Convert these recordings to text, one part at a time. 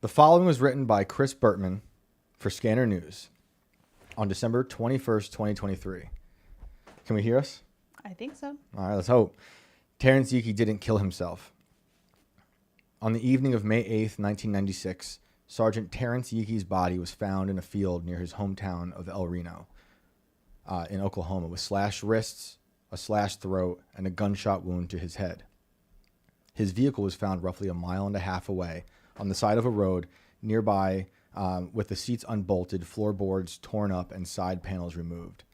The following was written by Chris Bertman for Scanner News on December 21st, 2023. Can we hear us? I think so. All right, let's hope. Terrence Yeekey didn't kill himself. On the evening of May 8th, 1996, Sergeant Terrence Yeekey's body was found in a field near his hometown of El Reno in Oklahoma with slashed wrists, a slashed throat, and a gunshot wound to his head. His vehicle was found roughly 1.5 miles away on the side of a road nearby with the seats unbolted, floorboards torn up, and side panels removed.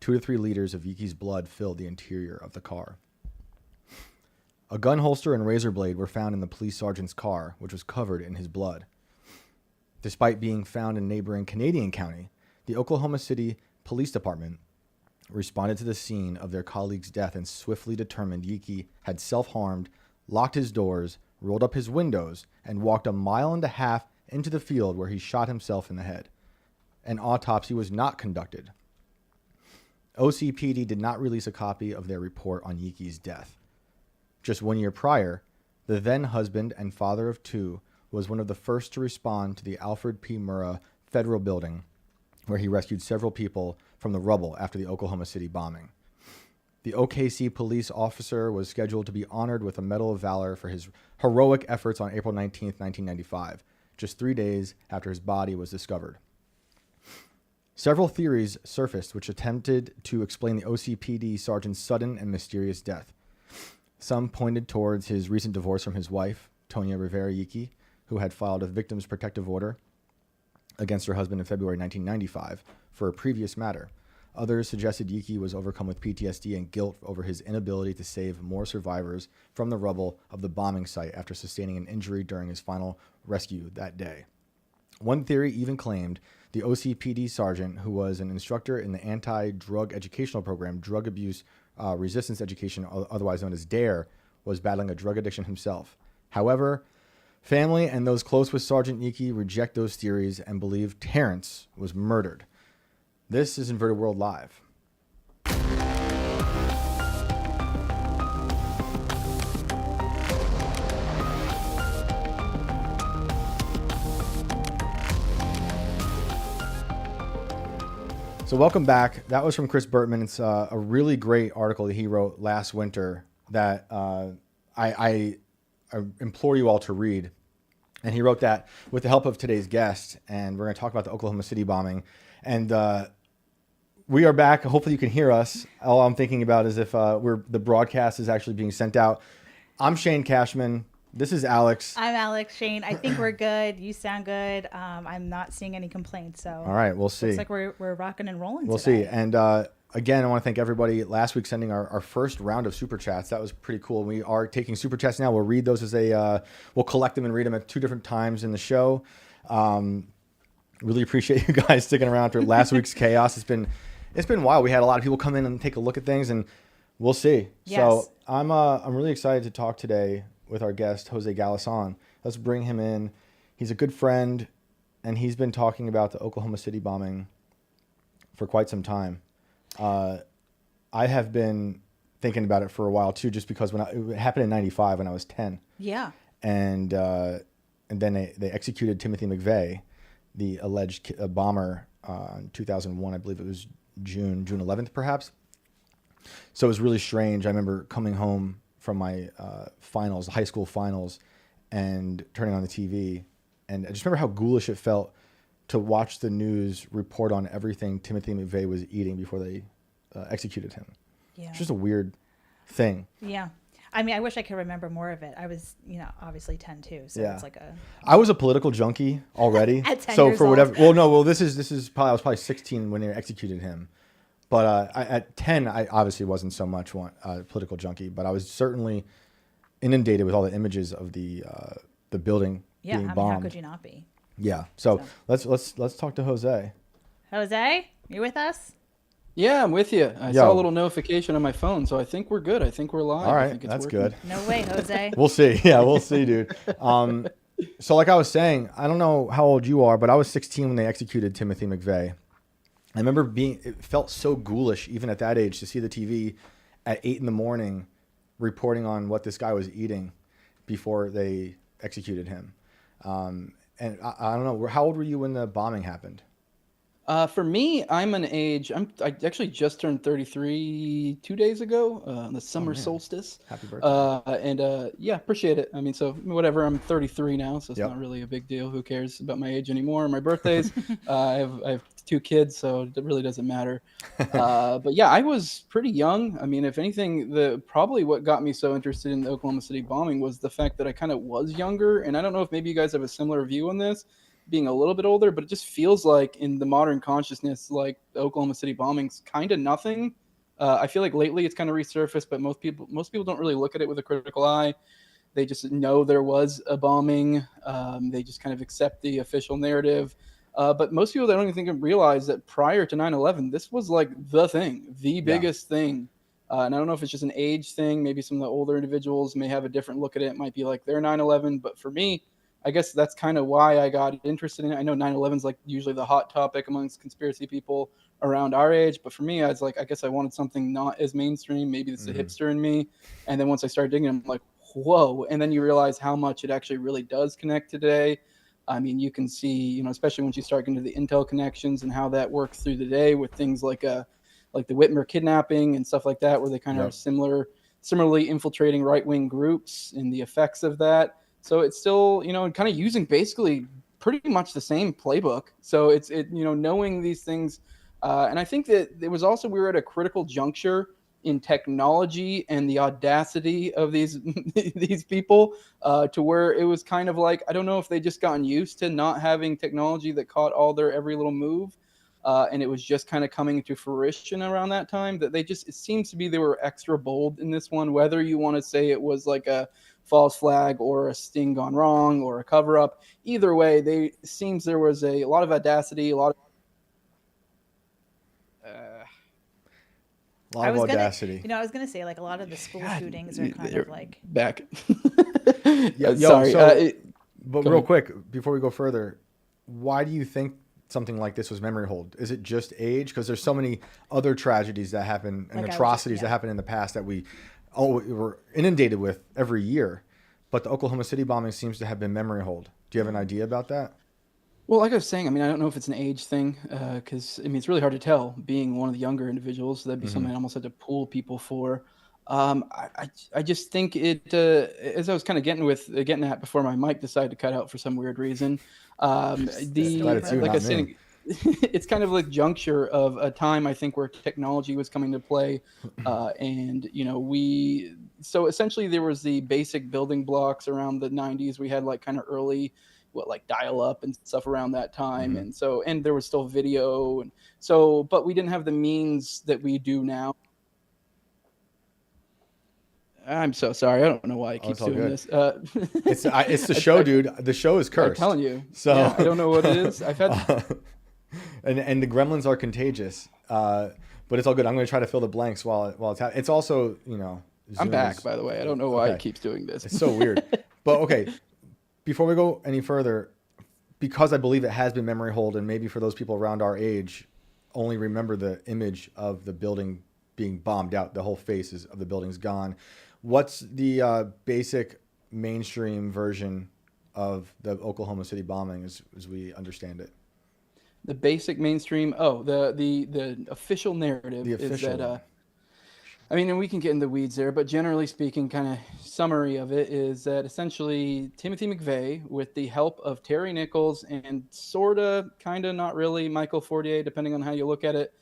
2 to 3 liters of Yeekey's blood filled the interior of the car. A gun holster and razor blade were found in the police sergeant's car, which was covered in his blood. Despite being found in neighboring Canadian County, the Oklahoma City Police Department responded to the scene of their colleague's death and swiftly determined Yeekey had self-harmed, locked his doors, rolled up his windows, and walked 1.5 miles into the field where he shot himself in the head. An autopsy was not conducted. OCPD did not release a copy of their report on Yeekey's death. Just 1 year prior, the then husband and father of 2 was one of the first to respond to the Alfred P. Murrah Federal Building, where he rescued several people from the rubble after the Oklahoma City bombing. The OKC police officer was scheduled to be honored with a Medal of Valor for his heroic efforts on April 19th, 1995, just 3 days after his body was discovered. Several theories surfaced which attempted to explain the OCPD sergeant's sudden and mysterious death. Some pointed towards his recent divorce from his wife, Tonya Rivera Yeekey, who had filed a victim's protective order against her husband in February 1995 for a previous matter. Others suggested Yeekey was overcome with PTSD and guilt over his inability to save more survivors from the rubble of the bombing site after sustaining an injury during his final rescue that day. One theory even claimed the OCPD sergeant, who was an instructor in the anti-drug educational program, Drug Abuse Resistance Education, otherwise known as DARE, was battling a drug addiction himself. However, family and those close with Sergeant Yeekey reject those theories and believe Terrence was murdered. This is Inverted World Live. So welcome back. That was from Chris Bertman. It's a really great article that he wrote last winter that I implore you all to read. And he wrote that with the help of today's guest. And we're going to talk about the Oklahoma City bombing. And we are back. Hopefully you can hear us. All I'm thinking about is if the broadcast is actually being sent out. I'm Shane Cashman. This is Alex. I'm Alex. Shane, I think we're good. You sound good. I'm not seeing any complaints. So all right, we'll see. Looks like we're rocking and rolling. We'll today. see. And again, I want to thank everybody last week sending our first round of super chats. That was pretty cool. We are taking super chats now. We'll read those as we'll collect them and read them at 2 different times in the show. Really appreciate you guys sticking around after last week's chaos. It's been wild. We had a lot of people come in and take a look at things, and we'll see. Yes. So I'm really excited to talk today with our guest, Jose Galison. Let's bring him in. He's a good friend, and he's been talking about the Oklahoma City bombing for quite some time. I have been thinking about it for a while too, just because it happened in '95 when I was 10. Yeah. And then they executed Timothy McVeigh, the alleged bomber, in 2001. I believe it was June 11th, perhaps. So it was really strange. I remember coming home from my finals, high school finals, and turning on the TV. And I just remember how ghoulish it felt to watch the news report on everything Timothy McVeigh was eating before they executed him. Yeah. It's just a weird thing. Yeah. I mean, I wish I could remember more of it. I was, obviously 10 too. So Yeah. it's like I was a political junkie already. At 10 so years for old. whatever. This is probably, I was probably 16 when they executed him. But at 10, I obviously wasn't so much a political junkie, but I was certainly inundated with all the images of the building being bombed. How could you not be? Yeah. So let's talk to Jose. Jose, you with us? Yeah, I'm with you. I saw a little notification on my phone, so I think we're good. I think we're live. All I right, think it's that's working. good. No way, Jose. We'll see. Yeah, we'll see, dude. So like I was saying, I don't know how old you are, but I was 16 when they executed Timothy McVeigh. I remember it felt so ghoulish even at that age to see the TV at 8 a.m. reporting on what this guy was eating before they executed him. And I don't know, how old were you when the bombing happened? For me, I actually just turned 33 2 days ago, on the Oh summer man, solstice. happy birthday. Yeah, appreciate it. I mean, so whatever, I'm 33 now, so it's Yep. not really a big deal. Who cares about my age anymore? My birthdays. I have 2 kids, so it really doesn't matter. But yeah, I was pretty young. I mean, if anything, probably what got me so interested in the Oklahoma City bombing was the fact that I kind of was younger. And I don't know if maybe you guys have a similar view on this, being a little bit older, but it just feels like in the modern consciousness, like the Oklahoma City bombing's kind of nothing. I feel like lately it's kind of resurfaced, but most people don't really look at it with a critical eye. They just know there was a bombing. They just kind of accept the official narrative. But most people, they don't even think realize that prior to 9/11, this was like the thing, the Yeah. biggest thing. And I don't know if it's just an age thing. Maybe some of the older individuals may have a different look at it. It might be like their 9/11. But for me, I guess that's kind of why I got interested in it. I know 9/11 is like usually the hot topic amongst conspiracy people around our age. But for me, I was like, I guess I wanted something not as mainstream. Maybe it's the hipster in me. And then once I started digging, I'm like, whoa. And then you realize how much it actually really does connect today. I mean, you can see, especially once you start getting to the intel connections and how that works through the day with things like the Whitmer kidnapping and stuff like that, where they kind of Yep. are similarly infiltrating right-wing groups and the effects of that. So it's still, kind of using basically pretty much the same playbook. So it's knowing these things. And I think that it was also, we were at a critical juncture in technology and the audacity of these these people, to where it was kind of like, I don't know if they just gotten used to not having technology that caught all their every little move, and it was just kind of coming to fruition around that time, that it seems to be they were extra bold in this one, whether you want to say it was like a false flag or a sting gone wrong or a cover up. Either way, it seems there was a lot of audacity, a lot of A lot of audacity. I was gonna say, like, a lot of the school shootings are kind they're of like, back. Yeah, Sorry. But Go real ahead. quick, before we go further, why do you think something like this was memory hold? Is it just age? Because there's so many other tragedies that happen and Like atrocities that happen in the past that we were inundated with every year. But the Oklahoma City bombing seems to have been memory hold. Do you have an idea about that? Well, like I was saying, I mean, I don't know if it's an age thing, because I mean, it's really hard to tell. Being one of the younger individuals, that'd be something I almost had to pull people for. I just think it, as I was kind of getting at before my mic decided to cut out for some weird reason. Glad it's you, Like I not was me. saying, it's kind of like juncture of a time, I think, where technology was coming to play, and so essentially there was the basic building blocks around the 90s. We had like kind of early, like dial up and stuff around that time, and there was still video, and so, but we didn't have the means that we do now. I'm so sorry. I don't know why it Oh, it's keeps all doing good. this. It's the show, dude. The show is I'm cursed. telling you. So Yeah, I don't know what it is. I've had. and the gremlins are contagious. But it's all good. I'm going to try to fill the blanks while it's happening. It's also, I'm Zoom back, is- by the way. I don't know why Okay. it keeps doing this. It's so weird. But okay, before we go any further, because I believe it has been memory hold, and maybe for those people around our age, only remember the image of the building being bombed out. The whole faces of the building's gone. What's the basic mainstream version of the Oklahoma City bombing as we understand it? The basic mainstream. Oh, the official narrative The is official that. one. I mean, and we can get in the weeds there, but generally speaking, kind of summary of it is that essentially Timothy McVeigh, with the help of Terry Nichols and sorta, kind of, not really, Michael Fortier, depending on how you look at it,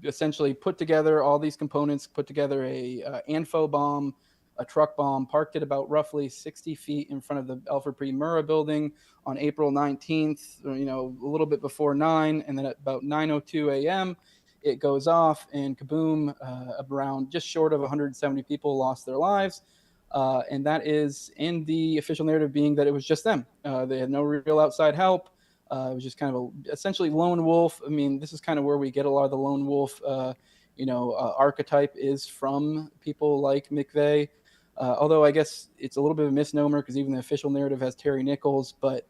essentially put together all these components, put together a info bomb, a truck bomb, parked it about roughly 60 feet in front of the Alfred P. Murrah building on April 19th, a little bit before 9, and then at about 9:02 a.m., it goes off, and kaboom, around just short of 170 people lost their lives. And that is in the official narrative being that it was just them. They had no real outside help. It was just kind of essentially lone wolf. I mean, this is kind of where we get a lot of the lone wolf, archetype is from people like McVeigh. Although I guess it's a little bit of a misnomer because even the official narrative has Terry Nichols, but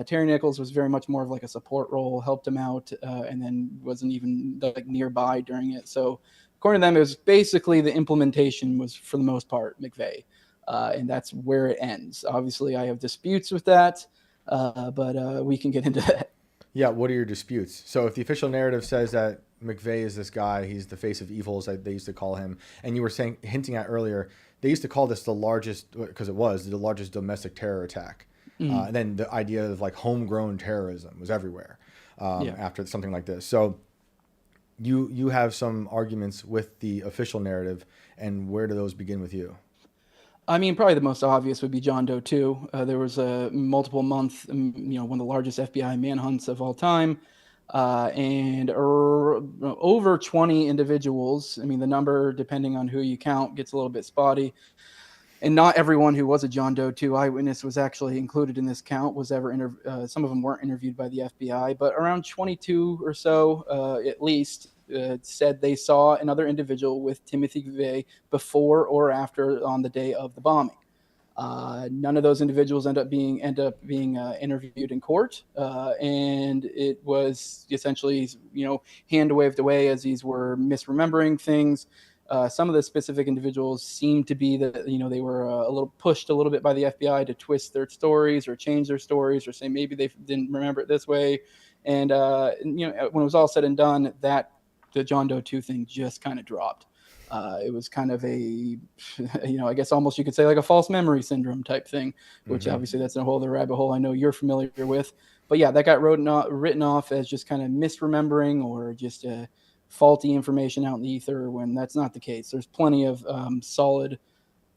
Terry Nichols was very much more of like a support role, helped him out, and then wasn't even like nearby during it. So according to them, it was basically the implementation was for the most part McVeigh, and that's where it ends. Obviously, I have disputes with that. but we can get into that. Yeah, what are your disputes? So if the official narrative says that McVeigh is this guy, he's the face of evil, as they used to call him, and you were hinting at earlier, they used to call this the largest, because it was the largest domestic terror attack. And then the idea of like homegrown terrorism was everywhere after something like this. So you have some arguments with the official narrative, and where do those begin with you? I mean, probably the most obvious would be John Doe 2. There was a multiple month, one of the largest FBI manhunts of all time. And over 20 individuals. I mean, the number, depending on who you count, gets a little bit spotty. And not everyone who was a John Doe 2 eyewitness was actually included in this count, was ever some of them weren't interviewed by the FBI, but around 22 or so, at least, said they saw another individual with Timothy McVeigh before or after on the day of the bombing. None of those individuals end up being interviewed in court, and it was essentially, hand waved away as these were misremembering things. Some of the specific individuals seemed to be that, they were a little pushed a little bit by the FBI to twist their stories or change their stories or say maybe they didn't remember it this way. And, when it was all said and done, the John Doe 2 thing just kind of dropped. It was kind of a, I guess almost you could say like a false memory syndrome type thing, which obviously that's a whole other rabbit hole I know you're familiar with. But yeah, that got written off as just kind of misremembering or just faulty information out in the ether, when that's not the case. There's plenty of solid,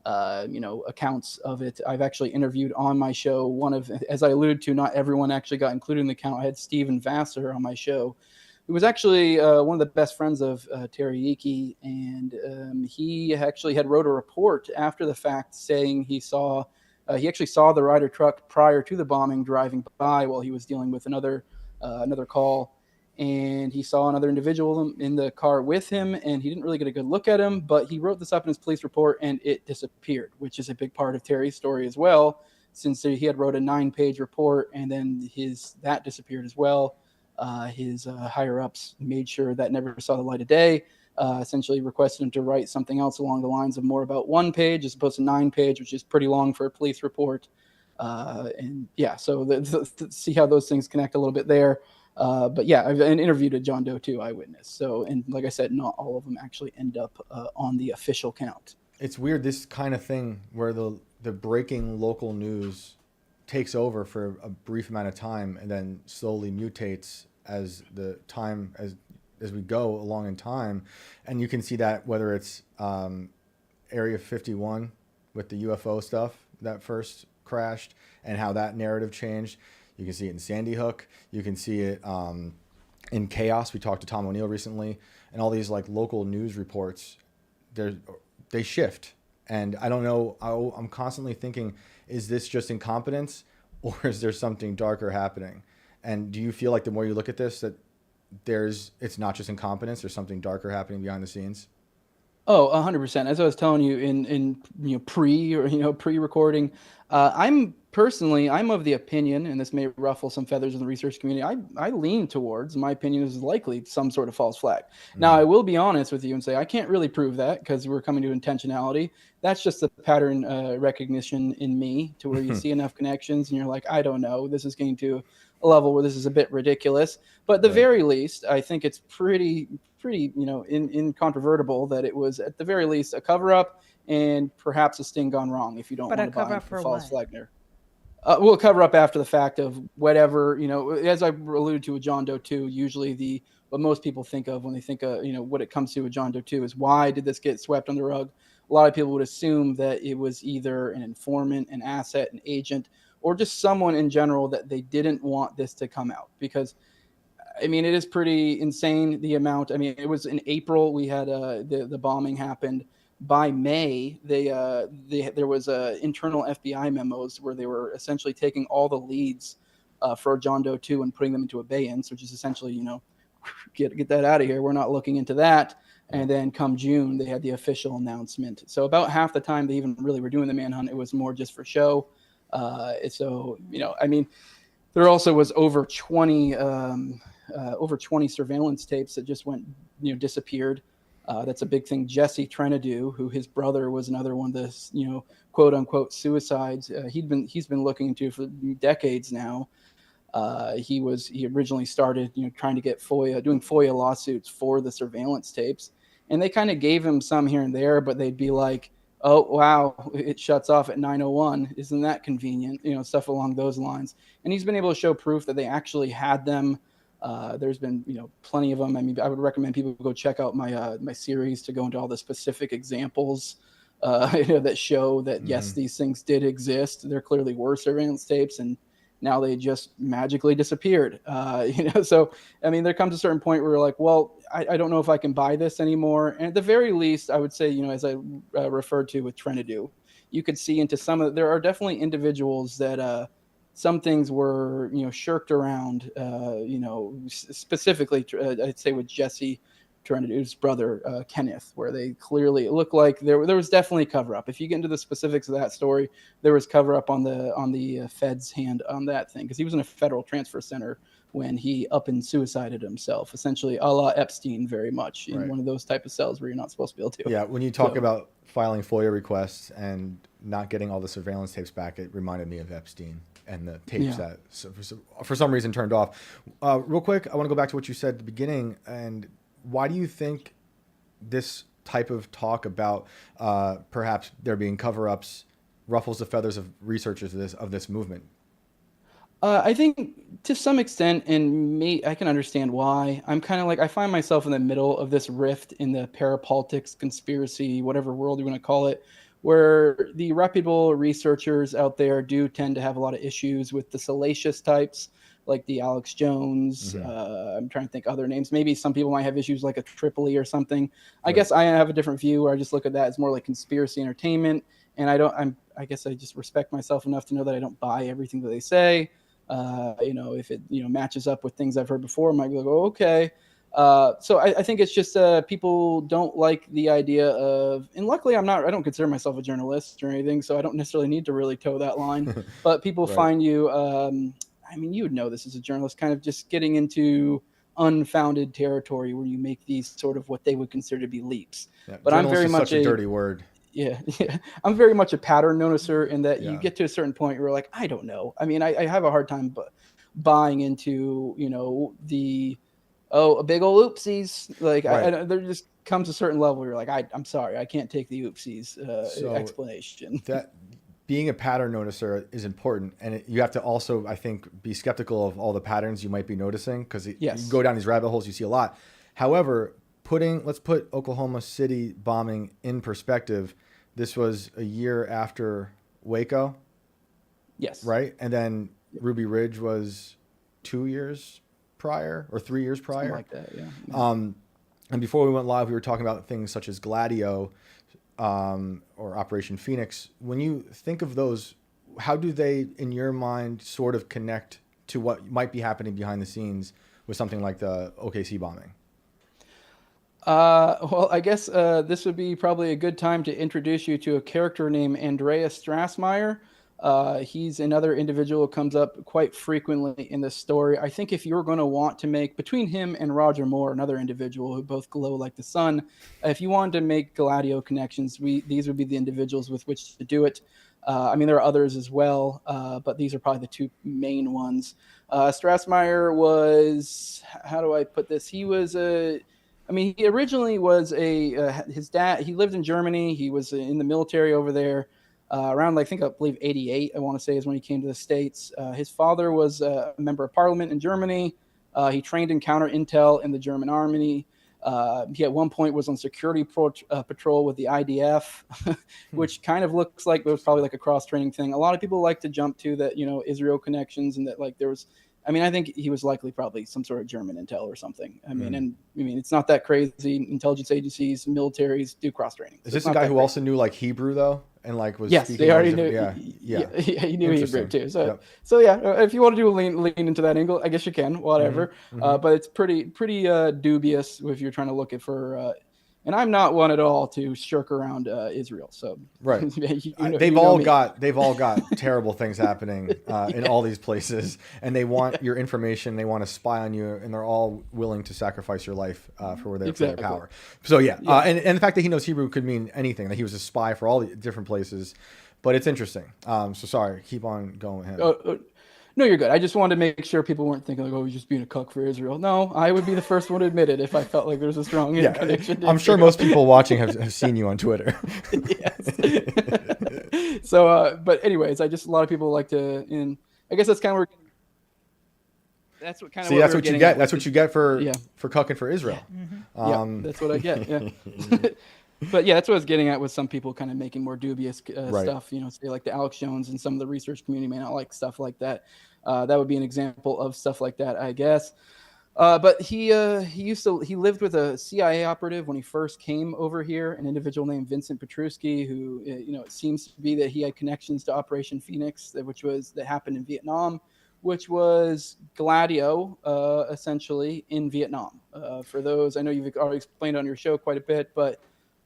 accounts of it. I've actually interviewed on my show as I alluded to, not everyone actually got included in the count. I had Stephen Vassar on my show, who was actually one of the best friends of Terry Yee, and he actually had wrote a report after the fact saying he actually saw the Ryder truck prior to the bombing driving by while he was dealing with another call, and he saw another individual in the car with him, and he didn't really get a good look at him, but he wrote this up in his police report, and it disappeared, which is a big part of Terry's story as well, since he had wrote a 9-page report, and then that disappeared as well. His higher-ups made sure that never saw the light of day, essentially requested him to write something else along the lines of more about 1 page as opposed to 9-page, which is pretty long for a police report. And yeah, so see how those things connect a little bit there. But yeah, I've interviewed a John Doe 2 eyewitness. So, and like I said, not all of them actually end up on the official count. It's weird, this kind of thing where the breaking local news takes over for a brief amount of time and then slowly mutates as we go along in time. And you can see that whether it's Area 51 with the UFO stuff that first crashed and how that narrative changed. You can see it in Sandy Hook. You can see it in Chaos. We talked to Tom O'Neill recently, and all these like local news reports, they shift. And I don't know, I'm constantly thinking, is this just incompetence or is there something darker happening? And do you feel like the more you look at this, that it's not just incompetence, there's something darker happening behind the scenes? Oh, 100%. As I was telling you in pre-recording, I'm of the opinion, and this may ruffle some feathers in the research community, I lean towards, my opinion is likely some sort of false flag. Now, I will be honest with you and say I can't really prove that because we're coming to intentionality. That's just the pattern recognition in me, to where you see enough connections and you're like, I don't know, this is getting to a level where this is a bit ridiculous. But at the very least, I think it's pretty incontrovertible that it was at the very least a cover-up and perhaps a sting gone wrong, if you don't want to buy into false flag there. We'll cover up after the fact of whatever, as I alluded to with John Doe 2, usually what most people think of when they think of, what it comes to with John Doe 2 is why did this get swept under the rug? A lot of people would assume that it was either an informant, an asset, an agent, or just someone in general that they didn't want this to come out. Because, I mean, it is pretty insane the amount. I mean, it was in April we had the bombing happened. By May, there was internal FBI memos where they were essentially taking all the leads for John Doe 2 and putting them into abeyance, which is essentially, get that out of here. We're not looking into that. And then come June, they had the official announcement. So about half the time they even really were doing the manhunt, it was more just for show. So, I mean, there also was over 20 surveillance tapes that just went, disappeared. That's a big thing. Jesse Trenadu, who his brother was another one of the quote unquote suicides. He's been looking into for decades now. He originally started trying to get doing FOIA lawsuits for the surveillance tapes, and they kind of gave him some here and there, but they'd be like, oh wow, it shuts off at 9:01. Isn't that convenient? Stuff along those lines. And he's been able to show proof that they actually had them. There's been plenty of them. I mean, I would recommend people go check out my series to go into all the specific examples that show that yes, these things did exist. There clearly were surveillance tapes, and now they just magically disappeared. So I mean, there comes a certain point where you're like, well, I don't know if I can buy this anymore. And at the very least, I would say, as I referred to with Trenadu, you could see into there are definitely individuals that some things were, shirked around, specifically, I'd say with Jesse Trenadu's brother, Kenneth, where they clearly looked like there was definitely cover up. If you get into the specifics of that story, there was cover up on the Fed's hand on that thing, because he was in a federal transfer center when he up and suicided himself, essentially a la Epstein, very much in one of those type of cells where you're not supposed to be able to. Yeah, when you talk about filing FOIA requests and not getting all the surveillance tapes back, it reminded me of Epstein and the tapes that for some reason turned off. Real quick, I want to go back to what you said at the beginning. And why do you think this type of talk about perhaps there being cover-ups ruffles the feathers of researchers of this movement? I think to some extent, and I can understand why. I'm kind of like, I find myself in the middle of this rift in the parapolitics, conspiracy, whatever world you want to call it, where the reputable researchers out there do tend to have a lot of issues with the salacious types, like the Alex Jones. I'm trying to think other names. Maybe some people might have issues like a Tripoli or something. I guess I have a different view where I just look at that as more like conspiracy entertainment. And I guess I just respect myself enough to know that I don't buy everything that they say. If it matches up with things I've heard before, I might be like, oh, okay. So I think it's just people don't like the idea of, and luckily I don't consider myself a journalist or anything, so I don't necessarily need to really toe that line. But people find you, I mean, you would know this as a journalist, kind of just getting into unfounded territory where you make these sort of what they would consider to be leaps. Yeah, but I'm very much such a dirty word. Yeah. I'm very much a pattern noticer in that you get to a certain point where you're like, I don't know. I mean, I have a hard time buying into, a big old oopsies. Like there just comes a certain level where you're like, I'm sorry, I can't take the oopsies explanation. That being a pattern noticer is important. And you have to also, I think, be skeptical of all the patterns you might be noticing, because you go down these rabbit holes, you see a lot. However, let's put Oklahoma City bombing in perspective. This was a year after Waco. Yes. Right? And then Ruby Ridge was 2 years prior or 3 years prior. Something like that, yeah. And before we went live, we were talking about things such as Gladio or Operation Phoenix. When you think of those, how do they, in your mind, sort of connect to what might be happening behind the scenes with something like the OKC bombing? Well, I guess this would be probably a good time to introduce you to a character named Andreas Strassmeyer. He's another individual who comes up quite frequently in this story. I think if you're going to want to make, between him and Roger Moore, another individual who both glow like the sun, if you wanted to make Gladio connections, these would be the individuals with which to do it. I mean, there are others as well, but these are probably the two main ones. Strassmeyer was, how do I put this? He was he originally was his dad, he lived in Germany. He was in the military over there around, I believe 88, I want to say, is when he came to the States. His father was a member of parliament in Germany. He trained in counter intel in the German army. He at one point was on security patrol with the IDF, which kind of looks like it was probably like a cross-training thing. A lot of people like to jump to that, Israel connections, and that there was, I think he was likely probably some sort of German intel or something. It's not that crazy. Intelligence agencies, militaries do cross-training. Is this a guy who also knew Hebrew though? And was yes, they already knew. Yeah, he knew Hebrew too. So if you want to do lean into that angle, I guess you can. Whatever. But it's pretty dubious if you're trying to look for And I'm not one at all to shirk around Israel. So Right. they've all got terrible things happening in all these places, and they want your information. They want to spy on you, and they're all willing to sacrifice your life for their power. So and the fact that he knows Hebrew could mean anything. That he was a spy for all the different places, but it's interesting. So sorry, keep on going ahead. No, you're good. I just wanted to make sure people weren't thinking like, oh, he's just being a cuck for Israel. No, I would be the first one to admit it if I felt like there was a strong connection to I'm sure most people watching have seen you on Twitter. Yes. So, but anyways, a lot of people like to, and I guess that's kind of where. That's what kind of. See, that's what you get. That's what you get for cucking for Israel. That's what I get. Yeah. But yeah, that's what I was getting at with some people kind of making more dubious stuff, say like the Alex Jones and some of the research community may not like stuff like that. That would be an example of stuff like that, I guess. But he lived with a CIA operative when he first came over here, an individual named Vincent Petruski, who, it seems to be that he had connections to Operation Phoenix, that happened in Vietnam, which was Gladio, essentially in Vietnam. For those, I know you've already explained on your show quite a bit, but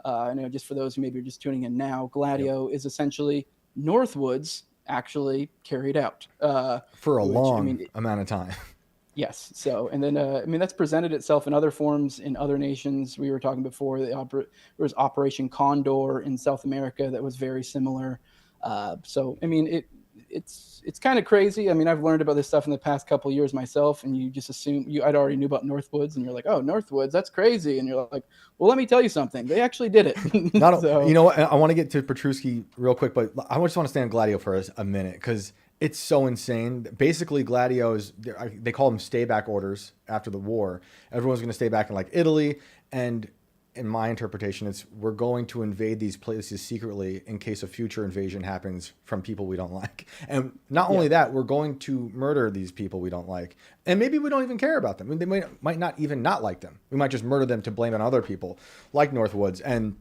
I know just for those who maybe are just tuning in now, Gladio is essentially Northwoods actually carried out for a long amount of time. Yes. So, and then that's presented itself in other forms in other nations. We were talking before there was Operation Condor in South America that was very similar. So, it's kind of crazy. I've learned about this stuff in the past couple of years myself, and you just assume I'd already knew about Northwoods, and you're like, oh, Northwoods, that's crazy. And you're like, well, let me tell you something. They actually did it. You know what? I want to get to Petruski real quick, but I just want to stay on Gladio for a minute because it's so insane. Basically, Gladio they call them stay back orders after the war. Everyone's going to stay back in like Italy, and in my interpretation, we're going to invade these places secretly in case a future invasion happens from people we don't like. And not only that, we're going to murder these people we don't like. And maybe we don't even care about them. They might not even not like them. We might just murder them to blame on other people, like Northwoods. And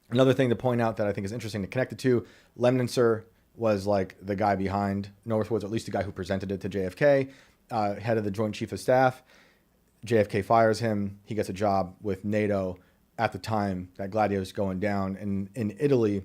another thing to point out that I think is interesting to connect it to, Lemnitzer was like the guy behind Northwoods, or at least the guy who presented it to JFK, head of the Joint Chief of Staff. JFK fires him. He gets a job with NATO at the time that Gladio is going down. And in Italy,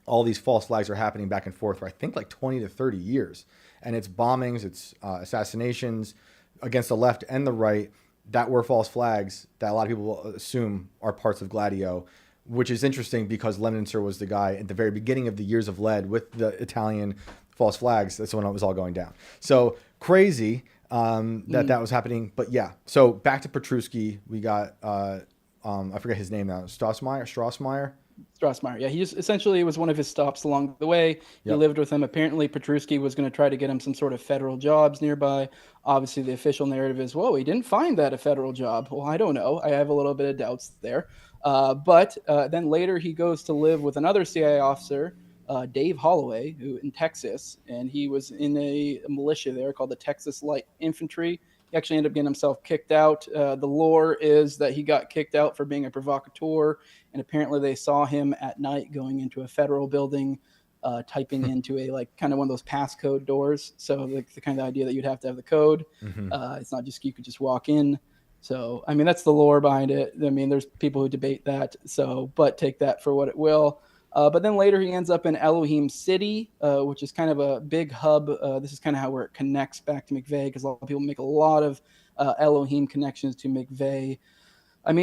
all these false flags are happening back and forth for I think like 20 to 30 years. And it's bombings, it's assassinations against the left and the right that were false flags that a lot of people will assume are parts of Gladio, which is interesting because Lemnitzer was the guy at the very beginning of the Years of Lead with the Italian false flags. That's when it was all going down. So crazy that was happening. But yeah, so back to Petruski, we got... I forget his name now. Strassmeyer. Yeah, he just essentially was one of his stops along the way. He lived with him. Apparently, Petruski was going to try to get him some sort of federal jobs nearby. Obviously, the official narrative is, whoa, he didn't find that a federal job. Well, I don't know. I have a little bit of doubts there. But then later he goes to live with another CIA officer, Dave Holloway, who in Texas, and he was in a militia there called the Texas Light Infantry. He actually ended up getting himself kicked out. The lore is that he got kicked out for being a provocateur, and apparently they saw him at night going into a federal building, typing into a kind of one of those passcode doors. So the kind of idea that you'd have to have the code. Mm-hmm. It's not just you could just walk in. So that's the lore behind it. There's people who debate that. So, but take that for what it will. But then later he ends up in Elohim City, which is kind of a big hub. This is kind of where it connects back to McVeigh, because a lot of people make a lot of Elohim connections to McVeigh.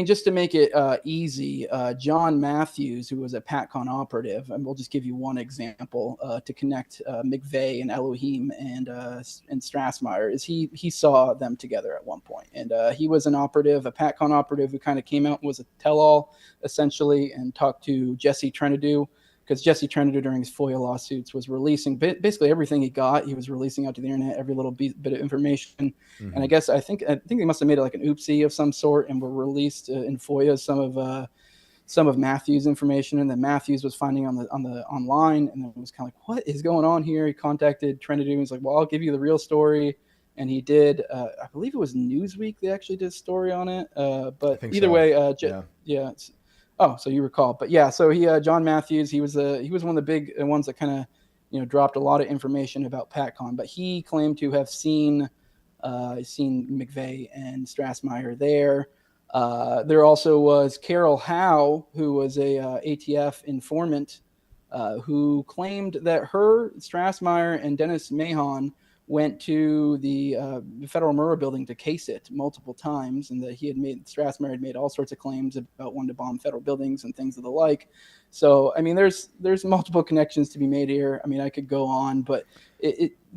Just to make it easy, John Matthews, who was a Patcon operative, and we'll just give you one example to connect McVeigh and Elohim and Strassmeyer, is he saw them together at one point. And he was an operative, a Patcon operative, who kind of came out and was a tell-all, essentially, and talked to Jesse Trenadu, because Jesse Trenadu during his FOIA lawsuits was releasing basically everything he got. He was releasing out to the internet every little bit of information. Mm-hmm. And I think they must have made it like an oopsie of some sort and were released in FOIA some of Matthews' information. And then Matthews was finding on the online, and then was kind of like, what is going on here? He contacted Trenadu and was like, well, I'll give you the real story. And he did. I believe it was Newsweek. They actually did a story on it. But either way, yeah. Oh, so you recall, but yeah, so he, John Matthews, he was one of the big ones that kind of, dropped a lot of information about Patcon, but he claimed to have seen McVeigh and Strassmeyer there. There also was Carol Howe, who was a ATF informant, who claimed that her, Strassmeyer, and Dennis Mahon went to the Federal Murrah building to case it multiple times, and that Strassmeyer had made all sorts of claims about wanting to bomb federal buildings and things of the like. So, I mean, there's multiple connections to be made here. I mean, I could go on, but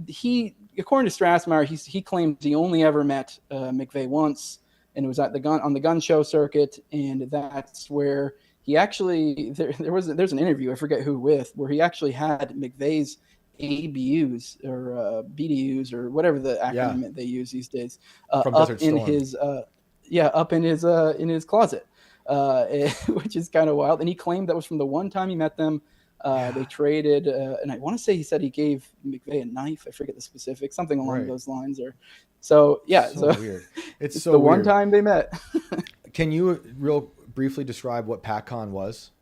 he, according to Strassmeyer, he claims he only ever met McVeigh once, and it was at on the gun show circuit, and that's where he actually there's an interview, I forget who with, where he actually had McVeigh's ABUs or BDUs or whatever the acronym they use these days up in his closet, which is kind of wild. And he claimed that was from the one time he met them. They traded, and I want to say he said he gave McVeigh a knife. I forget the specifics, something along those lines. Or so weird. It's so the weird. one time they met. Can you real briefly describe what Patcon was?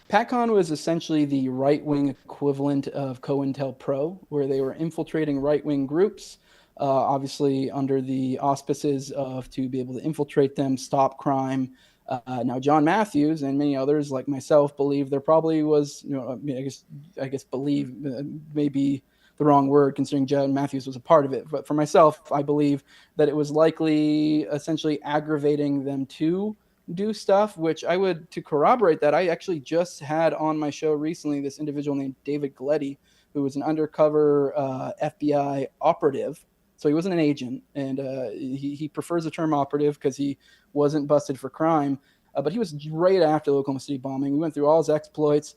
Patcon was essentially the right-wing equivalent of COINTELPRO, where they were infiltrating right-wing groups, obviously under the auspices of to be able to infiltrate them, stop crime. Now, John Matthews and many others like myself believe there probably was, I guess believe maybe the wrong word, considering John Matthews was a part of it. But for myself, I believe that it was likely essentially aggravating them to do stuff, which to corroborate that, I actually just had on my show recently this individual named David Gladio, who was an undercover FBI operative. So he wasn't an agent, and he prefers the term operative because he wasn't busted for crime. But he was right after the Oklahoma City bombing. We went through all his exploits,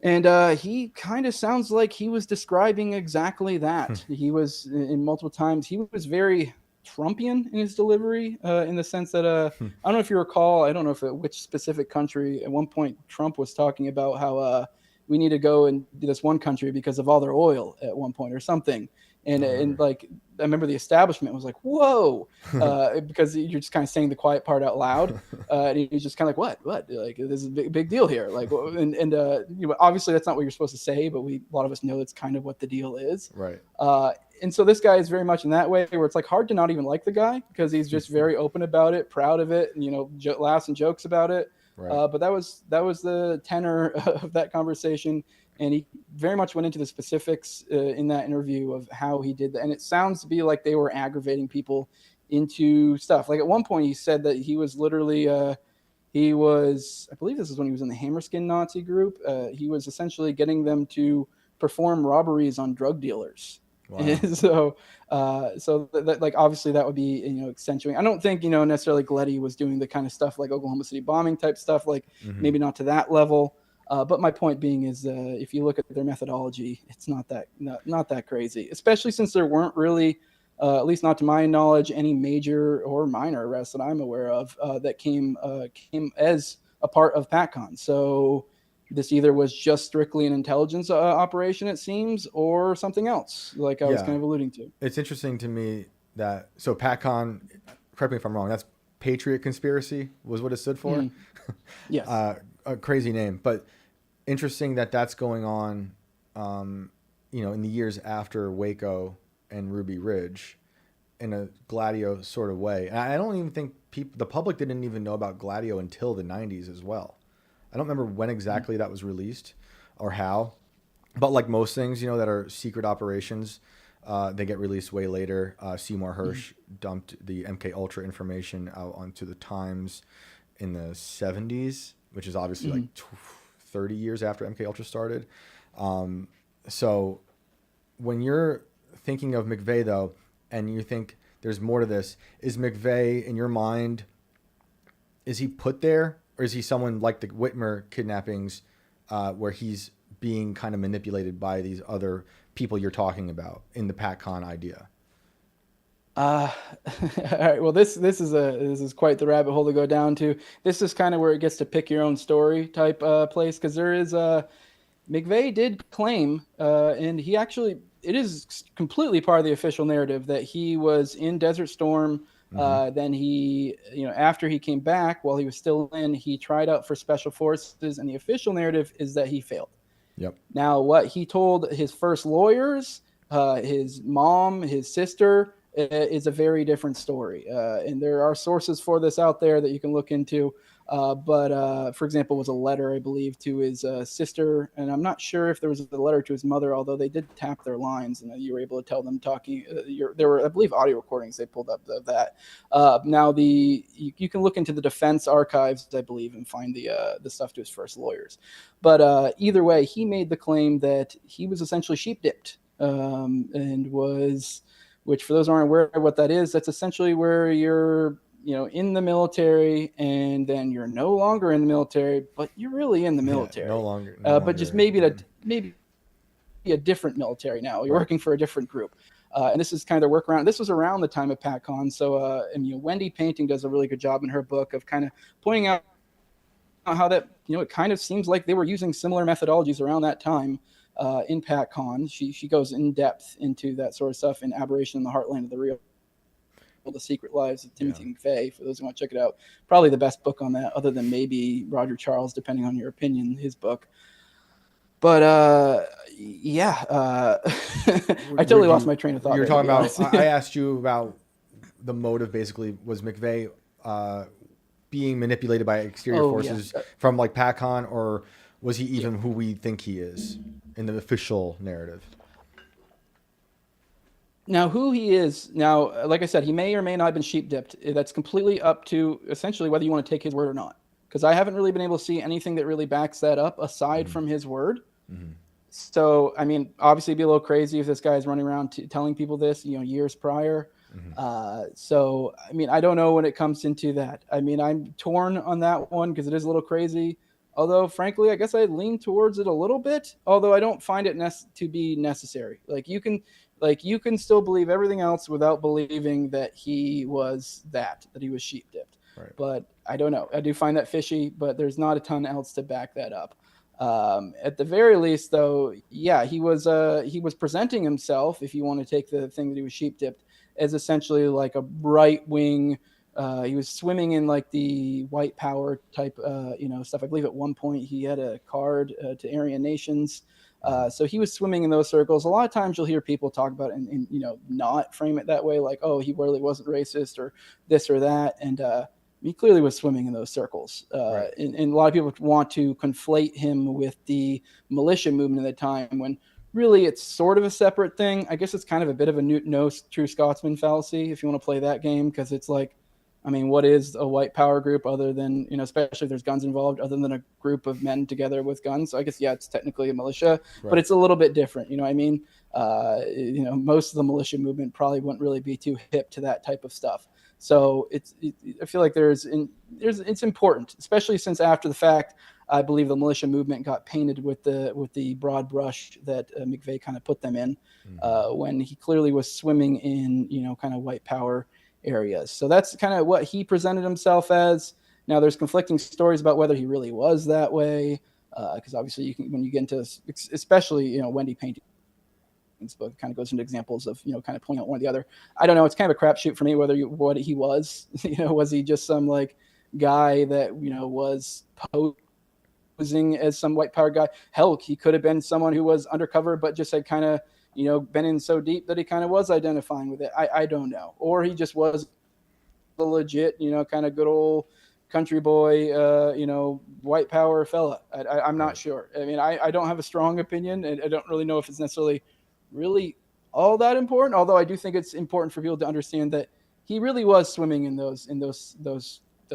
and he kind of sounds like he was describing exactly that. He was, in multiple times, he was very Trumpian in his delivery, in the sense that I don't know if you recall, I don't know which specific country, at one point Trump was talking about how we need to go and do this one country because of all their oil at one point or something. And like, I remember the establishment was like, whoa, because you're just kind of saying the quiet part out loud. And he's just kind of like, what? Like, this is a big deal here. Like, obviously that's not what you're supposed to say, but a lot of us know that's kind of what the deal is. Right. And so this guy is very much in that way where it's like hard to not even like the guy because he's just very open about it, proud of it, and, laughs and jokes about it. Right. But that was the tenor of that conversation. And he very much went into the specifics in that interview of how he did that. And it sounds to be like they were aggravating people into stuff. Like at one point he said that he was literally, I believe this is when he was in the Hammerskin Nazi group. He was essentially getting them to perform robberies on drug dealers. Wow. So like obviously that would be accentuating. I don't think necessarily Gladio was doing the kind of stuff like Oklahoma City bombing type stuff, like maybe not to that level. But my point being is, if you look at their methodology, it's not that crazy, especially since there weren't really, at least not to my knowledge, any major or minor arrests that I'm aware of that came as a part of Patcon. So this either was just strictly an intelligence operation, it seems, or something else, like I was kind of alluding to. It's interesting to me that, so Patcon, correct me if I'm wrong, that's Patriot Conspiracy was what it stood for? Yes. A crazy name, but interesting that that's going on, in the years after Waco and Ruby Ridge in a Gladio sort of way. And I don't even think the public didn't even know about Gladio until the 90s as well. I don't remember when exactly that was released or how, but like most things, that are secret operations, they get released way later. Seymour Hersh dumped the MK Ultra information out onto the Times in the 70s, which is obviously like 30 years after MK Ultra started. So when you're thinking of McVeigh though, and you think there's more to this, is McVeigh in your mind, is he put there? Or is he someone like the Whitmer kidnappings, where he's being kind of manipulated by these other people you're talking about in the Patcon idea? All right. Well, this is quite the rabbit hole to go down to. This is kind of where it gets to pick your own story type place, because there is McVeigh did claim, and it is completely part of the official narrative that he was in Desert Storm. Then he, after he came back, while he was still in, he tried out for Special Forces, and the official narrative is that he failed. Yep. Now, what he told his first lawyers, his mom, his sister, is a very different story. And there are sources for this out there that you can look into. But for example, was a letter, I believe, to his sister, and I'm not sure if there was a letter to his mother, although they did tap their lines, and you were able to tell them talking. There were, I believe, audio recordings they pulled up of that. Now, you can look into the defense archives, I believe, and find the stuff to his first lawyers. But either way, he made the claim that he was essentially sheep dipped, and was, which for those who aren't aware of what that is, that's essentially where you're in the military, and then you're no longer in the military, but you're really in the military. No longer. But just maybe a different military now. You're working for a different group. And this is kind of their workaround. This was around the time of Patcon. So, Wendy Painting does a really good job in her book of kind of pointing out how that, it kind of seems like they were using similar methodologies around that time in Patcon. She goes in depth into that sort of stuff in Aberration in the Heartland of the Real. The Secret Lives of Timothy McVeigh, for those who want to check it out. Probably the best book on that, other than maybe Roger Charles, depending on your opinion, his book. But I totally lost my train of thought. You were talking about, I asked you about the motive, basically. Was McVeigh being manipulated by exterior forces from like Patcon, or was he even who we think he is in the official narrative? Now, who he is, like I said, he may or may not have been sheep dipped. That's completely up to essentially whether you want to take his word or not. Because I haven't really been able to see anything that really backs that up aside from his word. Mm-hmm. So, I mean, obviously it'd be a little crazy if this guy is running around telling people this, years prior. Mm-hmm. So, I mean, I don't know when it comes into that. I mean, I'm torn on that one because it is a little crazy. Although, frankly, I guess I lean towards it a little bit, although I don't find it to be necessary. You can still believe everything else without believing that he was that he was sheep dipped. Right. But I don't know. I do find that fishy, but there's not a ton else to back that up. At the very least, though, he was presenting himself, if you want to take the thing that he was sheep dipped, as essentially like a right wing. He was swimming in like the white power type, stuff. I believe at one point he had a card to Aryan nations. So he was swimming in those circles. A lot of times you'll hear people talk about it and not frame it that way, like, oh, he really wasn't racist or this or that. And he clearly was swimming in those circles. Right. And a lot of people want to conflate him with the militia movement at the time, when really it's sort of a separate thing. I guess it's kind of a bit of a no true Scotsman fallacy, if you want to play that game, because it's like, I mean, what is a white power group other than, especially if there's guns involved, other than a group of men together with guns? So I guess, it's technically a militia, right, but it's a little bit different. I mean? Most of the militia movement probably wouldn't really be too hip to that type of stuff. So I feel like it's important, especially since after the fact, I believe the militia movement got painted with the broad brush that McVeigh kind of put them in, when he clearly was swimming in, kind of white power areas. So that's kind of what he presented himself as. Now there's conflicting stories about whether he really was that way, because obviously when you get into, especially Wendy Painting's book kind of goes into examples of kind of pulling out one or the other. I don't know. It's kind of a crapshoot for me what he was. Was he just some like guy that was posing as some white power guy? Hell, he could have been someone who was undercover but just had kind of been in so deep that he kind of was identifying with it. I don't know. Or he just was the legit, kind of good old country boy, white power fella. I'm not sure. I mean, I don't have a strong opinion, and I don't really know if it's necessarily really all that important. Although I do think it's important for people to understand that he really was swimming in those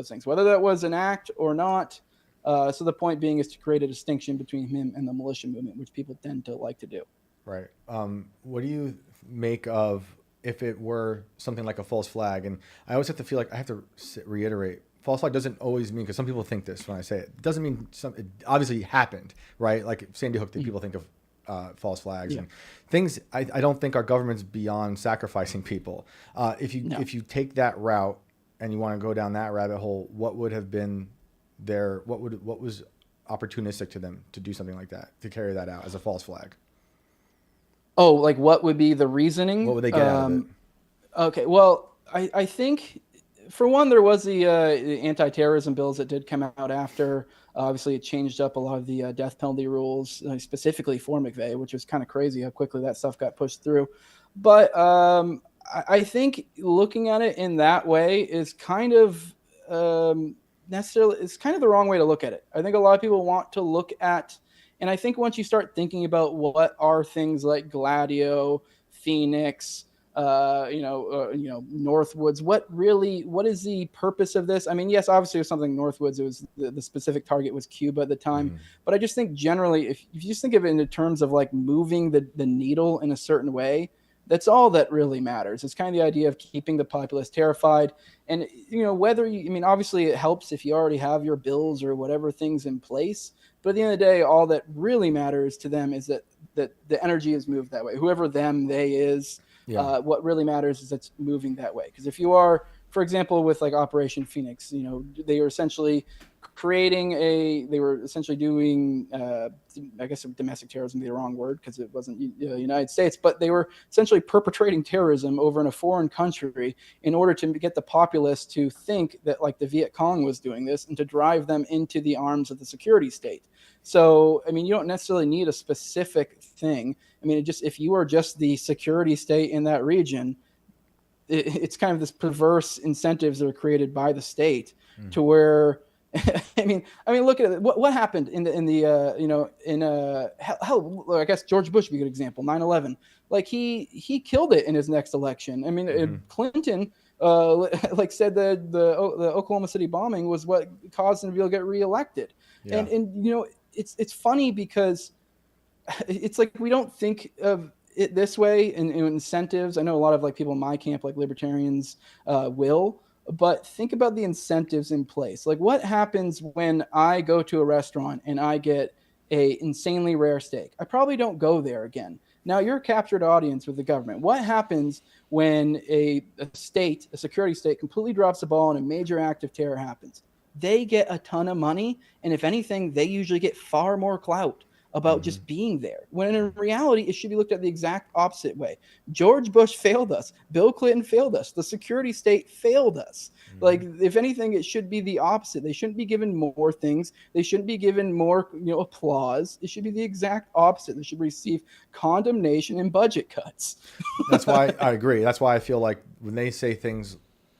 things, whether that was an act or not. So the point being is to create a distinction between him and the militia movement, which people tend to like to do. Right. What do you make of if it were something like a false flag? And I always have to feel like I have to reiterate, false flag doesn't always mean, because some people think this when I say it, it doesn't mean it obviously happened, right? Like Sandy Hook, people think of false flags and things. I don't think our government's beyond sacrificing people. If you take that route and you want to go down that rabbit hole, what would have been what was opportunistic to them to do something like that, to carry that out as a false flag? Oh, like what would be the reasoning? What would they get out of it? Okay, well, I think, for one, there was the anti-terrorism bills that did come out after. Obviously, it changed up a lot of the death penalty rules, specifically for McVeigh, which was kind of crazy how quickly that stuff got pushed through. But I think looking at it in that way is kind of necessarily, it's kind of the wrong way to look at it. I think a lot of people want to look at, and I think once you start thinking about what are things like Gladio, Phoenix, Northwoods, what is the purpose of this? I mean, yes, obviously it was something Northwoods, it was the specific target was Cuba at the time, but I just think generally, if you just think of it in terms of like moving the needle in a certain way, that's all that really matters. It's kind of the idea of keeping the populace terrified. And, obviously it helps if you already have your bills or whatever things in place. But at the end of the day, all that really matters to them is that the energy is moved that way. Whoever they is, what really matters is it's moving that way. Because if you are, for example, with like Operation Phoenix, they were essentially doing, I guess domestic terrorism would be the wrong word because it wasn't United States, but they were essentially perpetrating terrorism over in a foreign country in order to get the populace to think that like the Viet Cong was doing this and to drive them into the arms of the security state. So, you don't necessarily need a specific thing. If you are just the security state in that region, it's kind of this perverse incentives that are created by the state to where, look at it. What happened I guess George Bush would be a good example. 9/11, like he killed it in his next election. Clinton, said that the Oklahoma City bombing was what caused him to be able to get reelected. Yeah. And it's funny because it's like we don't think of it this way in incentives. I know a lot of like people in my camp, like libertarians, will. But think about the incentives in place. Like what happens when I go to a restaurant and I get a insanely rare steak? I probably don't go there again. Now you're a captured audience with the government. What happens when a security state completely drops the ball and a major act of terror happens? They get a ton of money. And if anything, they usually get far more clout about just being there. When in reality, it should be looked at the exact opposite way. George Bush failed us. Bill Clinton failed us. The security state failed us. Like, if anything, it should be the opposite. They shouldn't be given more things. They shouldn't be given more, applause. It should be the exact opposite. They should receive condemnation and budget cuts. That's why I agree. That's why I feel like when they say things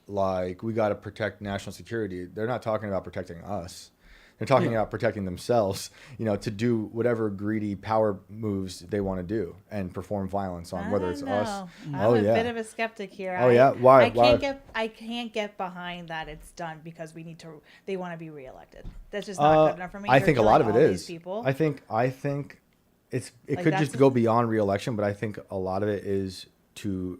like, we got to protect national security, they're not talking about protecting us. They're talking about protecting themselves, to do whatever greedy power moves they want to do and perform violence on, whether it's us. I'm a bit of a skeptic here. Why? I can't get behind that it's done because they want to be reelected. That's just not good enough for me. I think a lot of it is. I think it could just go beyond re-election, but I think a lot of it is to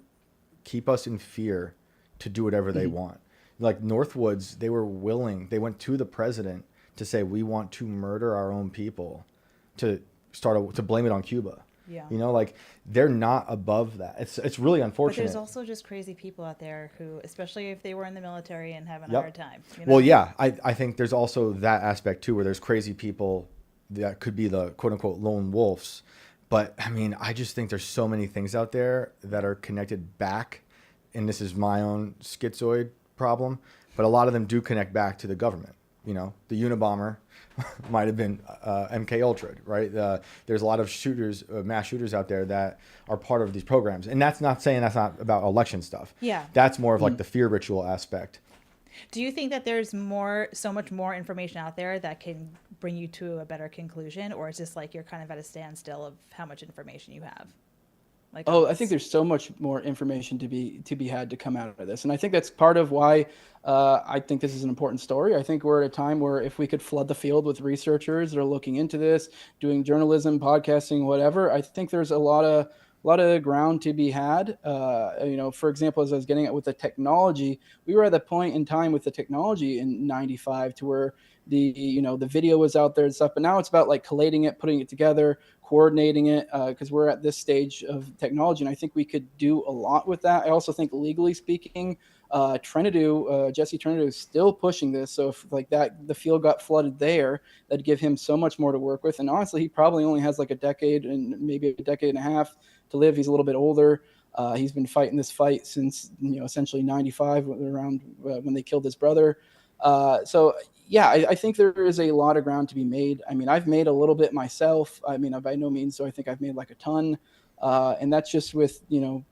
keep us in fear to do whatever they want. Like Northwoods, they went to the president to say, we want to murder our own people, to blame it on Cuba. Yeah. They're not above that. It's really unfortunate. But there's also just crazy people out there who, especially if they were in the military and having a hard time. Well, yeah, I think there's also that aspect too, where there's crazy people that could be the quote unquote lone wolves. But I just think there's so many things out there that are connected back, and this is my own schizoid problem, but a lot of them do connect back to the government. The Unabomber might have been MK Ultra, right? There's a lot of mass shooters out there that are part of these programs. And that's not saying that's not about election stuff. Yeah. That's more of like the fear ritual aspect. Do you think that there's so much more information out there that can bring you to a better conclusion? Or is this like you're kind of at a standstill of how much information you have? I think there's so much more information to be had to come out of this. And I think that's part of why I think this is an important story. I think we're at a time where if we could flood the field with researchers that are looking into this, doing journalism, podcasting, whatever, I think there's a lot of ground to be had. For example, as I was getting at with the technology, we were at the point in time with the technology in 95 to where the video was out there and stuff, but now it's about like collating it, putting it together, coordinating it, because we're at this stage of technology, and I think we could do a lot with that. I also think legally speaking, Jesse Trinidad is still pushing this. So if like that, the field got flooded there, that'd give him so much more to work with. And honestly, he probably only has like a decade and maybe a decade and a half to live. He's a little bit older. He's been fighting this fight since, essentially 95, around when they killed his brother. I think there is a lot of ground to be made. I've made a little bit myself. By no means do I think I've made like a ton. And that's just with,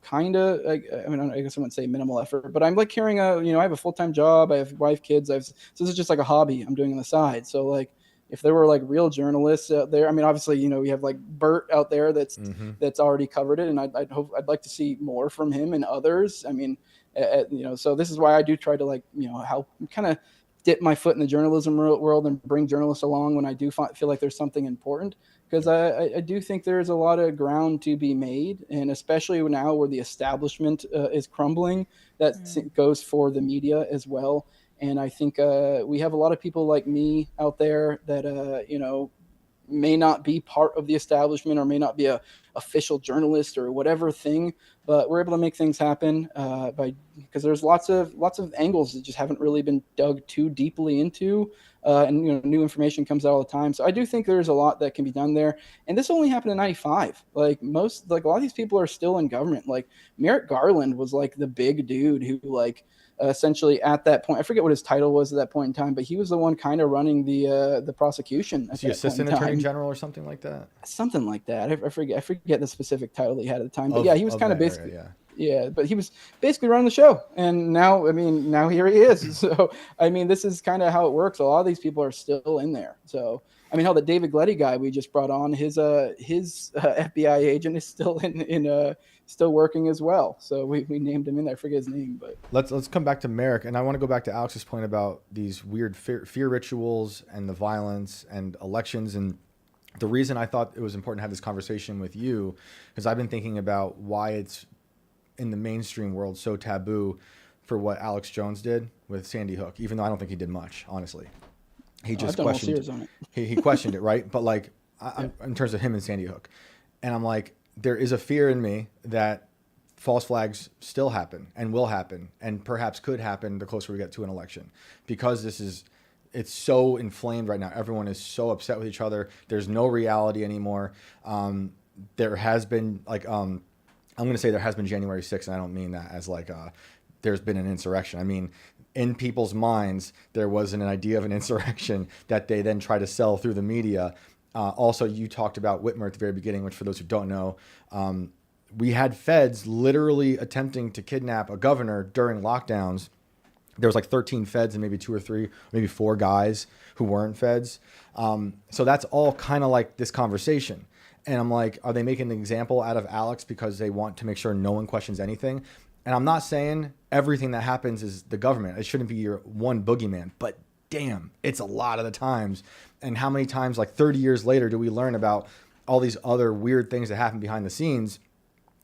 kind of, I mean, I guess I wouldn't say minimal effort, but I'm like carrying I have a full-time job, I have wife, kids, so this is just like a hobby I'm doing on the side. So like, if there were like real journalists out there, I mean, obviously, we have like Bert out there that's already covered it. And I'd like to see more from him and others. I mean, so this is why I do try to like, help kind of dip my foot in the journalism world and bring journalists along when I do feel like there's something important. Because I do think there's a lot of ground to be made, and especially now where the establishment is crumbling, that goes for the media as well. And I think we have a lot of people like me out there that, may not be part of the establishment or may not be a official journalist or whatever thing, but we're able to make things happen because there's lots of angles that just haven't really been dug too deeply into. And new information comes out all the time. So I do think there's a lot that can be done there. And this only happened in 95. Like a lot of these people are still in government. Like Merrick Garland was like the big dude who essentially at that point, I forget what his title was at that point in time, but he was the one kind of running the prosecution. Is he assistant attorney general or something like that? Something like that. I forget the specific title he had at the time, but he was kind of basically, but he was basically running the show. And now here he is. So, I mean, this is kind of how it works. A lot of these people are still in there. So, I mean, the David Gladio guy we just brought on, his FBI agent is still still working as well. So we named him in there. I forget his name, but let's come back to Merrick, and I want to go back to Alex's point about these weird fear rituals and the violence and elections. And the reason I thought it was important to have this conversation with you is I've been thinking about why it's in the mainstream world so taboo for what Alex Jones did with Sandy Hook, even though I don't think he did much, honestly. He just questioned it. He questioned it, right? But like in terms of him and Sandy Hook. And I'm like, there is a fear in me that false flags still happen and will happen and perhaps could happen the closer we get to an election, because it's so inflamed right now. Everyone is so upset with each other. There's no reality anymore. There has been I'm going to say there has been January 6th, and I don't mean that as there's been an insurrection. I mean, in people's minds, there was an idea of an insurrection that they then try to sell through the media. Also, you talked about Whitmer at the very beginning, which for those who don't know, we had feds literally attempting to kidnap a governor during lockdowns. There was 13 feds and maybe 2 or 3, maybe 4 guys who weren't feds. So that's all kind of like this conversation. And I'm like, are they making an example out of Alex because they want to make sure no one questions anything? And I'm not saying everything that happens is the government. It shouldn't be your one boogeyman, but damn, it's a lot of the times. And how many times, 30 years later, do we learn about all these other weird things that happen behind the scenes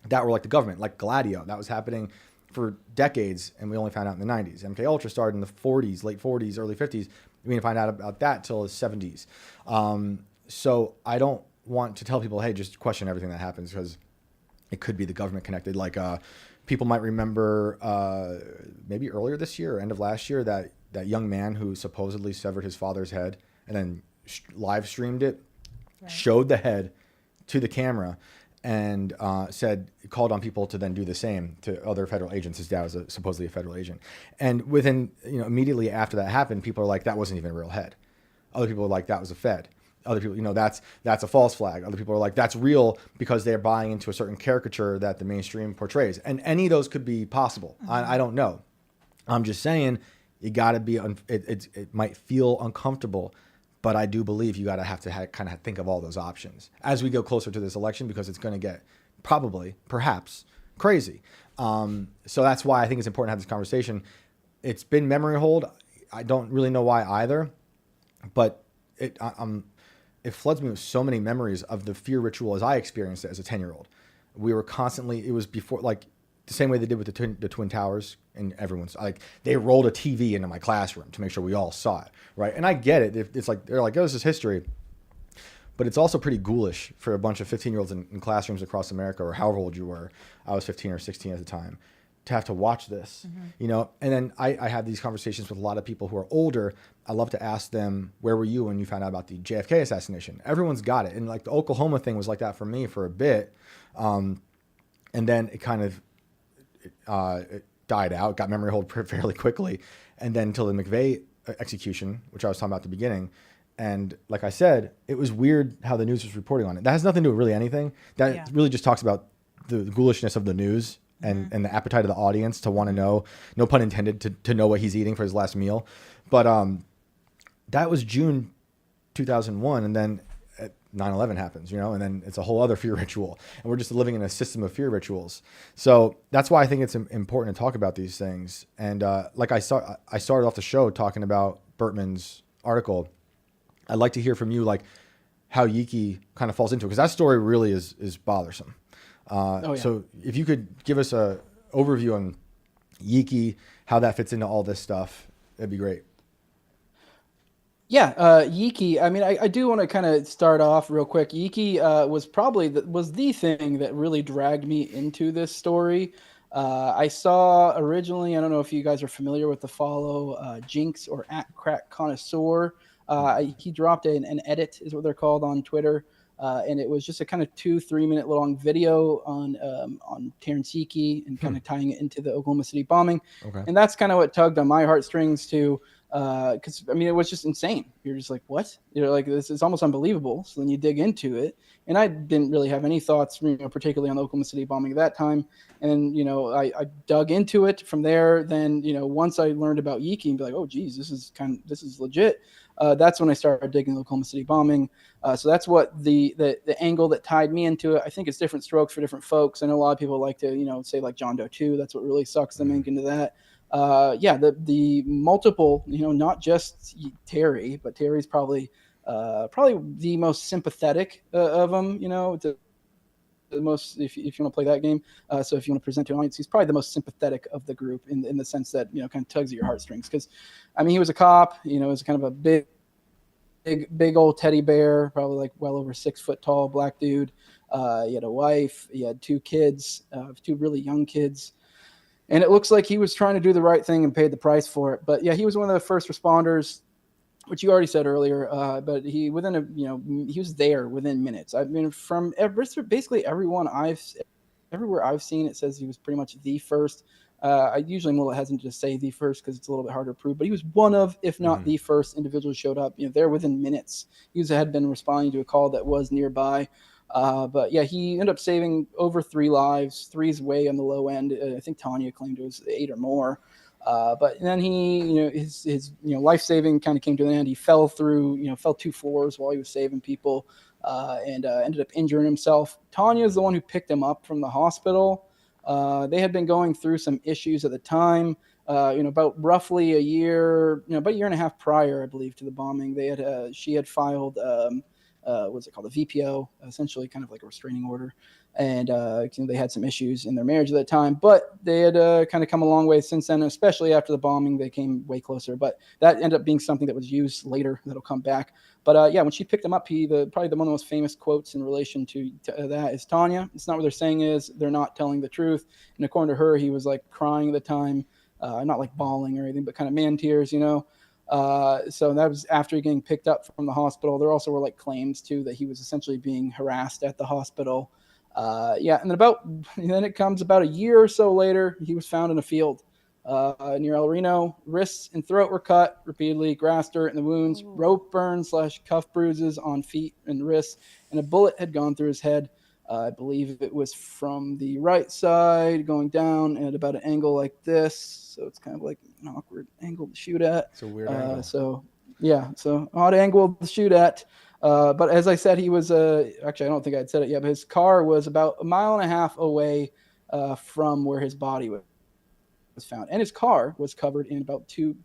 that were like the government, like Gladio, that was happening for decades, and we only found out in the 90s. MK Ultra started in the 40s, late 40s, early 50s. We didn't find out about that till the 70s. So I don't want to tell people, hey, just question everything that happens, because it could be the government connected. People might remember maybe earlier this year or end of last year that young man who supposedly severed his father's head and then live streamed it, showed the head to the camera, and called on people to then do the same to other federal agents. His dad was supposedly a federal agent. And within, immediately after that happened, people are like, that wasn't even a real head. Other people are like, that was a fed. Other people, that's a false flag. Other people are like, that's real, because they're buying into a certain caricature that the mainstream portrays. And any of those could be possible. Mm-hmm. I don't know. I'm just saying, you got to be, it might feel uncomfortable, but I do believe you got to have to kind of think of all those options as we go closer to this election, because it's going to get perhaps crazy. So that's why I think it's important to have this conversation. It's been memory hold. I don't really know why either, but it floods me with so many memories of the fear ritual as I experienced it as a 10-year-old. We were constantly, it was before, the same way they did with the Twin Towers, and everyone's they rolled a TV into my classroom to make sure we all saw it, right? And I get it. It's they're like, oh, this is history. But it's also pretty ghoulish for a bunch of 15-year-olds in classrooms across America, or however old you were. I was 15 or 16 at the time, to have to watch this, And then I have these conversations with a lot of people who are older. I love to ask them, where were you when you found out about the JFK assassination? Everyone's got it. And the Oklahoma thing was like that for me for a bit. And then it kind of it died out, got memory hold fairly quickly. And then until the McVeigh execution, which I was talking about at the beginning, And like I said, it was weird how the news was reporting on it. That has nothing to do with really anything. That really just talks about the ghoulishness of the news and the appetite of the audience to want to know, no pun intended, to know what he's eating for his last meal. But that was June 2001. And then 9/11 happens, and then it's a whole other fear ritual. And we're just living in a system of fear rituals. So that's why I think it's important to talk about these things. And like I started off the show talking about Bertman's article. I'd like to hear from you, like how Yiki kind of falls into it, because that story really is bothersome. So if you could give us a overview on Yiki, how that fits into all this stuff, that'd be great. Yeah, Yiki. I mean, I do want to kind of start off real quick. Yiki was probably the thing that really dragged me into this story. I saw originally, I don't know if you guys are familiar with the follow Jinx or @crackconnoisseur. He dropped an edit, is what they're called, on Twitter. And it was just a kind of 2-3 minute long video on Terrence Yiki and kind of tying it into the Oklahoma City bombing. Okay. And that's kind of what tugged on my heartstrings too. Because I mean, it was just insane. You're just like, what? Like, this is almost unbelievable. So then you dig into it, and I didn't really have any thoughts, particularly on the Oklahoma City bombing at that time. And I dug into it from there. Then once I learned about Yiki and be like, oh geez, this is legit. That's when I started digging the Oklahoma City bombing. So that's what the angle that tied me into it. I think it's different strokes for different folks. I know a lot of people like to say like John Doe too. That's what really sucks them into that. The multiple, not just Terry, but Terry's probably the most sympathetic of them, the most, if you want to play that game. So if you want to present to an audience, he's probably the most sympathetic of the group in the sense that, kind of tugs at your heartstrings. Cause I mean, he was a cop, was kind of a big old teddy bear, probably like well over 6 foot tall black dude. He had a wife, he had 2 kids, 2 really young kids. And it looks like he was trying to do the right thing and paid the price for it. But yeah, he was one of the first responders, which you already said earlier. But he he was there within minutes. I mean, from basically everywhere I've seen, it says he was pretty much the first. I usually am a little hesitant to say the first because it's a little bit harder to prove. But he was one of, if not the first individual who showed up. There within minutes. He had been responding to a call that was nearby. But yeah, he ended up saving over 3 lives. 3's way on the low end. I think Tanya claimed it was 8 or more. But then he, his life saving kind of came to an end. He fell 2 floors while he was saving people, and ended up injuring himself. Tanya is the one who picked him up from the hospital. They had been going through some issues at the time. About roughly a year, about a year and a half prior, I believe, to the bombing. She had filed. What's it called? A VPO, essentially kind of like a restraining order. And they had some issues in their marriage at that time, but they had kind of come a long way since then, especially after the bombing. They came way closer, but that ended up being something that was used later that'll come back. But when she picked him up, probably one of the most famous quotes in relation to that is, Tanya, it's not what they're saying is they're not telling the truth. And according to her, he was like crying at the time, not like bawling or anything, but kind of man tears, So that was after getting picked up from the hospital. There also were like claims too that he was essentially being harassed at the hospital. And then it comes about a year or so later, he was found in a field near El Reno. Wrists and throat were cut repeatedly, grass dirt in the wounds, rope burns / cuff bruises on feet and wrists, and a bullet had gone through his head. I believe it was from the right side going down at about an angle like this. So it's kind of like an awkward angle to shoot at. It's a weird angle. So odd angle to shoot at. But as I said, he was actually, I don't think I'd said it yet, but his car was about 1.5 miles away from where his body was found. And his car was covered in about 2+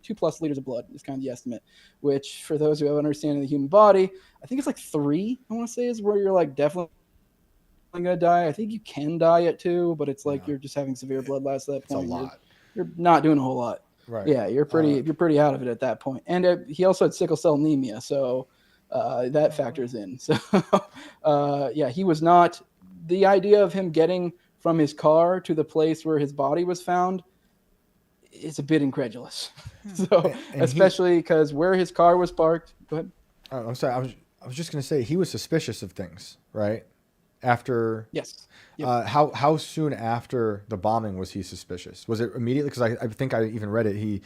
liters of blood, is kind of the estimate, which for those who have understanding of the human body, I think it's like 3, I want to say, is where you're like definitely going to die. I think you can die at 2, but it's like you're just having severe blood loss at that point. It's a lot. You're not doing a whole lot. Right. Yeah, you're pretty out of it at that point. And he also had sickle cell anemia, so that factors in. So he was not. The idea of him getting from his car to the place where his body was found is a bit incredulous. So and especially because where his car was parked. Go ahead. I'm sorry. I was just going to say he was suspicious of things, right? After yes. Yep. How soon after the bombing was he suspicious? Was it immediately? Because I think I even read it.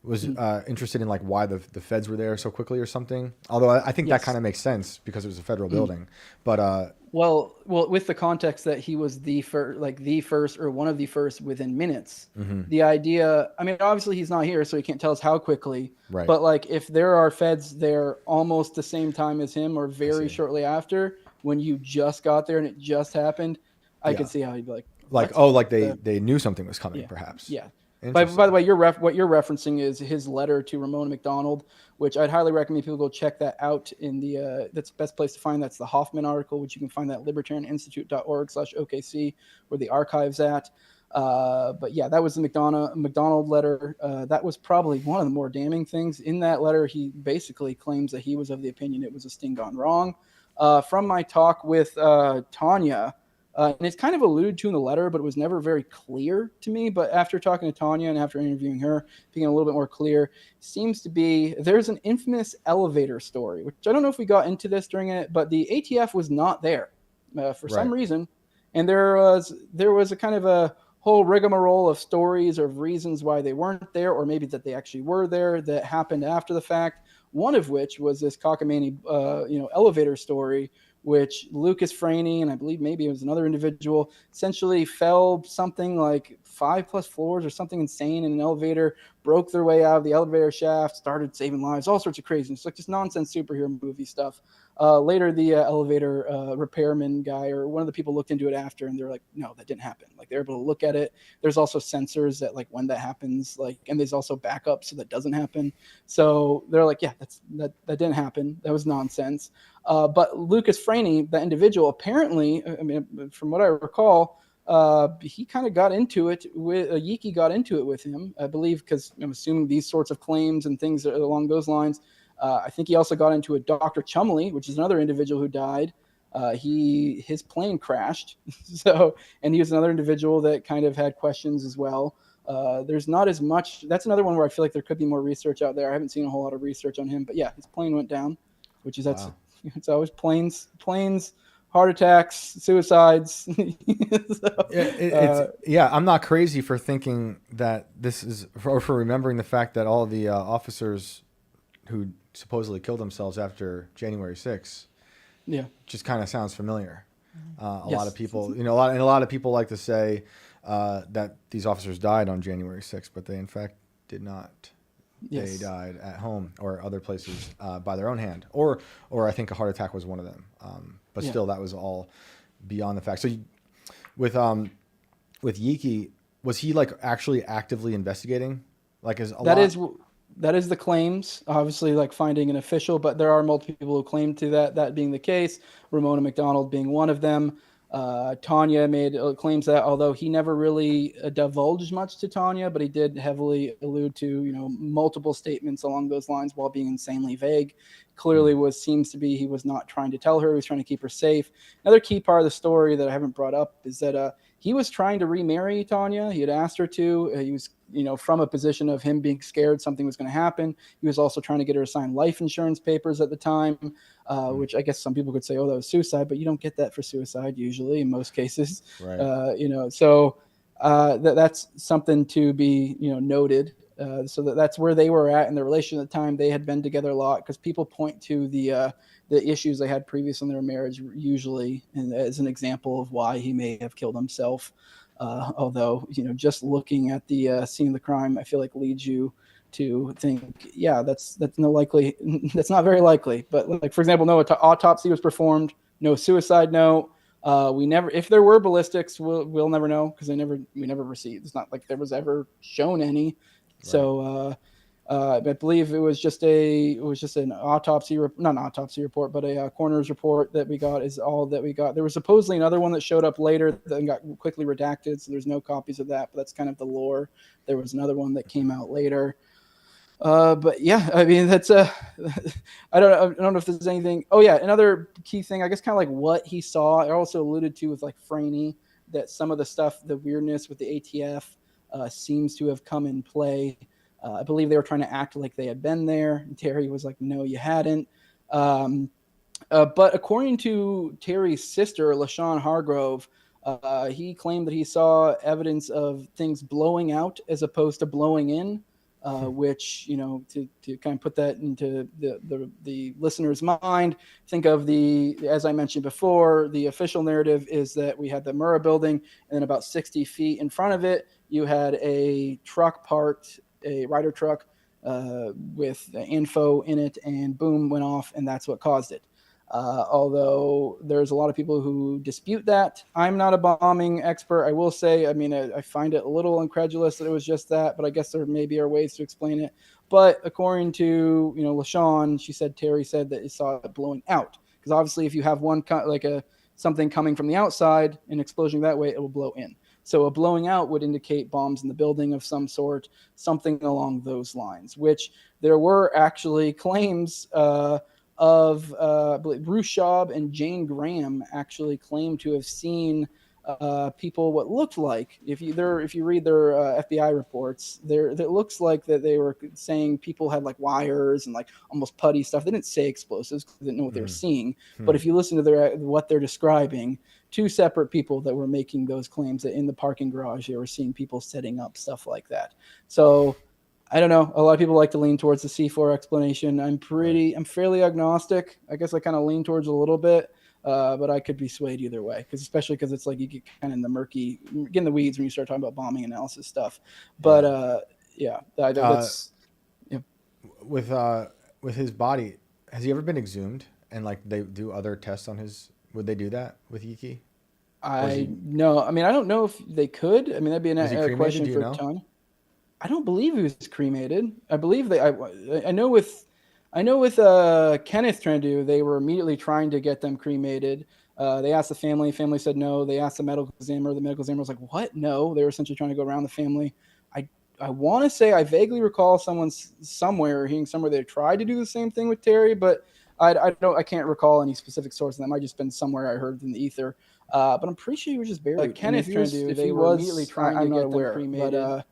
was interested in like why the feds were there so quickly or something. Although I think that kind of makes sense because it was a federal building. But well, with the context that he was the first or one of the first within minutes, the idea, I mean, obviously he's not here, so he can't tell us how quickly, right. But like if there are feds there almost the same time as him or very shortly after, when you just got there and it just happened, I could see how he'd be like, they knew something was coming, perhaps. Yeah. By the way, what you're referencing is his letter to Ramona McDonald, which I'd highly recommend people go check that out. In the that's the best place to find. That's the Hoffman article, which you can find at libertarianinstitute.org/OKC, where the archive's at. But yeah, that was the McDonald letter. That was probably one of the more damning things in that letter. He basically claims that he was of the opinion it was a sting gone wrong. From my talk with Tanya. And it's kind of alluded to in the letter, but it was never very clear to me. But after talking to Tanya and after interviewing her, being a little bit more clear, seems to be there's an infamous elevator story, which I don't know if we got into this during it, but the ATF was not there for some reason. And there was a kind of a whole rigmarole of stories of reasons why they weren't there, or maybe that they actually were there that happened after the fact. One of which was this cockamamie, elevator story, which Lucas Franey, and I believe maybe it was another individual, essentially fell something like 5+ floors or something insane in an elevator, broke their way out of the elevator shaft, started saving lives, all sorts of craziness, like just nonsense superhero movie stuff. Later, the elevator repairman guy or one of the people looked into it after, and they're like, no, that didn't happen. Like they're able to look at it. There's also sensors that like when that happens, like, and there's also backup so that doesn't happen. So they're like, yeah, that didn't happen. That was nonsense. But Lucas Franey, that individual, apparently, I mean, from what I recall, he kind of got into it with Yiki got into it with him, I believe, because I'm assuming these sorts of claims and things along those lines. I think he also got into it. Dr. Chumley, which is another individual who died. His plane crashed. And he was another individual that kind of had questions as well. There's not as much. That's another one where I feel like there could be more research out there. I haven't seen a whole lot of research on him, but yeah, his plane went down, which is it's always planes, heart attacks, suicides. I'm not crazy for thinking that this is for remembering the fact that all the officers who supposedly killed themselves after January 6th, just kind of sounds familiar. A lot of people, a lot of people like to say that these officers died on January 6th, but they in fact did not. They died at home or other places by their own hand, or I think a heart attack was one of them. But still, that was all beyond the fact. So, with Yiki, was he like actually actively investigating? Like, that is the claims. Obviously, like finding an official, but there are multiple people who claim to that being the case. Ramona McDonald being one of them. Tanya made claims that, although he never really divulged much to Tanya, but he did heavily allude to, multiple statements along those lines while being insanely vague. Clearly seems to be he was not trying to tell her, he was trying to keep her safe. Another key part of the story that I haven't brought up is that he was trying to remarry Tanya. He had asked her to. He was, from a position of him being scared something was going to happen. He was also trying to get her to sign life insurance papers at the time, which I guess some people could say, oh, that was suicide, but you don't get that for suicide usually in most cases. Right. That's something to be, noted. So that's where they were at in their relationship at the time. They had been together a lot because people point to the issues they had previous in their marriage usually and as an example of why he may have killed himself. Although, just looking at the scene of the crime, I feel like leads you to think, that's that's not very likely. But like, for example, no autopsy was performed, no suicide note. If there were ballistics, we'll never know because we never received. It's not like there was ever shown any. Right. So I believe it was just an autopsy, not an autopsy report, but a coroner's report that we got is all that we got. There was supposedly another one that showed up later that got quickly redacted, so there's no copies of that. But that's kind of the lore. There was another one that came out later. But yeah, I mean that's I don't know if there's anything. Oh yeah, another key thing, I guess, kind of like what he saw. I also alluded to with like Franey that some of the stuff, the weirdness with the ATF. Seems to have come in play. I believe they were trying to act like they had been there. And Terry was like, no, you hadn't. But according to Terry's sister, LaShawn Hargrove, he claimed that he saw evidence of things blowing out as opposed to blowing in. which, to kind of put that into the listener's mind, think of as I mentioned before, the official narrative is that we had the Murrah building, and then about 60 feet in front of it, you had a truck parked, a Ryder truck with info in it, and boom, went off, and that's what caused it. Although there's a lot of people who dispute that. I'm not a bombing expert. I will say, I find it a little incredulous that it was just that, but I guess there maybe are ways to explain it. But according to, LaShawn, Terry said that he saw it blowing out. Because obviously if you have something coming from the outside, an explosion that way, it will blow in. So a blowing out would indicate bombs in the building of some sort, something along those lines, which there were actually claims of Bruce Schaub and Jane Graham actually claimed to have seen people what looked like, if you read their FBI reports, it looks like that they were saying people had like wires and like almost putty stuff. They didn't say explosives because they didn't know what they were seeing. But if you listen to what they're describing, two separate people that were making those claims that in the parking garage they were seeing people setting up stuff like that. So I don't know. A lot of people like to lean towards the C4 explanation. I'm fairly agnostic. I guess I kind of lean towards a little bit, but I could be swayed either way. Especially because it's like you get kind of in the murky, get in the weeds when you start talking about bombing analysis stuff. But that's with his body. Has he ever been exhumed? And like they do other tests on his? Would they do that with Yiki? No. I don't know if they could. That'd be a question for Tony. Tony. I don't believe he was cremated. I believe I know with Kenneth Trendu, they were immediately trying to get them cremated. They asked the family. Family said no. They asked the medical examiner. The medical examiner was like, "What? No." They were essentially trying to go around the family. I want to say I vaguely recall hearing somewhere they tried to do the same thing with Terry, but I can't recall any specific source, and that might just been somewhere I heard in the ether. But I'm pretty sure he was just buried. Kenneth Trendu, they were immediately trying to get them cremated. But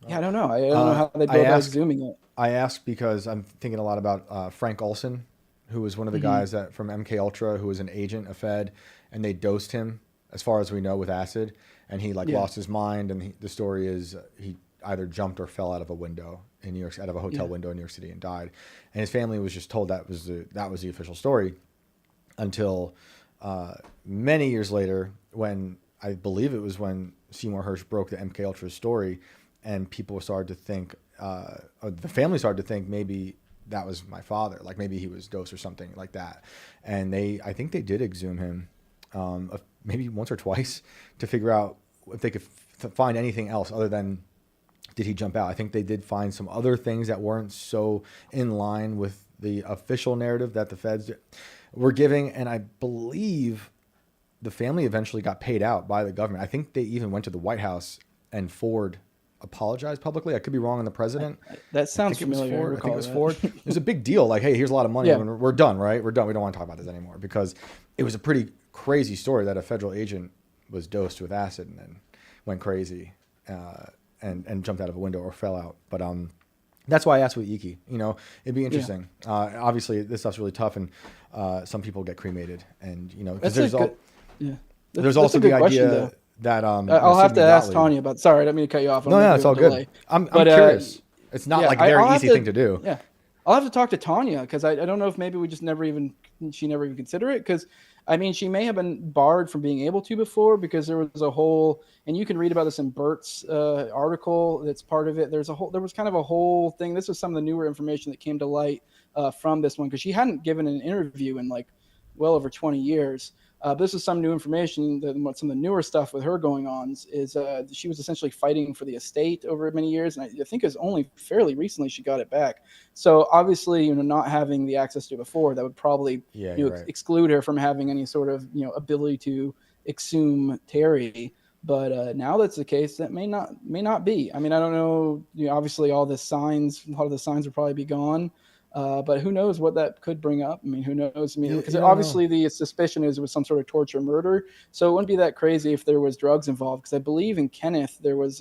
I don't know. I don't know how they go about exhuming it. I ask because I'm thinking a lot about Frank Olson, who was one of the guys from MK Ultra, who was an agent, a Fed, and they dosed him, as far as we know, with acid, and he lost his mind. And the story is he either jumped or fell out of a window in New York, out of a hotel window in New York City, and died. And his family was just told that was the official story, until many years later, when I believe it was when Seymour Hersh broke the MK Ultra story. And people started to think, the family started to think maybe that was my father, like maybe he was dosed or something like that. And I think they did exhume him maybe once or twice to figure out if they could find anything else other than did he jump out. I think they did find some other things that weren't so in line with the official narrative that the feds were giving. And I believe the family eventually got paid out by the government. I think they even went to the White House and Ford apologized publicly. I could be wrong on the president. That sounds familiar. I think it was Ford. It was a big deal. Like, hey, here's a lot of money. Yeah. We're done, right? We're done. We don't want to talk about this anymore, because it was a pretty crazy story that a federal agent was dosed with acid and then went crazy and jumped out of a window or fell out. But that's why I asked with Yiki. It'd be interesting. Obviously, this stuff's really tough, and some people get cremated, and because there's also the idea that I'll have to ask Tanya about. Sorry, I didn't mean to cut you off. No, it's all good. I'm curious. It's not like a very easy thing to do. Yeah, I'll have to talk to Tanya, because I don't know if maybe she never even considered it, because she may have been barred from being able to before, because there was a whole, and you can read about this in Bert's article that's part of it. There was kind of a whole thing. This was some of the newer information that came to light from this one, because she hadn't given an interview in like well over 20 years. This is some new information. Some of the newer stuff with her going on is she was essentially fighting for the estate over many years, and I think it was only fairly recently she got it back. So obviously, not having the access to it before, that would probably exclude her from having any sort of ability to exhume Terry. But now that's the case, that may not be. I don't know. Obviously, a lot of the signs would probably be gone. But who knows what that could bring up? Who knows? Because obviously the suspicion is it was some sort of torture murder. So it wouldn't be that crazy if there was drugs involved. Because I believe in Kenneth, there was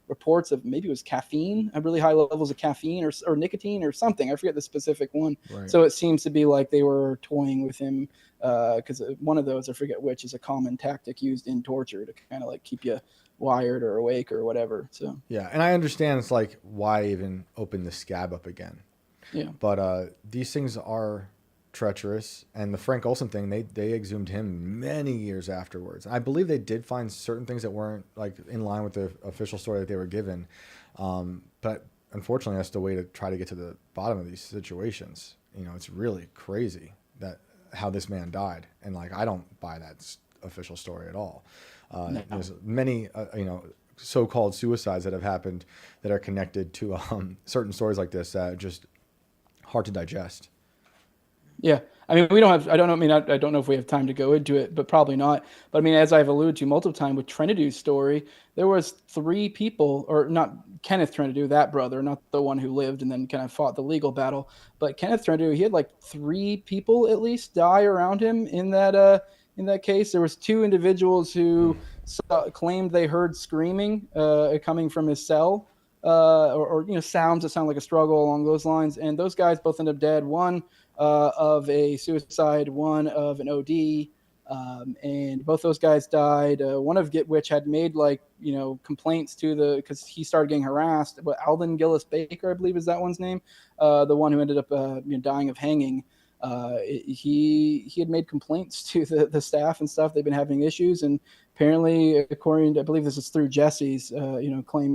reports of maybe it was caffeine, really high levels of caffeine or nicotine or something. I forget the specific one. Right. So it seems to be like they were toying with him, because one of those, I forget which, is a common tactic used in torture to kind of like keep you wired or awake or whatever. So Yeah, and I understand it's like, why even open the scab up again? yeah, But these things are treacherous, and the Frank Olson thing, they exhumed him many years afterwards. I believe they did find certain things that weren't like in line with the official story that they were given, but unfortunately, that's the way to try to get to the bottom of these situations. You know, it's really crazy that how this man died, and like I don't buy that official story at all. No. There's many, so-called suicides that have happened that are connected to certain stories like this that are just hard to digest. Yeah. I mean, we don't have, I don't know. I mean, I don't know if we have time to go into it, but probably not. But I mean, as I've alluded to multiple times with Trinity's story, there was 3 people, or not Kenneth Trinidy, that brother, not the one who lived and then kind of fought the legal battle, but Kenneth Trinidy, he had like 3 people at least die around him in that case. There was 2 individuals who claimed they heard screaming coming from his cell, or sounds that sound like a struggle along those lines. And those guys both ended up dead. One of a suicide, one of an OD, and both those guys died. One of which had made complaints to because he started getting harassed. But Alvin Gillis Baker, I believe, is that one's name, the one who ended up dying of hanging. He had made complaints to the staff and stuff. They've been having issues, and apparently, according to, I believe this is through Jesse's claim,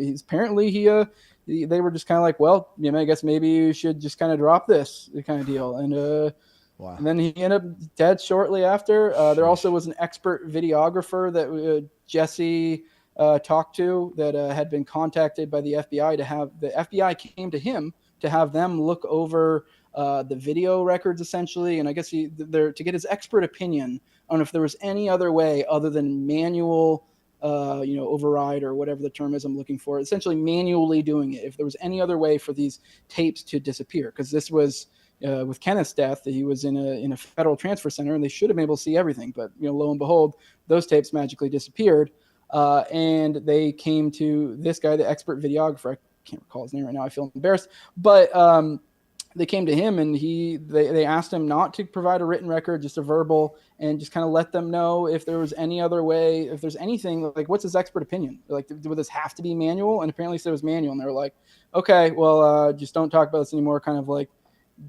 they were just kind of like, well, I guess maybe you should just kind of drop this kind of deal. And Wow. And then he ended up dead shortly after. There also was an expert videographer that Jesse talked to that had been contacted by the FBI the FBI came to him to have them look over the video records essentially. And I guess to get his expert opinion on if there was any other way other than manual override or whatever the term is I'm looking for, essentially manually doing it. If there was any other way for these tapes to disappear, because this was with Kenneth's death, he was in a federal transfer center and they should have been able to see everything. But lo and behold, those tapes magically disappeared. And they came to this guy, the expert videographer. I can't recall his name right now. I feel embarrassed, but they came to him and they asked him not to provide a written record, just a verbal, and just kind of let them know if there was any other way, if there's anything, like what's his expert opinion? Like, would this have to be manual? And apparently it was manual. And they were like, okay, well, just don't talk about this anymore, kind of like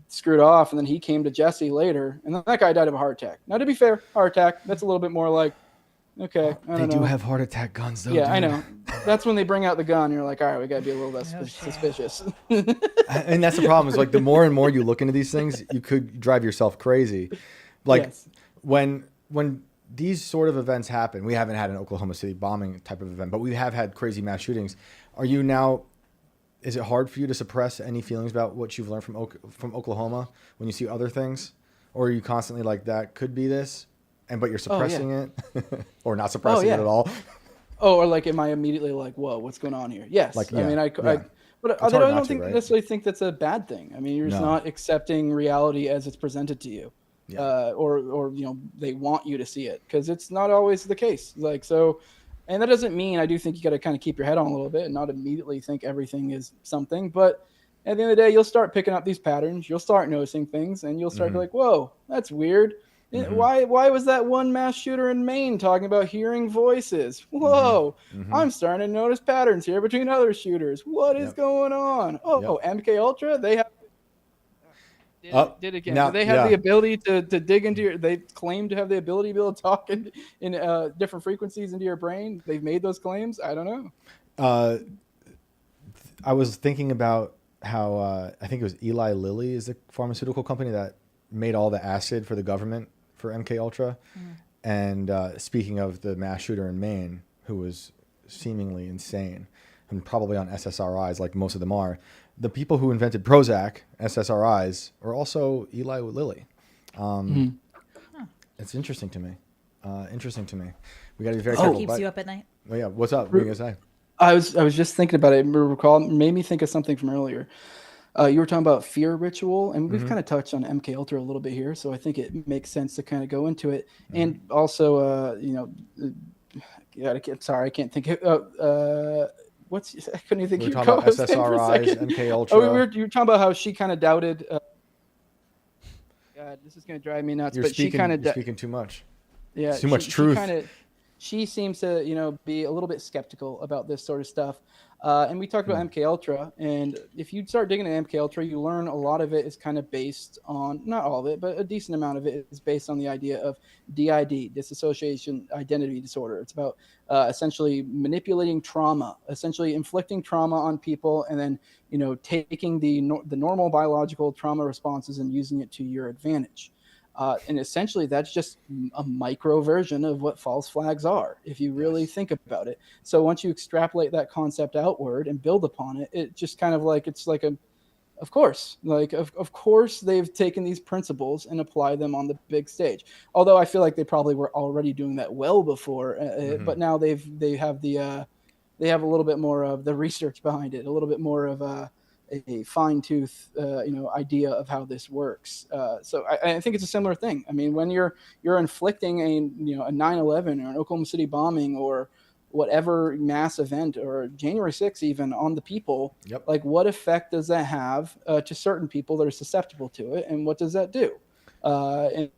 screwed off. And then he came to Jesse later, and then that guy died of a heart attack. Now, to be fair, heart attack, that's a little bit more like, okay, I don't know. They do have heart attack guns, though. Yeah, dude. I know. That's when they bring out the gun. You're like, all right, we got to be a little less suspicious. And that's the problem is like the more and more you look into these things, you could drive yourself crazy. Like Yes. when these sort of events happen, we haven't had an Oklahoma City bombing type of event, but we have had crazy mass shootings. Is it hard for you to suppress any feelings about what you've learned from Oklahoma when you see other things? Or are you constantly like, that could be this, but you're suppressing it or not suppressing it at all? Oh, or like, am I immediately like, whoa, what's going on here? Yes. Like, I mean, but I don't necessarily think that's a bad thing. I mean, you're just not accepting reality as it's presented to you. Yeah. Or they want you to see it, because it's not always the case. Like, so, and that doesn't mean, I do think you got to kind of keep your head on a little bit and not immediately think everything is something. But at the end of the day, you'll start picking up these patterns. You'll start noticing things, and you'll start to be like, whoa, that's weird. Why was that one mass shooter in Maine talking about hearing voices? Whoa, I'm starting to notice patterns here between other shooters. What is going on? Oh, MK Ultra, they have did again. Now, do they have the ability to dig into your? They claim to have the ability to be able to talk in different frequencies into your brain. They've made those claims. I don't know. I was thinking about how I think it was Eli Lilly is the pharmaceutical company that made all the acid for the government for MK Ultra. And speaking of the mass shooter in Maine, who was seemingly insane and probably on SSRIs, like most of them are, the people who invented Prozac, SSRIs, are also Eli Lilly. It's interesting to me. We got to be very careful. Keeps you up at night. Oh, yeah. What's up? What are you gonna say? I was just thinking about it. Made me think of something from earlier. You were talking about fear ritual, and we've kind of touched on MK Ultra a little bit here, so I think it makes sense to kind of go into it. And also, sorry, I can't think of I couldn't even think. We were talking about SSRIs, MK Ultra. You were talking about how she kind of doubted. God, this is going to drive me nuts. You're speaking too much. Yeah, too much truth. she seems to, be a little bit skeptical about this sort of stuff. And we talked about MK Ultra, and if you start digging into MK Ultra, you learn a lot of it is kind of based on, not all of it, but a decent amount of it is based on the idea of DID, dissociation identity disorder. It's about essentially manipulating trauma, essentially inflicting trauma on people, and then taking the normal biological trauma responses and using it to your advantage. And essentially, that's just a micro version of what false flags are, if you really think about it. So once you extrapolate that concept outward and build upon it, it just kind of like, it's like of course, of course they've taken these principles and applied them on the big stage. Although I feel like they probably were already doing that well before, but now they have a little bit more of the research behind it, a little bit more of a fine-tooth idea of how this works. So I think it's a similar thing. I mean, when you're inflicting a 9/11 or an Oklahoma City bombing or whatever mass event, or January 6th even, on the people, like what effect does that have to certain people that are susceptible to it, and what does that do? And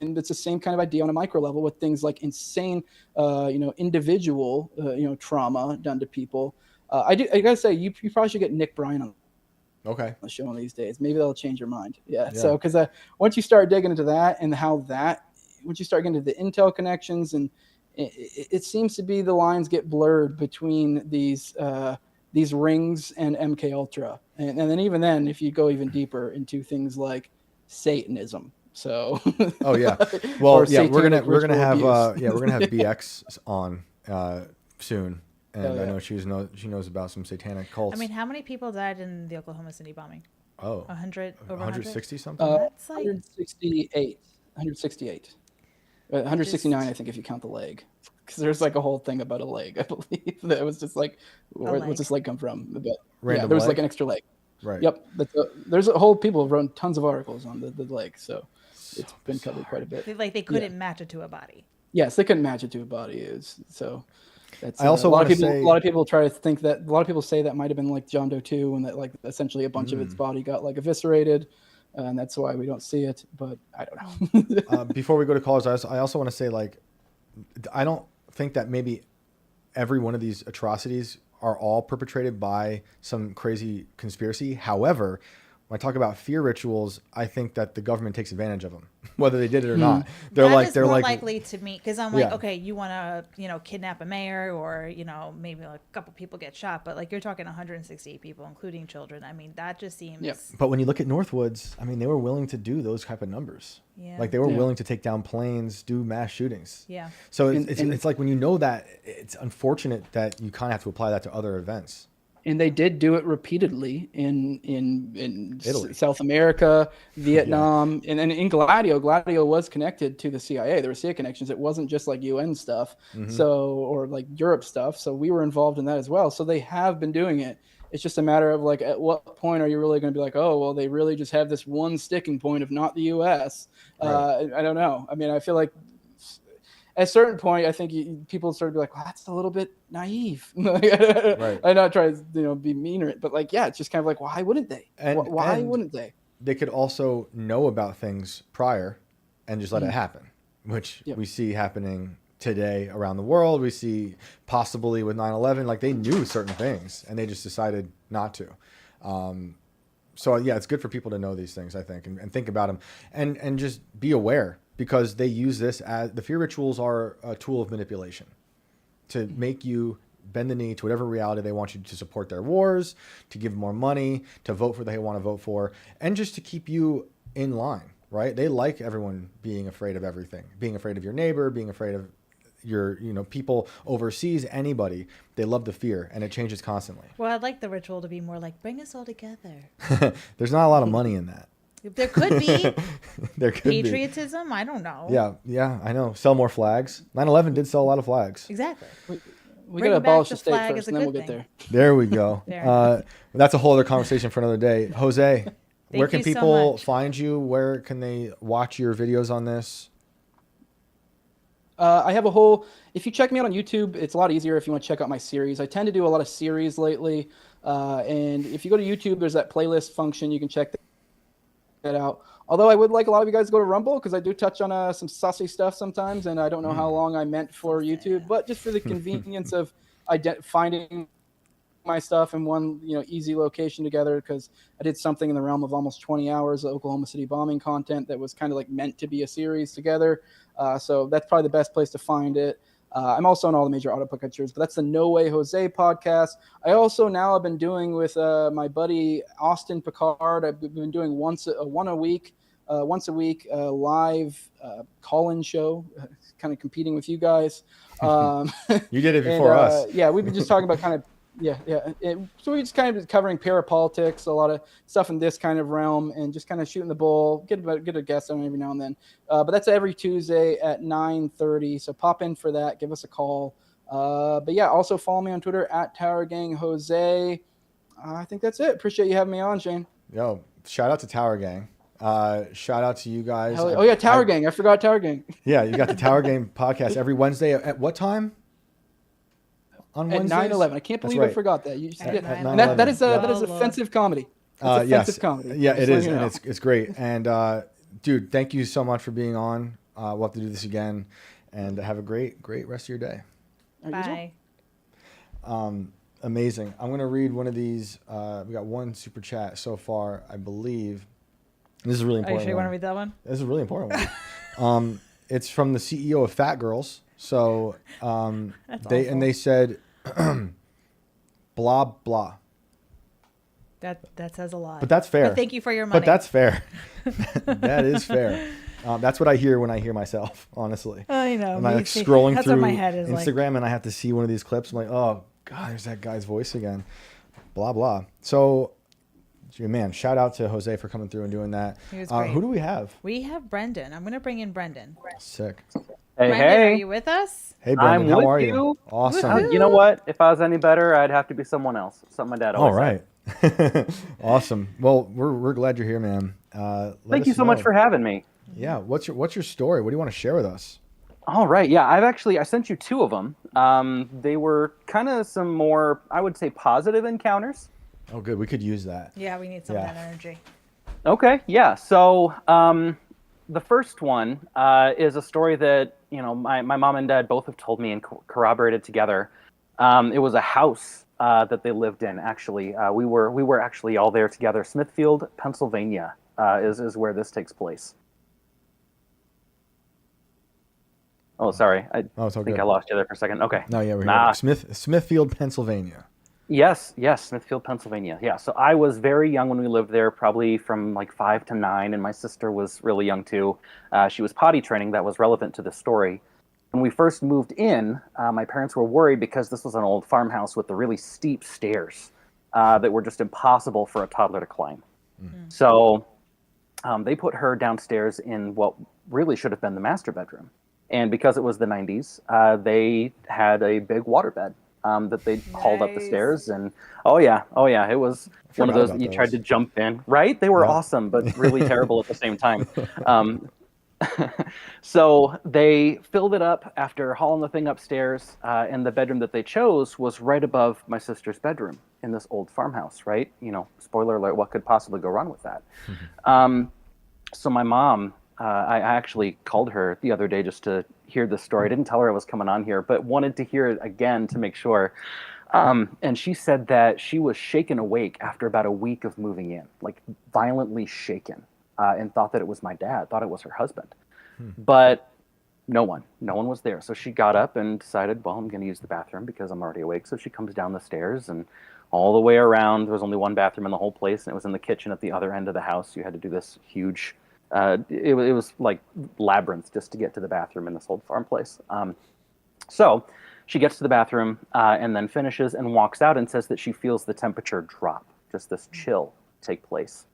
it's the same kind of idea on a micro level with things like insane individual trauma done to people. I gotta say, you probably should get Nick Bryan on the show one of these days. Maybe that'll change your mind. Yeah. So because once you start digging into that, and once you start getting into the intel connections, and it seems to be the lines get blurred between these rings and MK Ultra, and then even then, if you go even deeper into things like Satanism. So. Oh yeah. Well, yeah, we're gonna have BX on soon. And I know she knows about some satanic cults. I mean, how many people died in the Oklahoma City bombing? Oh, 100, over 160 something? That's like 168. 169, I think, if you count the leg. Because there's like a whole thing about a leg, I believe. That was just like, where's this leg come from? But, there was like an extra leg. Right. Yep. There's a whole, people have written tons of articles on the leg. So it's been covered quite a bit. Like they couldn't match it to a body. Yes, they couldn't match it to a body. So. I also want to say a lot of people try to think that, a lot of people say that might have been like John Doe 2, and that like essentially a bunch of its body got like eviscerated, and that's why we don't see it. But I don't know. Before we go to callers, I also want to say, like, I don't think that maybe every one of these atrocities are all perpetrated by some crazy conspiracy. However, when I talk about fear rituals, I think that the government takes advantage of them, whether they did it or not. They're more like likely to me, because I'm like, okay, you want to, kidnap a mayor, or maybe like a couple people get shot, but like you're talking 168 people, including children. I mean, that just seems. Yep. But when you look at Northwoods, I mean, they were willing to do those type of numbers. Yeah. Like they were willing to take down planes, do mass shootings. Yeah. So it's like, when you know that, it's unfortunate that you kind of have to apply that to other events. And they did do it repeatedly in Italy, South America, Vietnam, and in Gladio. Gladio was connected to the CIA. There were CIA connections. It wasn't just like UN stuff, or like Europe stuff. So we were involved in that as well. So they have been doing it. It's just a matter of like, at what point are you really going to be like, oh, well, they really just have this one sticking point of not the US? Right. I don't know. I mean, I feel like at a certain point, I think people sort of be like, well, that's a little bit naive. Right. I'm not trying to be meaner, but like, yeah, it's just kind of like, why wouldn't they? Why wouldn't they? They could also know about things prior and just let it happen, which we see happening today around the world. We see possibly with 9/11, like they knew certain things and they just decided not to. So yeah, it's good for people to know these things, I think, and think about them, and just be aware, because they use this as, the fear rituals are a tool of manipulation to make you bend the knee to whatever reality they want you to support their wars, to give more money, to vote for they want to vote for, and just to keep you in line, right? They like everyone being afraid of everything, being afraid of your neighbor, being afraid of your, people overseas, anybody. They love the fear, and it changes constantly. Well, I'd like the ritual to be more like, bring us all together. There's not a lot of money in that. There could be. There could patriotism, I don't know. Yeah, I know. Sell more flags. 9/11 did sell a lot of flags. Exactly. We got to abolish the state first, and then we'll get there. There we go. That's a whole other conversation for another day. Jose, where can people find you? Where can they watch your videos on this? I have if you check me out on YouTube, it's a lot easier if you want to check out my series. I tend to do a lot of series lately. And if you go to YouTube, there's that playlist function. You can check that out. Although I would like a lot of you guys to go to Rumble, because I do touch on some saucy stuff sometimes, and I don't know how long I meant for YouTube, but just for the convenience of finding my stuff in one easy location together, because I did something in the realm of almost 20 hours of Oklahoma City bombing content that was kind of like meant to be a series together. So that's probably the best place to find it. I'm also on all the major auto podcatchers, but that's the No Way Jose podcast. I also now have been doing with my buddy Austin Picard. I've been doing once a week live call-in show, kind of competing with you guys. You did it before us. Yeah, we've been just talking about kind of so we're just kind of covering parapolitics, a lot of stuff in this kind of realm, and just kind of shooting the bull, get a guest on every now and then. But that's every Tuesday at 9:30. So pop in for that. Give us a call. But yeah, also follow me on Twitter at Tower Gang Jose. I think that's it. Appreciate you having me on, Shane. Yo, shout out to Tower Gang. Shout out to you guys. Tower Gang. I forgot Tower Gang. Yeah, you got the Tower Gang podcast every Wednesday at what time? On at 9/11. I can't believe I forgot that. You just at and that is offensive comedy. That's offensive comedy. Yeah, it is, and it's great. And dude, thank you so much for being on. We'll have to do this again, and have a great rest of your day. Bye. Amazing. I'm gonna read one of these. We got one super chat so far, I believe. This is a really important. Are you sure you want to read that one? This is a really important one. It's from the CEO of Fat Girls. So they said blah blah. That says a lot. But that's fair. But thank you for your money. But that's fair. That is fair. That's what I hear when I hear myself, honestly. I know. I'm like scrolling through my head is Instagram and I have to see one of these clips. I'm like, oh God, there's that guy's voice again. Blah blah. So man, shout out to Jose for coming through and doing that. He was great. Who do we have? We have Brendan. I'm going to bring in Brendan. Sick. Hey, Brendan, are you with us? Hey, Brendan, how are you? you. Awesome. You know what? If I was any better, I'd have to be someone else. Something my dad always said. Awesome. Well, we're glad you're here, man. Thank you so much for having me. Yeah. What's your story? What do you want to share with us? All right. Yeah, I sent you two of them. They were kind of some more, I would say, positive encounters. Oh, good. We could use that. Yeah, we need some of that energy. Okay. Yeah. So the first one is a story that my mom and dad both have told me and corroborated together. It was a house that they lived in. Actually, we were actually all there together. Smithfield, Pennsylvania, is where this takes place. Oh, sorry. I think good. I lost you there for a second. Okay. No, yeah, we're here. Smithfield, Pennsylvania. Yes, Smithfield, Pennsylvania. Yeah, so I was very young when we lived there, probably from like 5 to 9, and my sister was really young too. She was potty training. That was relevant to the story. When we first moved in, my parents were worried because this was an old farmhouse with the really steep stairs that were just impossible for a toddler to climb. Mm-hmm. So they put her downstairs in what really should have been the master bedroom. And because it was the 90s, they had a big waterbed that they hauled up the stairs. And oh yeah, it was one of those that you tried to jump in, right? They were awesome, but really terrible at the same time. So they filled it up after hauling the thing upstairs, and the bedroom that they chose was right above my sister's bedroom in this old farmhouse, right? Spoiler alert, what could possibly go wrong with that? So my mom, I actually called her the other day just to hear this story. I didn't tell her I was coming on here, but wanted to hear it again to make sure. And she said that she was shaken awake after about a week of moving in, like violently shaken, and thought that it was my dad, thought it was her husband. But no one was there. So she got up and decided, well, I'm going to use the bathroom because I'm already awake. So she comes down the stairs and all the way around. There was only one bathroom in the whole place, and it was in the kitchen at the other end of the house. You had to do this huge... it was like labyrinth just to get to the bathroom in this old farm place. So she gets to the bathroom and then finishes and walks out and says that she feels the temperature drop, just this chill take place,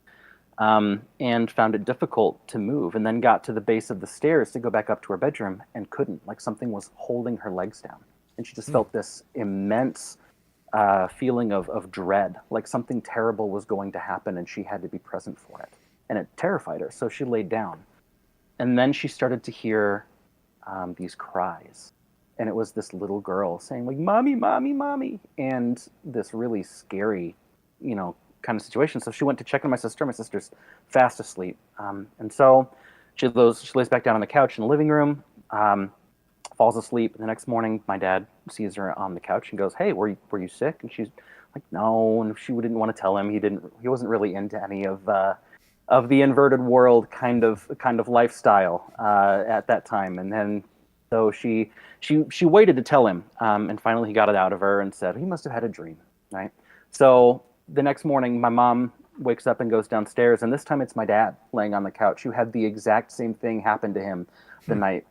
and found it difficult to move, and then got to the base of the stairs to go back up to her bedroom and couldn't, like something was holding her legs down. And she just felt this immense feeling of dread, like something terrible was going to happen and she had to be present for it. And it terrified her, so she laid down. And then she started to hear these cries. And it was this little girl saying, like, "Mommy, mommy, mommy." And this really scary, kind of situation. So she went to check on my sister. My sister's fast asleep. And so she lays back down on the couch in the living room, falls asleep. And the next morning, my dad sees her on the couch and goes, "Hey, were you sick?" And she's like, "No." And she didn't want to tell him. He wasn't really into any of the inverted world kind of lifestyle at that time. And then so she waited to tell him, and finally he got it out of her and said he must have had a dream, right? So the next morning, my mom wakes up and goes downstairs, and this time it's my dad laying on the couch who had the exact same thing happen to him the night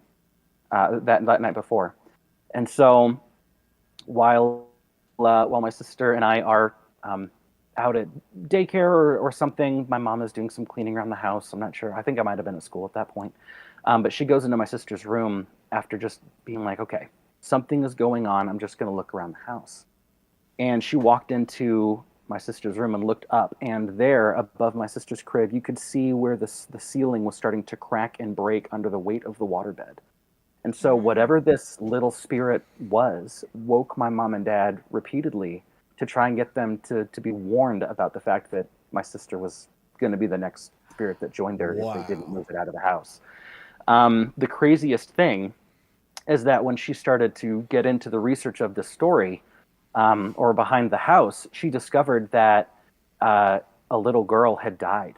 that night before. And so while my sister and I are out at daycare or something, my mom is doing some cleaning around the house. I'm not sure. I think I might have been at school at that point. But she goes into my sister's room after just being like, okay, something is going on. I'm just going to look around the house. And she walked into my sister's room and looked up, and there above my sister's crib, you could see where the ceiling was starting to crack and break under the weight of the waterbed. And so whatever this little spirit was woke my mom and dad repeatedly to try and get them to be warned about the fact that my sister was going to be the next spirit that joined her if they didn't move it out of the house. The craziest thing is that when she started to get into the research of this story, or behind the house, she discovered that a little girl had died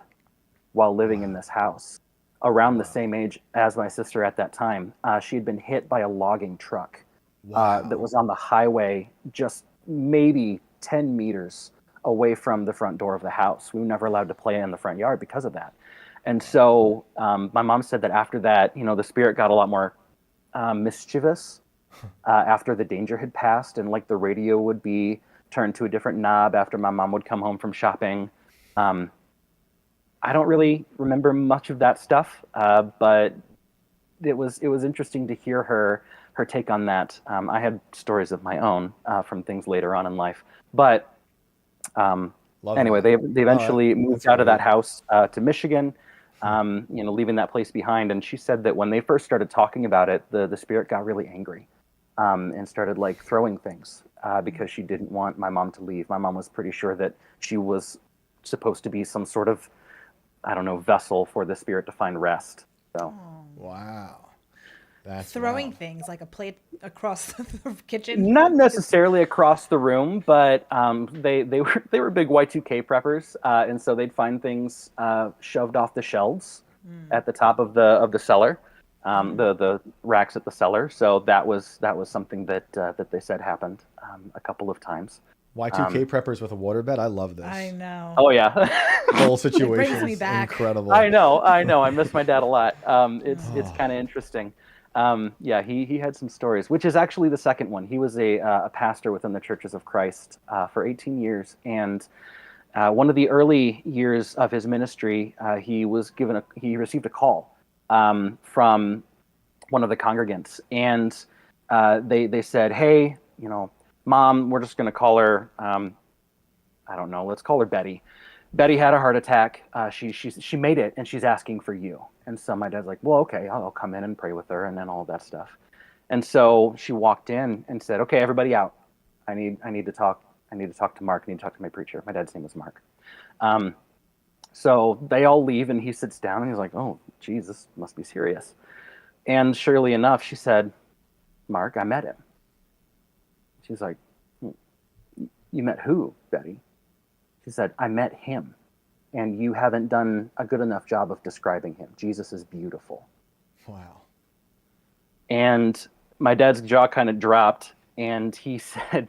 while living in this house around the same age as my sister at that time. She had been hit by a logging truck that was on the highway just maybe 10 meters away from the front door of the house. We were never allowed to play in the front yard because of that. And so my mom said that after that, the spirit got a lot more mischievous after the danger had passed, and like the radio would be turned to a different knob after my mom would come home from shopping. I don't really remember much of that stuff, but it was interesting to hear her take on that. I had stories of my own from things later on in life, but anyway, they eventually moved out of that house to Michigan, leaving that place behind. And she said that when they first started talking about it, the spirit got really angry and started like throwing things because she didn't want my mom to leave. My mom was pretty sure that she was supposed to be some sort of, I don't know, vessel for the spirit to find rest. So, wow. That's throwing wild. things like a plate across the kitchen. not necessarily across the room, but they were big Y2K preppers, and so they'd find things shoved off the shelves at the top of the cellar, the racks at the cellar. So that was something that they said happened a couple of times. Y2K preppers with a waterbed. I love this. I know. Oh yeah. Whole situation brings me is back. incredible. I know. I miss my dad a lot. It's kind of interesting. Yeah, he had some stories, which is actually the second one. He was a pastor within the Churches of Christ for 18 years, and one of the early years of his ministry, he received a call from one of the congregants, and they said, "Hey, Mom, we're just going to call her. I don't know. Let's call her Betty. Betty had a heart attack. She made it, and she's asking for you." And so my dad's like, "Well, okay, I'll come in and pray with her," and then all of that stuff. And so she walked in and said, "Okay, everybody out. I need to talk. I need to talk to Mark. I need to talk to my preacher." My dad's name was Mark. So they all leave, and he sits down, and he's like, "Oh, geez, this must be serious." And surely enough, she said, "Mark, I met him." She's like, "You met who, Betty?" She said, "I met him. And you haven't done a good enough job of describing him. Jesus is beautiful." Wow. And my dad's jaw kind of dropped, and he said,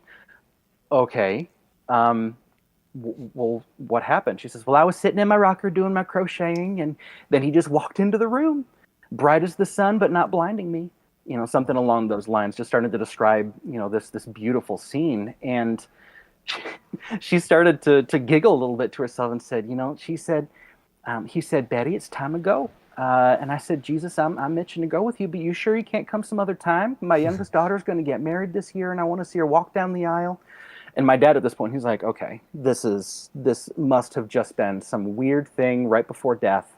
"Okay, well, what happened?" She says, "Well, I was sitting in my rocker doing my crocheting, and then he just walked into the room, bright as the sun, but not blinding me." Something along those lines, just started to describe, this beautiful scene. And she started to giggle a little bit to herself and said, he said, "Betty, it's time to go." And I said, "Jesus, I'm itching to go with you, but you sure you can't come some other time? My youngest daughter's going to get married this year, and I want to see her walk down the aisle." And my dad at this point, he's like, "Okay, this must have just been some weird thing right before death."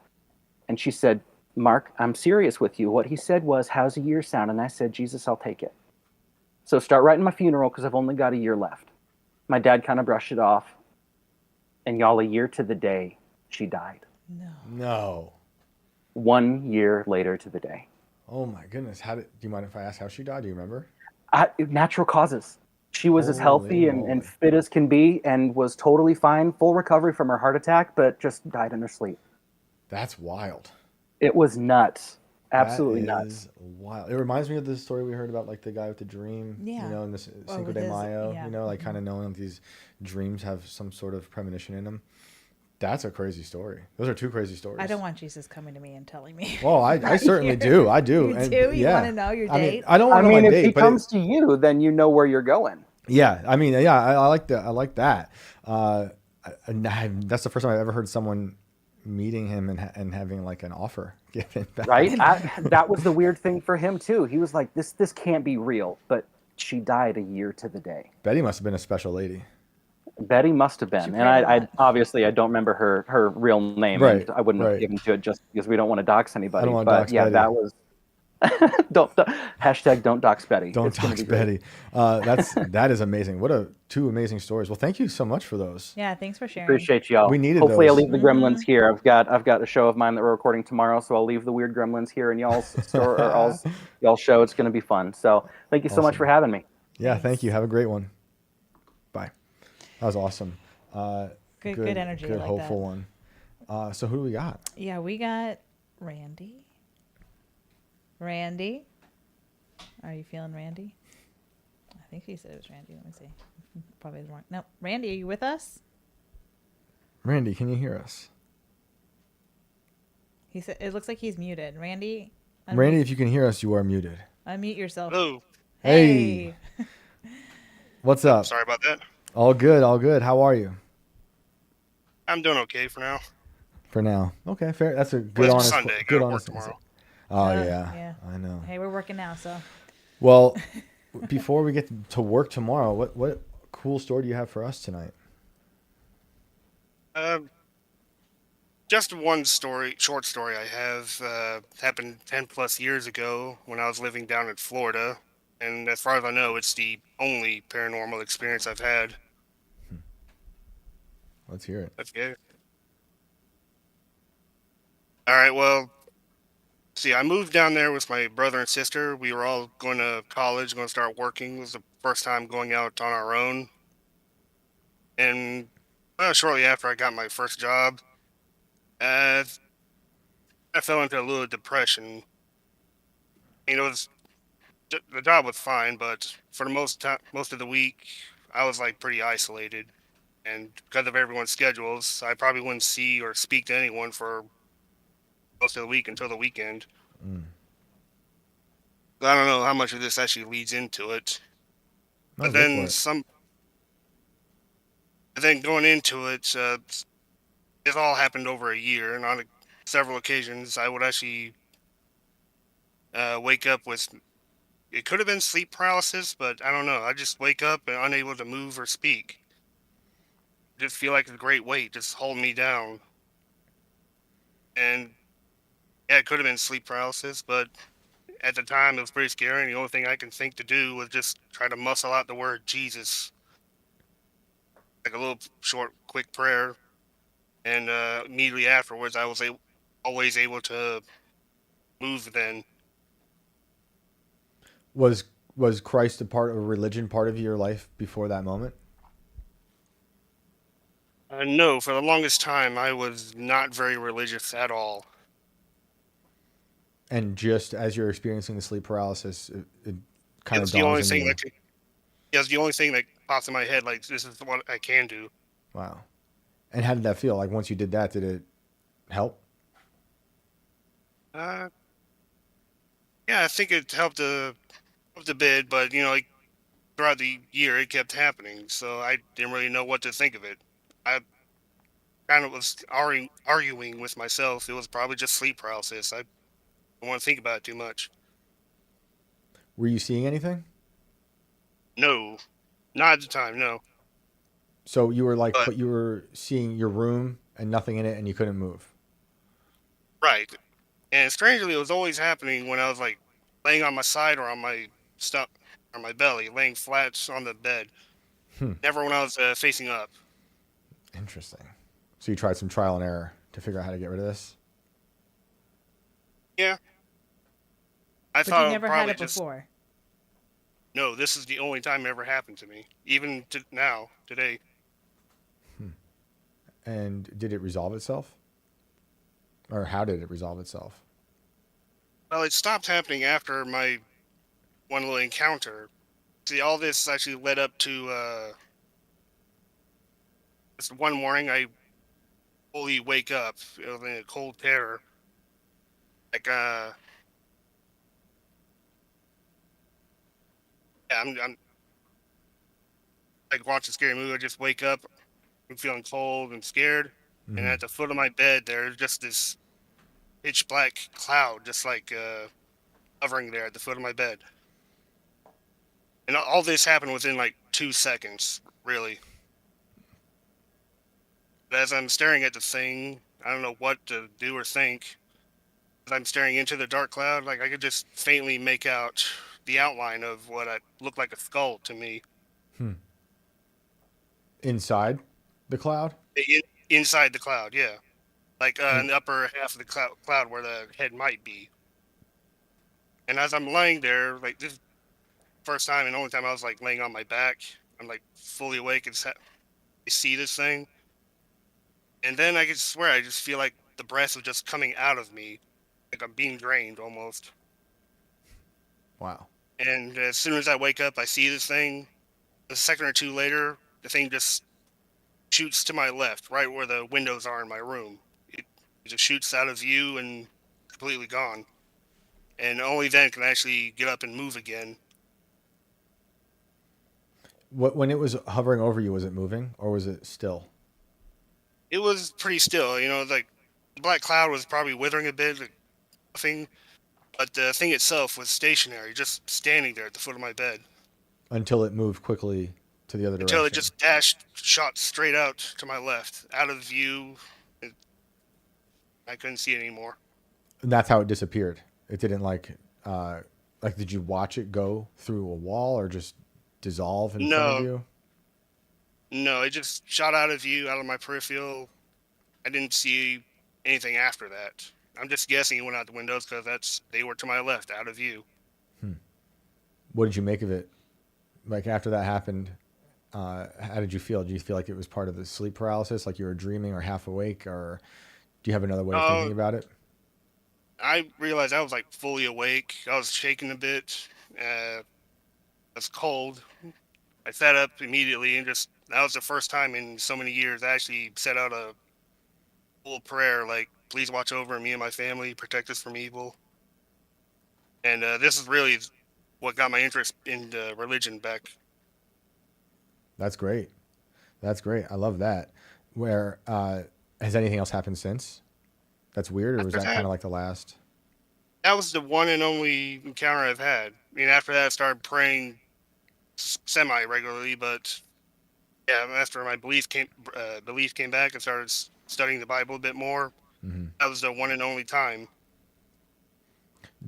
And she said, "Mark, I'm serious with you. What he said was, 'How's a year sound?' And I said, 'Jesus, I'll take it. So start writing my funeral because I've only got a year left.'" My dad kind of brushed it off. And y'all, a year to the day, she died. No. No. 1 year later to the day. Oh my goodness. Do you mind if I ask how she died? Do you remember? Natural causes. She was as Holy healthy and moly. fit as can be and was totally fine, full recovery from her heart attack, but just died in her sleep. That's wild. It was nuts. Absolutely That nuts. is wild. It reminds me of the story we heard about, like the guy with the dream. Yeah. You know, in the Cinco with de his- Mayo. yeah. You know, like kind of knowing that these dreams have some sort of premonition in them. That's a crazy story. Those are two crazy stories. I don't want Jesus coming to me and telling me. Well, I certainly do. I do. You And, do? You yeah. want to know your I mean, date? I don't I want to know mean, my if date, he but comes to you, then you know where you're going. yeah. I mean, yeah. I like that. I like that. That's the first time I've ever heard someone meeting him and having like an offer given back. Right? That was the weird thing for him too. He was like, this can't be real. But she died a year to the day. Betty must have been a special lady. Betty must have been. She And prayed a I lot. obviously I don't remember her real name. Right, And I wouldn't right. have given to it just because we don't want to dox anybody. I don't want to But dox yeah, Betty. that was hashtag don't dox Betty. Don't It's gonna dox be great. Betty. That is amazing. What two amazing stories. Well, thank you so much for those. Yeah, thanks for sharing. Appreciate y'all. We needed Hopefully those. I'll leave the gremlins here. I've got a show of mine that we're recording tomorrow, so I'll leave the weird gremlins here in y'all's store or y'all's show. It's going to be fun. So thank you so much Awesome. for having me. Yeah, thank you. Have a great one. Bye. That was awesome. Good energy. Good I like hopeful that. one. So who do we got? Yeah, we got Randy. Randy. Are you feeling Randy? I think he said it was Randy. Let me see. Probably the wrong. No, Randy, are you with us? Randy, can you hear us? He said it looks like he's muted. Randy. Randy, if you can hear us, you are muted. Unmute yourself. Hello. Hey. What's up? Sorry about that. All good, all good. How are you? I'm doing okay for now. For now. Okay, fair. That's a good, Well, it's honest, Sunday. good, Gotta work honest. tomorrow. Oh Yeah, yeah, yeah. I know. Hey, we're working now, so. Well, before we get to work tomorrow, what cool story do you have for us tonight? Just one short story I have, happened 10 plus years ago when I was living down in Florida. And as far as I know, it's the only paranormal experience I've had. Let's hear it. That's good. All right, well, see, I moved down there with my brother and sister. We were all going to college, going to start working. It was the first time going out on our own. And shortly after I got my first job, I fell into a little depression. You know, the job was fine, but for the most of the week, I was like pretty isolated. And because of everyone's schedules, I probably wouldn't see or speak to anyone for most of the week until the weekend. I don't know how much of this actually leads into it. No, But go then for it. then going into it, it all happened over a year, and on several occasions, I would actually wake up with, it could have been sleep paralysis, but I don't know. I just wake up and unable to move or speak. Just feel like a great weight just holding me down. And yeah, it could have been sleep paralysis, but at the time it was pretty scary, and the only thing I can think to do was just try to muscle out the word Jesus. Like a little short, quick prayer. And immediately afterwards, I was always able to move then. Was Christ a religion part of your life before that moment? No, for the longest time, I was not very religious at all. And just as you're experiencing the sleep paralysis, it It kind of was the only dawns on thing you. it was the only thing that pops in my head. Like, this is what I can do. Wow. And how did that feel? Like once you did that, did it help? Yeah, I think it helped a bit, but like throughout the year, it kept happening. So I didn't really know what to think of it. I kind of was arguing with myself. It was probably just sleep paralysis. I don't want to think about it too much. Were you seeing anything? No, not at the time. No. So you were like, But- but you were seeing your room and nothing in it, and you couldn't move. Right. And strangely, it was always happening when I was like laying on my side or on my stomach or my belly, laying flat on the bed. Never when I was facing up. Interesting. So you tried some trial and error to figure out how to get rid of this? Yeah. I But thought you it never probably had it just before. no. This is the only time it ever happened to me, even to now, today. And did it resolve itself? Or how did it resolve itself? Well, it stopped happening after my one little encounter. See, all this actually led up to this one morning. I fully wake up in a cold terror, like yeah, I'm like watching a scary movie. I just wake up, I'm feeling cold and scared, and at the foot of my bed there's just this pitch black cloud, just like hovering there at the foot of my bed. And all this happened within like 2 seconds, really. But as I'm staring at the thing, I don't know what to do or think. As I'm staring into the dark cloud, like I could just faintly make out the outline of what looked like a skull to me. Inside the cloud? Inside the cloud, yeah. Like in And the upper half of the cloud where the head might be. And as I'm laying there, like this is the first time and only time I was like laying on my back, I'm like fully awake and I see this thing. And then I can swear I just feel like the breath was just coming out of me, like I'm being drained almost. wow. And as soon as I wake up, I see this thing. A second or two later, the thing just shoots to my left, right where the windows are in my room. It just shoots out of view and completely gone. And only then can I actually get up and move again. When it was hovering over you, was it moving or was it still? It was pretty still, like the black cloud was probably withering a bit, like nothing, but the thing itself was stationary, just standing there at the foot of my bed. Until it moved quickly to the other direction. Until it just shot straight out to my left, out of view. I couldn't see it anymore. And that's how it disappeared. It didn't did you watch it go through a wall or just dissolve in front of you? No, it just shot out of view, out of my peripheral. I didn't see anything after that. I'm just guessing it went out the windows because they were to my left, out of view. What did you make of it? Like after that happened, how did you feel? Do you feel like it was part of the sleep paralysis, like you were dreaming or half awake, or do you have another way of thinking about it? I realized I was like fully awake. I was shaking a bit. It was cold. I sat up immediately and that was the first time in so many years I actually set out a full prayer, like, please watch over me and my family, protect us from evil. And this is really what got my interest in religion back. That's great. That's great. I love that. Where has anything else happened since? That's weird, or was that kind of like the last? That was the one and only encounter I've had. I mean, after that, I started praying semi-regularly, but yeah, after my belief came back and started studying the Bible a bit more, that was the one and only time.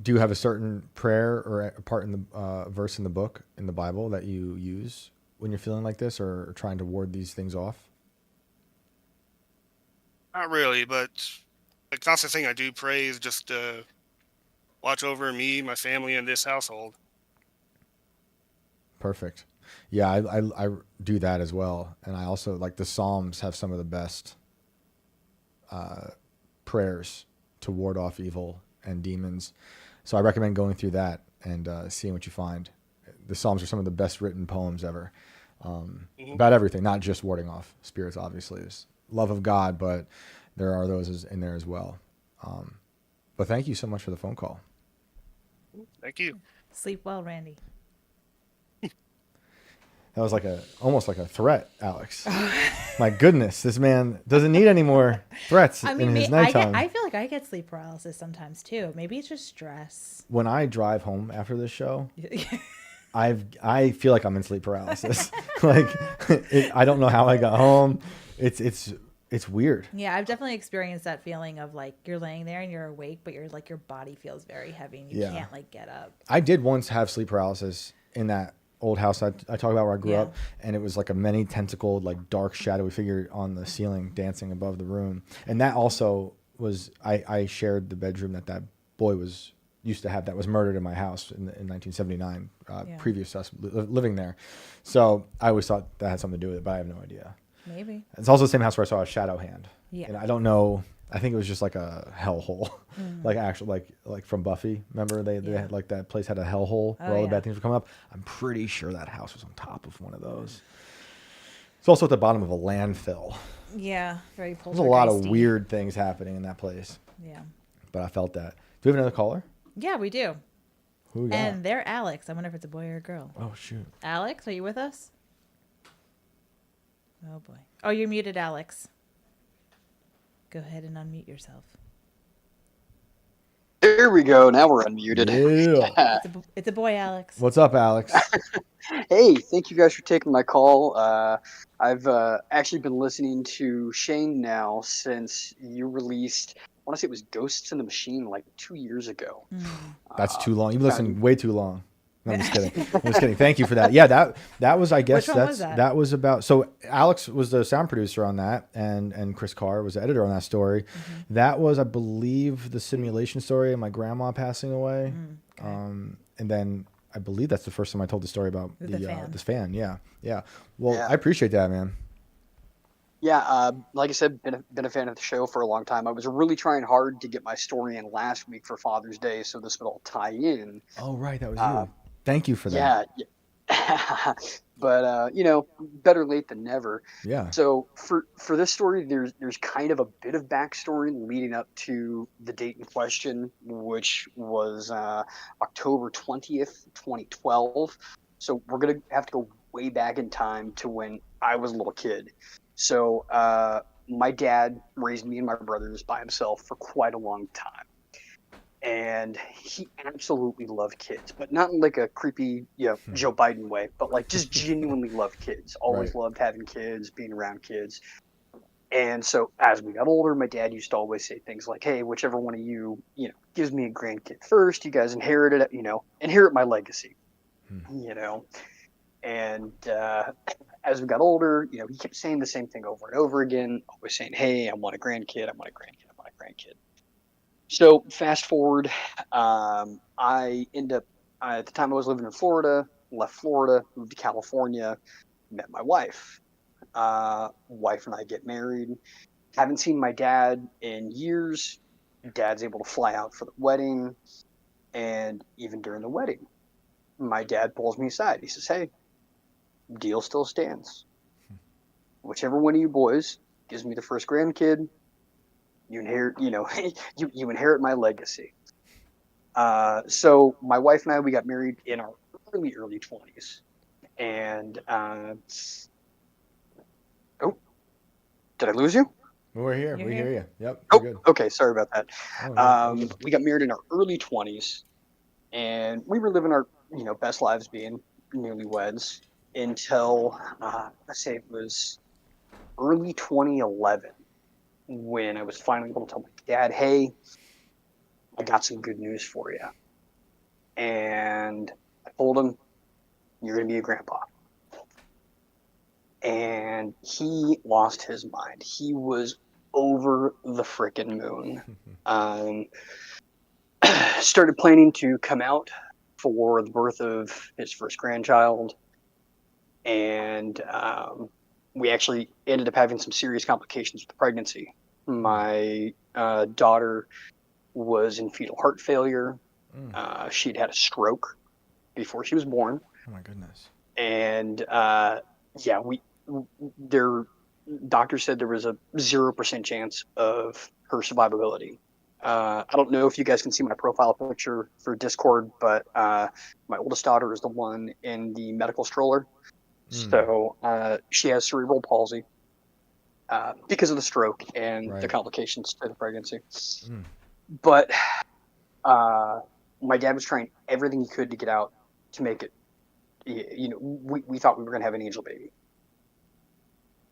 Do you have a certain prayer or a part in the verse in the book, in the Bible, that you use when you're feeling like this or trying to ward these things off? Not really, but the constant thing I do pray is just watch over me, my family, and this household. Perfect. Yeah, I do that as well. And I also, like, the Psalms have some of the best prayers to ward off evil and demons. So I recommend going through that and seeing what you find. The Psalms are some of the best written poems ever about everything, not just warding off spirits, obviously. There's love of God, but there are those in there as well. But thank you so much for the phone call. Thank you. Sleep well, Randy. That was almost like a threat, Alex. My goodness, this man doesn't need any more threats in his nighttime. I feel like I get sleep paralysis sometimes too. Maybe it's just stress. When I drive home after this show, I feel like I'm in sleep paralysis. I don't know how I got home. It's weird. Yeah, I've definitely experienced that feeling of like you're laying there and you're awake, but your body feels very heavy and you can't like get up. I did once have sleep paralysis in that old house I talk about where I grew Yeah. up, and it was like a many tentacled, like dark shadowy figure on the ceiling dancing above the room. And that also was, I shared the bedroom that boy used to have, that was murdered in my house in 1979, Yeah. previous to us living there. So I always thought that had something to do with it, but I have no idea. Maybe. It's also the same house where I saw a shadow hand. Yeah. And I don't know. I think it was just like a hellhole, like actual, like from Buffy. Remember they Yeah. had like that place had a hellhole where all the yeah. bad things were coming up. I'm pretty sure that house was on top of one of those. It's also at the bottom of a landfill. Yeah. Very There's a lot of poltergeisty. weird things happening in that place, Yeah. but I felt that. Do we have another caller? Yeah, we do. Who we got? And they're Alex. I wonder if it's a boy or a girl. Oh shoot! Alex, are you with us? Oh boy. Oh, you're muted, Alex. Go ahead and unmute yourself. There we go. Now we're unmuted. Yeah. It's a boy, Alex. What's up, Alex? Hey, thank you guys for taking my call. I've actually been listening to Shane now since you released, I want to say it was Ghosts in the Machine, like 2 years ago. That's too long. You've listened way too long. No, I'm just kidding. I'm just kidding. Thank you for that. Yeah, that was, I guess, Which one was that? that was about. So Alex was the sound producer on that, and Chris Carr was the editor on that story. That was, I believe, the simulation story of my grandma passing away. And then I believe that's the first time I told the story about The fan. this fan. Yeah. Well, Yeah. I appreciate that, man. Yeah, like I said, been a fan of the show for a long time. I was really trying hard to get my story in last week for Father's Day, so this would all tie in. Oh, right, that was you. Thank you for that. Yeah. But better late than never. Yeah. So for this story, there's kind of a bit of backstory leading up to the date in question, which was October 20th, 2012. So we're gonna have to go way back in time to when I was a little kid. So my dad raised me and my brothers by himself for quite a long time. And he absolutely loved kids, but not in like a creepy, Joe Biden way, but like just genuinely loved kids. Always Right. loved having kids, being around kids. And so as we got older, my dad used to always say things like, hey, whichever one of you, gives me a grandkid first, you guys inherit my legacy, And as we got older, he kept saying the same thing over and over again, always saying, hey, I want a grandkid, I want a grandkid, I want a grandkid. So fast forward, I end up, at the time I was living in Florida, left Florida, moved to California, met my wife. Wife and I get married. Haven't seen my dad in years. Dad's able to fly out for the wedding. And even during the wedding, my dad pulls me aside. He says, hey, deal still stands. Whichever one of you boys gives me the first grandkid, you inherit, you inherit my legacy. So my wife and I, we got married in our early 20s. And, did I lose you? We're here. You're We here. hear you. Yep. Oh, We're good. okay. Sorry about that. Oh, no. We got married in our early 20s, and we were living our, best lives being newlyweds until, let's say it was early 2011 when I was finally able to tell my dad, hey, I got some good news for you. And I told him, you're going to be a grandpa. And he lost his mind. He was over the frickin' moon. Started planning to come out for the birth of his first grandchild. And we actually ended up having some serious complications with the pregnancy. My daughter was in fetal heart failure. She'd had a stroke before she was born. Oh my goodness. And their doctor said there was a 0% chance of her survivability. I don't know if you guys can see my profile picture for Discord, but my oldest daughter is the one in the medical stroller. So she has cerebral palsy because of the stroke and the complications to the pregnancy. But my dad was trying everything he could to get out to make it. We thought we were going to have an angel baby.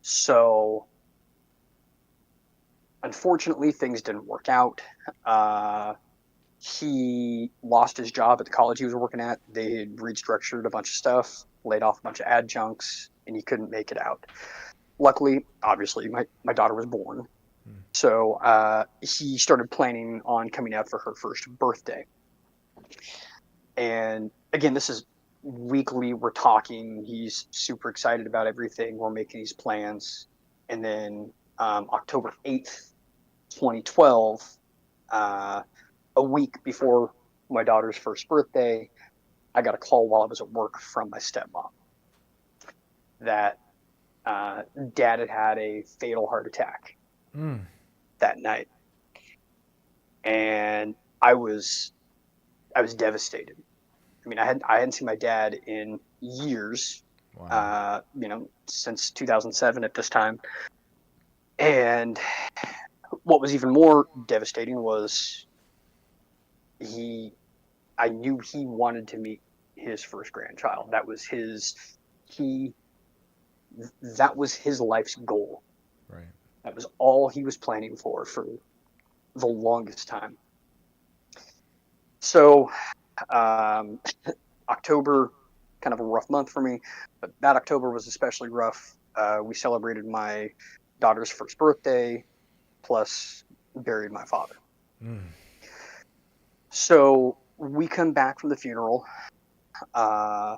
So, unfortunately, things didn't work out. He lost his job at the college he was working at. They had restructured a bunch of stuff. laid off a bunch of adjuncts, and he couldn't make it out. Luckily, obviously, my daughter was born. So he started planning on coming out for her first birthday. And again, this is weekly. We're talking. He's super excited about everything. We're making these plans. And then October 8th, 2012, a week before my daughter's first birthday, I got a call while I was at work from my stepmom that dad had a fatal heart attack that night. And I was devastated. I mean, I hadn't seen my dad in years, Wow. Since 2007 at this time. And what was even more devastating was I knew he wanted to meet his first grandchild. That was his life's goal. Right. That was all he was planning for the longest time. So, October, kind of a rough month for me, but that October was especially rough. We celebrated my daughter's first birthday, plus buried my father. So we come back from the funeral, and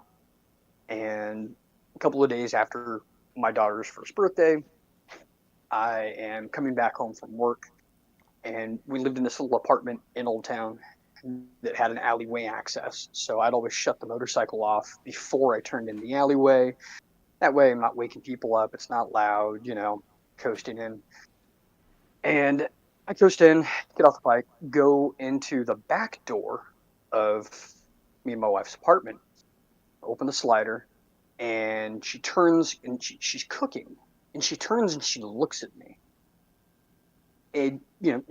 a couple of days after my daughter's first birthday, I am coming back home from work, and we lived in this little apartment in Old Town that had an alleyway access. So I'd always shut the motorcycle off before I turned in the alleyway. That way I'm not waking people up. It's not loud, coasting in. And I coast in, get off the bike, go into the back door of me and my wife's apartment, open the slider, and she turns and she's cooking. And she turns and she looks at me. And,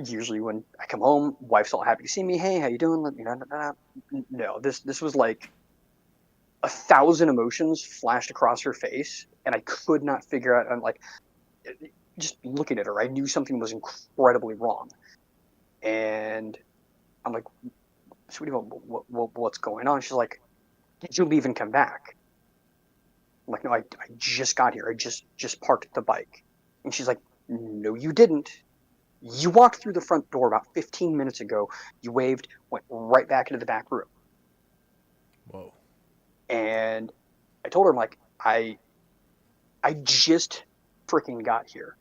usually when I come home, wife's all happy to see me. Hey, how you doing? No, this was like 1,000 emotions flashed across her face, and I could not figure out. I'm like, just looking at her, I knew something was incredibly wrong. And I'm like, sweetie, what's going on? She's like, did you leave and come back? I'm like, no, I just got here. I just parked the bike. And she's like, no, you didn't. You walked through the front door about 15 minutes ago. You waved, went right back into the back room. Whoa. And I told her, I'm like, I just freaking got here.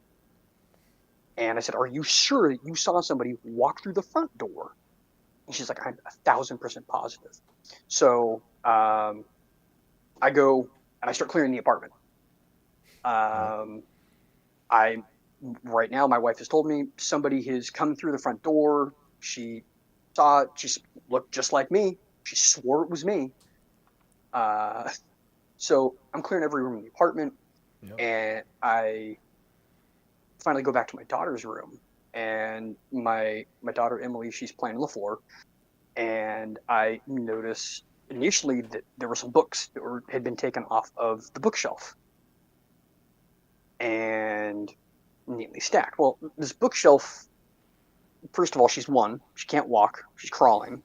And I said, are you sure that you saw somebody walk through the front door? And she's like, I'm 1,000% positive. So I go and I start clearing the apartment. Right now, my wife has told me somebody has come through the front door. She saw it. She looked just like me. She swore it was me. So I'm clearing every room in the apartment. Yep. And I finally go back to my daughter's room. And my daughter, Emily, she's playing on the floor. And I notice initially that there were some books that had been taken off of the bookshelf. And neatly stacked. Well, this bookshelf, first of all, she's one. She can't walk. She's crawling.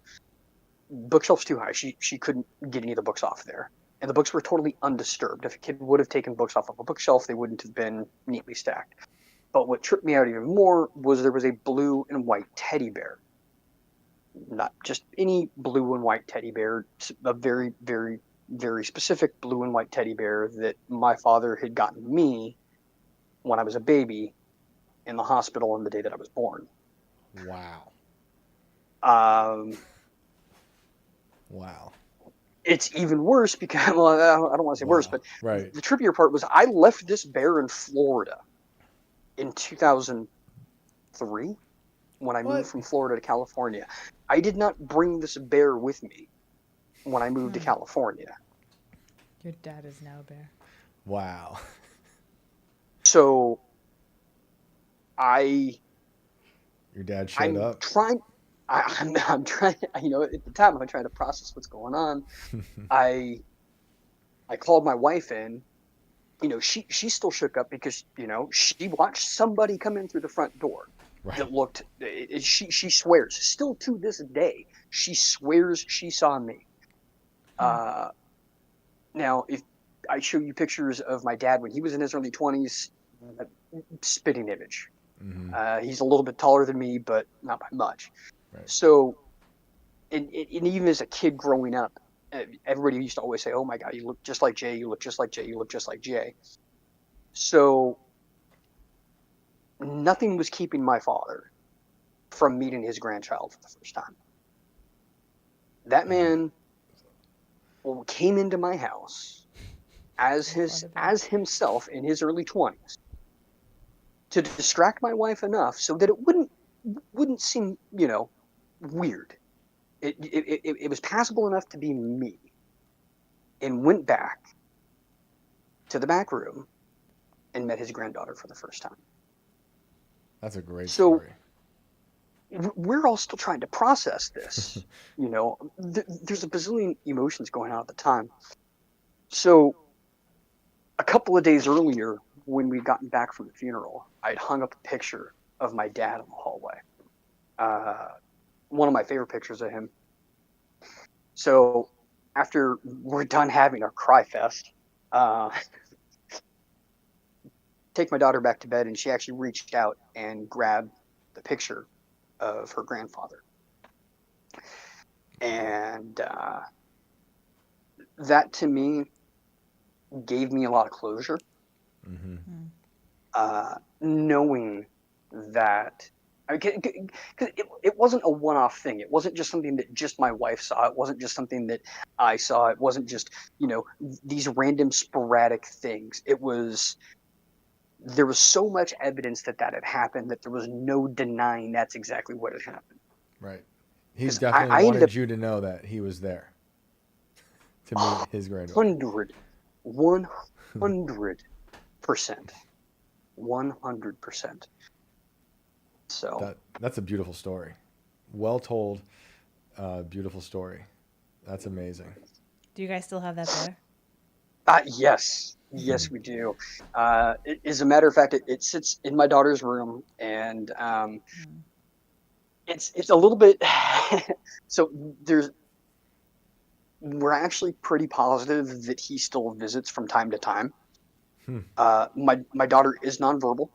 Bookshelf's too high. She couldn't get any of the books off there. And the books were totally undisturbed. If a kid would have taken books off of a bookshelf, they wouldn't have been neatly stacked. But what tripped me out even more was there was a blue and white teddy bear. Not just any blue and white teddy bear, a very, very, very specific blue and white teddy bear that my father had gotten me when I was a baby in the hospital on the day that I was born. Wow. Wow. It's even worse because, well, I don't want to say worse, but right. The trippier part was I left this bear in Florida in 2003 when I moved from Florida to California. I did not bring this bear with me when I moved to California. Your dad is now a bear. Wow. So your dad showed up. I'm trying, at the time I'm trying to process what's going on. I called my wife in. She's still shook up because, she watched somebody come in through the front door. Right. That looked, she swears, still to this day, she swears she saw me. Now, I show you pictures of my dad when he was in his early 20s, spitting image. He's a little bit taller than me, but not by much. Right. So, and even as a kid growing up, everybody used to always say, "Oh my God, you look just like Jay. You look just like Jay. You look just like Jay." So, nothing was keeping my father from meeting his grandchild for the first time. That man came into my house as himself in his early 20s to distract my wife enough so that it wouldn't seem, weird. It was passable enough to be me, and went back to the back room and met his granddaughter for the first time. That's a great So story. we're all still trying to process this. There's a bazillion emotions going on at the time. So a couple of days earlier, when we'd gotten back from the funeral, I'd hung up a picture of my dad in the hallway. One of my favorite pictures of him. So after we're done having our cry fest, take my daughter back to bed, and she actually reached out and grabbed the picture of her grandfather. And that to me gave me a lot of closure. Knowing that, because it wasn't a one-off thing. It wasn't just something that just my wife saw. It wasn't just something that I saw. It wasn't just, these random sporadic things. There was so much evidence that had happened that there was no denying that's exactly what had happened. Right. He 'Cause definitely I ended wanted up you to know that he was there to meet his granddaughter. 100%. 100%. So That's a beautiful story. Well told, beautiful story. That's amazing. Do you guys still have that there? yes, we do. As a matter of fact, it sits in my daughter's room, and it's a little bit. So we're actually pretty positive that he still visits from time to time. My daughter is nonverbal,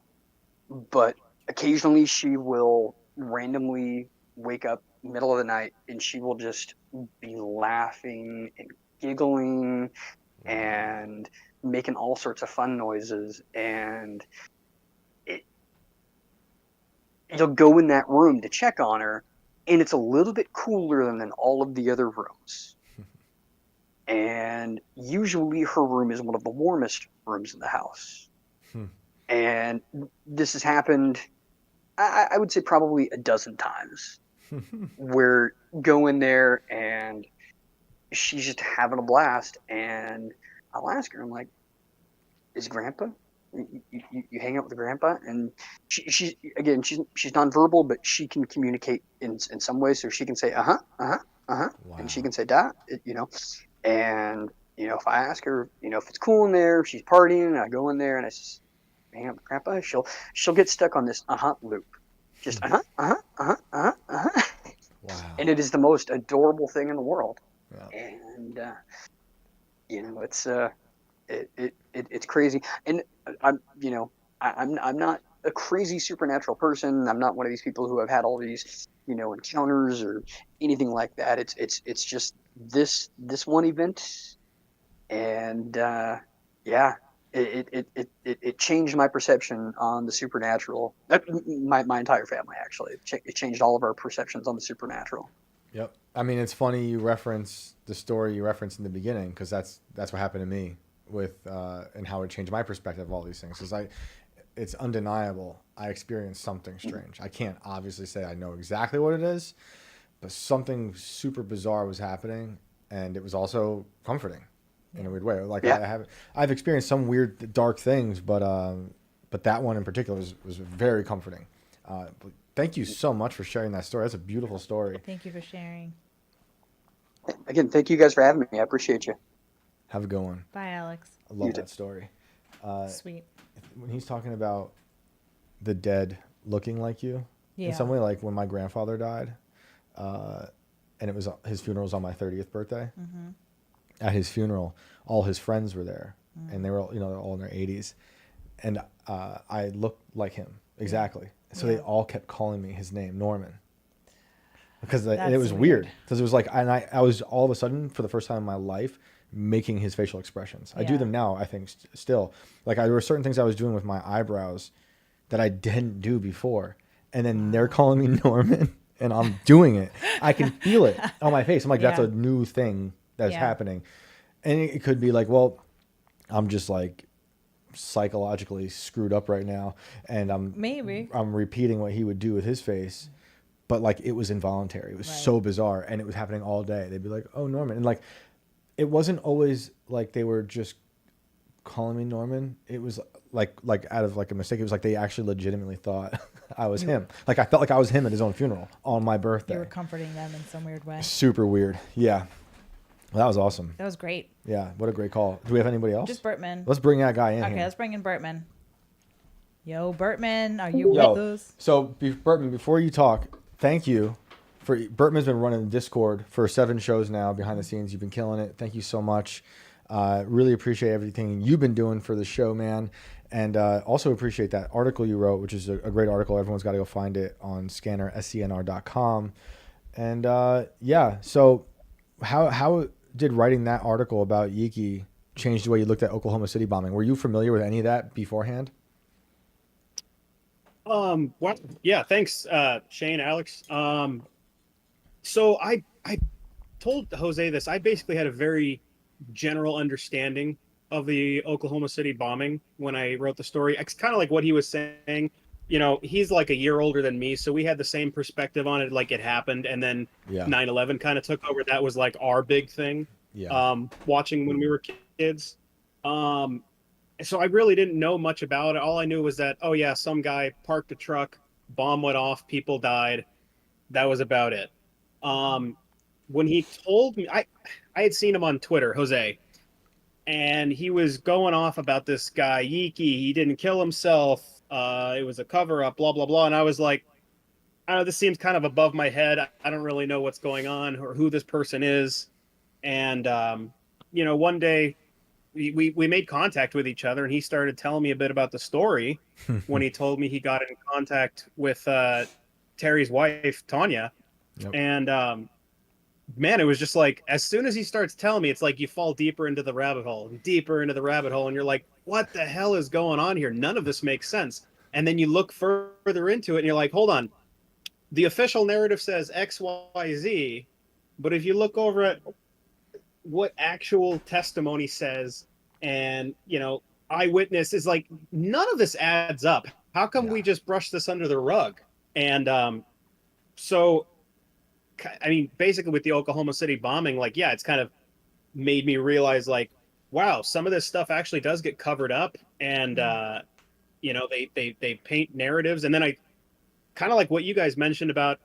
but occasionally she will randomly wake up middle of the night and she will just be laughing and giggling and making all sorts of fun noises, and you'll go in that room to check on her, and it's a little bit cooler than all of the other rooms. And usually her room is one of the warmest rooms in the house. And this has happened, I would say probably a dozen times, where go in there and she's just having a blast, and I'll ask her, I'm like, is Grandpa? You hang out with Grandpa? And she's nonverbal, but she can communicate in some ways. So she can say, wow. And she can say, da, and, if I ask her, if it's cool in there, if she's partying, and I go in there and I just hang out with Grandpa, she'll get stuck on this loop. Just Wow. And it is the most adorable thing in the world. Yeah. And, it's crazy. And I'm not a crazy supernatural person. I'm not one of these people who have had all these, encounters or anything like that. It's just this one event, and it changed my perception on the supernatural. My entire family, actually. It changed all of our perceptions on the supernatural. Yep. I mean, it's funny you reference the story you referenced in the beginning, because that's what happened to me with and how it changed my perspective of all these things. Because it's undeniable. I experienced something strange. I can't obviously say I know exactly what it is, but something super bizarre was happening, and it was also comforting in a weird way. Like I've experienced some weird dark things, but that one in particular was very comforting. Thank you so much for sharing that story. That's a beautiful story. Thank you for sharing. Again, thank you guys for having me. I appreciate you. Have a good one. Bye, Alex. I love that story. Sweet. When he's talking about the dead looking like you, Yeah. in some way, like when my grandfather died, and it was his funeral was on my 30th birthday. at his funeral, all his friends were there, and they were all, they're all in their 80s, and I looked like him exactly. So they all kept calling me his name, Norman, because and it was weird because it was like, and I was all of a sudden for the first time in my life making his facial expressions. I do them now, I think, still. Like there were certain things I was doing with my eyebrows that I didn't do before, and then they're calling me Norman, and I'm doing it. I can feel it on my face. I'm like, that's a new thing that's happening, and it could be like, well, I'm just like psychologically screwed up right now, and I'm repeating what he would do with his face, but like it was involuntary. It was so bizarre, and it was happening all day. They'd be like, "Oh, Norman," and like it wasn't always like they were just calling me Norman. It was like out of like a mistake. It was like they actually legitimately thought I was him. Like I felt like I was him at his own funeral on my birthday. You were comforting them in some weird way. Super weird. Yeah. Well, that was awesome. That was great. Yeah, what a great call. Do we have anybody else? Just Bertman. Let's bring that guy in. Okay, here. let's bring in Bertman. Yo, Bertman, are you with us? So, Bertman, before you talk, thank you. Bertman's been running Discord for 7 shows now behind the scenes. You've been killing it. Thank you so much. Really appreciate everything you've been doing for the show, man. And also appreciate that article you wrote, which is a great article. Everyone's got to go find it on scannr.com. And so how did writing that article about Yiki change the way you looked at Oklahoma City bombing? Were you familiar with any of that beforehand? Well, yeah, thanks, Shane, Alex. So I told Jose this. I basically had a very general understanding of the Oklahoma City bombing when I wrote the story. It's kind of like what he was saying. He's like a year older than me, so we had the same perspective on it, like it happened, and then 9/11 kind of took over. That was like our big thing. Watching when we were kids. So I really didn't know much about it. All I knew was that, oh yeah, some guy parked a truck, bomb went off, people died. That was about it. When he told me, I had seen him on Twitter, Jose, and he was going off about this guy, Yiki. He didn't kill himself. It was a cover-up, blah, blah, blah. And I was like, I don't know, this seems kind of above my head. I don't really know what's going on or who this person is. And, one day we made contact with each other, and he started telling me a bit about the story when he told me he got in contact with Terry's wife, Tanya. Yep. And, man, it was just like, as soon as he starts telling me, it's like you fall deeper into the rabbit hole, and you're like, what the hell is going on here? None of this makes sense. And then you look further into it, and you're like, hold on. The official narrative says X, Y, Z, but if you look over at what actual testimony says and, eyewitness is like, none of this adds up. How come we just brush this under the rug? And so, I mean, basically with the Oklahoma City bombing, like, yeah, it's kind of made me realize, like, wow, some of this stuff actually does get covered up, and they paint narratives. And then I kind of like what you guys mentioned about,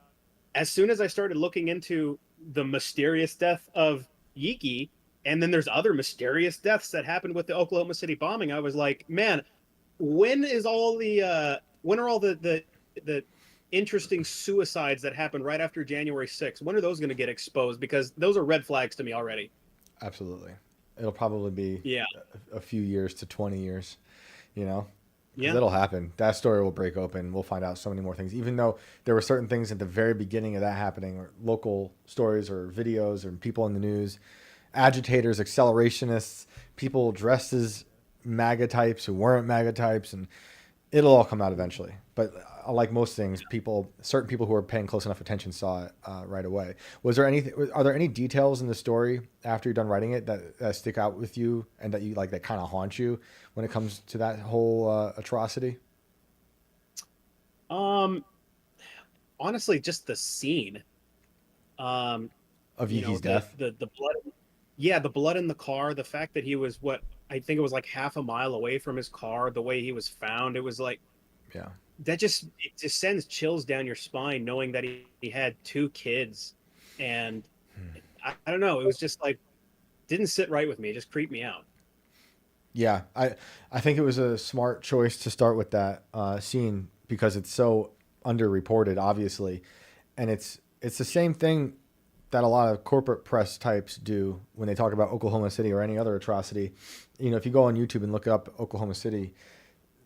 as soon as I started looking into the mysterious death of Yiki, and then there's other mysterious deaths that happened with the Oklahoma City bombing, I was like, man, when are all the interesting suicides that happened right after January 6th? When are those going to get exposed? Because those are red flags to me already. Absolutely. It'll probably be a few years to 20 years, It'll happen. That story will break open. We'll find out so many more things, even though there were certain things at the very beginning of that happening, or local stories or videos or people in the news, agitators, accelerationists, people dressed as MAGA types who weren't MAGA types, and it'll all come out eventually. But like most things, certain people who are paying close enough attention saw it right away. Are there any details in the story after you're done writing it that stick out with you and that you like, that kind of haunt you when it comes to that whole atrocity? Honestly, just the scene of Yiki's death. The blood. Yeah, the blood in the car. The fact that he was I think it was like half a mile away from his car. The way he was found, it was like, it just sends chills down your spine knowing that he had 2 kids, and I don't know. It was just like, didn't sit right with me. It just creeped me out. Yeah, I think it was a smart choice to start with that scene because it's so underreported, obviously, and it's the same thing that a lot of corporate press types do when they talk about Oklahoma City or any other atrocity. You know, if you go on YouTube and look up Oklahoma City,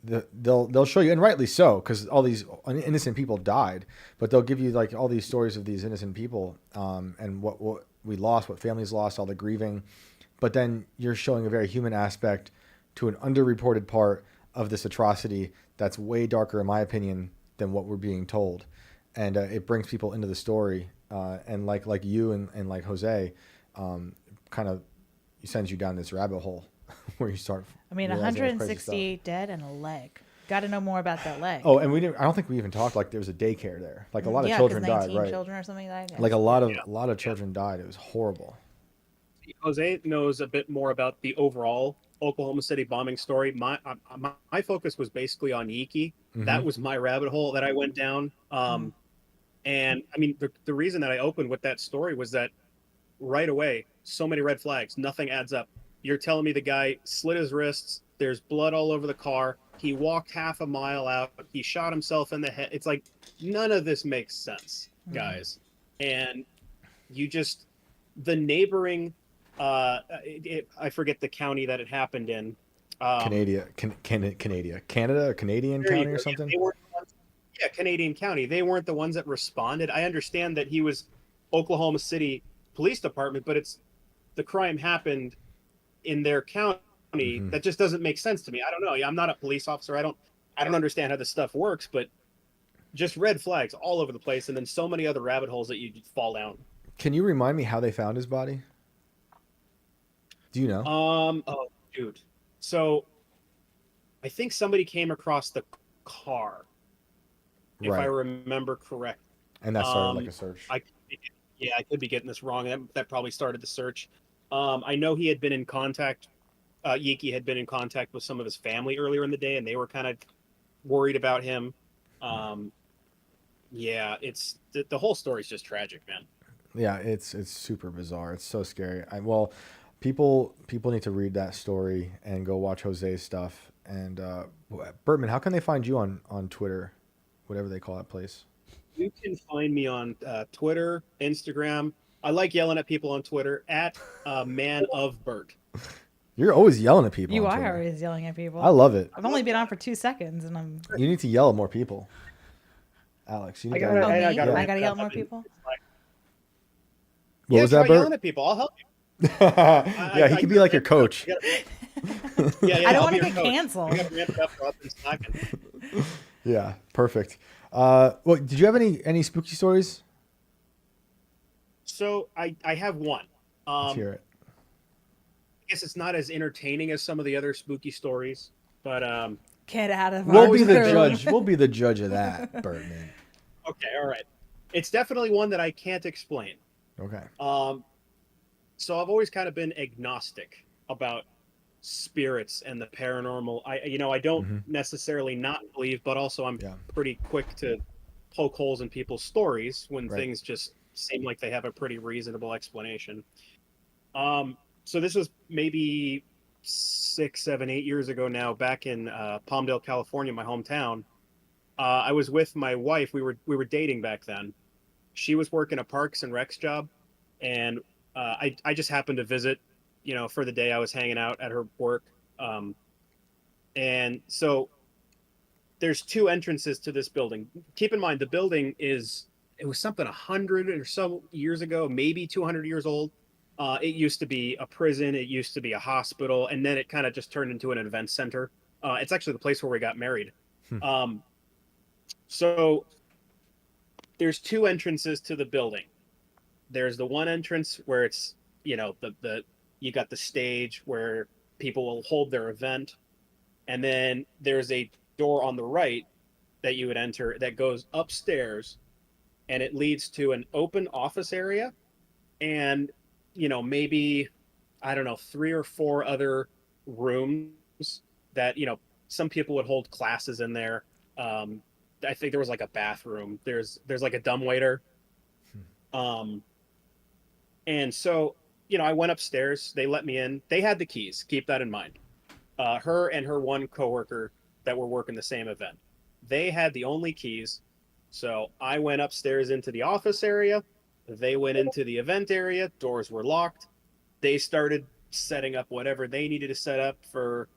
they'll show you, and rightly so, because all these innocent people died, but they'll give you like all these stories of these innocent people, and what we lost, what families lost, all the grieving. But then you're showing a very human aspect to an underreported part of this atrocity that's way darker, in my opinion, than what we're being told. And it brings people into the story. And like you and like Jose, kind of sends you down this rabbit hole where you start. I mean, realizing all this crazy 168 stuff. dead and a leg. Got to know more about that leg. Oh, and I don't think we even talked like there was a daycare there. Like a lot of Yeah, children 'cause died, 19 right? children or something like that. Like a lot of children died. It was horrible. Jose knows a bit more about the overall Oklahoma City bombing story. My focus was basically on Yiki. Mhm. That was my rabbit hole that I went down. And I mean, the reason that I opened with that story was that right away, so many red flags, nothing adds up. You're telling me the guy slit his wrists, there's blood all over the car, he walked half a mile out, he shot himself in the head. It's like, none of this makes sense, guys. And you just, the neighboring, I forget the county that it happened in. Canada or Canadian county or something. Yeah, Canadian County. They weren't the ones that responded. I understand that he was Oklahoma City Police Department, but the crime happened in their county. Mm-hmm. That just doesn't make sense to me. I don't know. I'm not a police officer. I don't understand how this stuff works, but just red flags all over the place, and then so many other rabbit holes that you fall down. Can you remind me how they found his body? Do you know? Oh, dude. So I think somebody came across the car, if I remember correct. And that started like a search. I could be getting this wrong. That probably started the search. I know he had been in contact. Yiki had been in contact with some of his family earlier in the day, and they were kind of worried about him. Yeah, it's the whole story's just tragic, man. Yeah, it's super bizarre. It's so scary. People need to read that story and go watch Jose's stuff. And Bertman, how can they find you on Twitter, whatever they call that place? You can find me on Twitter, Instagram. I like yelling at people on Twitter at Man of Bert. You're always yelling at people. You on are Twitter. always yelling at people. I love it. I've only been on for 2 seconds, and I'm. You need to yell at more people, Alex. You need to Oh, me? I gotta I gotta yell at more people. What was that, try yelling Bert? at people. I'll help you. Yeah, he could be like your coach. I don't want to get canceled. I gotta ramp it up or I'll be slacking. Yeah, perfect. Well, did you have any spooky stories? So I have one. Let's hear it. I guess it's not as entertaining as some of the other spooky stories, but Get out of We'll our be the room. judge. We'll be the judge of that, Bertman. okay, all right. It's definitely one that I can't explain. Okay. So I've always kind of been agnostic about spirits and the paranormal. I don't necessarily not believe, but also I'm pretty quick to poke holes in people's stories when things just seem like they have a pretty reasonable explanation. So this was maybe 6, 7, 8 years ago now, back in Palmdale, California, my hometown. I was with my wife. We were dating back then. She was working a Parks and Recs job, and I just happened to visit, for the day. I was hanging out at her work. And so there's 2 entrances to this building. Keep in mind, the building it was something 100 or so years ago, maybe 200 years old. It used to be a prison. It used to be a hospital. And then it kind of just turned into an event center. It's actually the place where we got married. So there's 2 entrances to the building. There's the one entrance where it's, you got the stage where people will hold their event. And then there's a door on the right that you would enter that goes upstairs, and it leads to an open office area. And, maybe, I don't know, 3 or 4 other rooms that, some people would hold classes in there. I think there was like a bathroom. There's like a dumbwaiter. And so, I went upstairs. They let me in. They had the keys. Keep that in mind. Her and her one coworker that were working the same event. They had the only keys. So I went upstairs into the office area, They went into the event area, doors were locked. They started setting up whatever they needed to set up for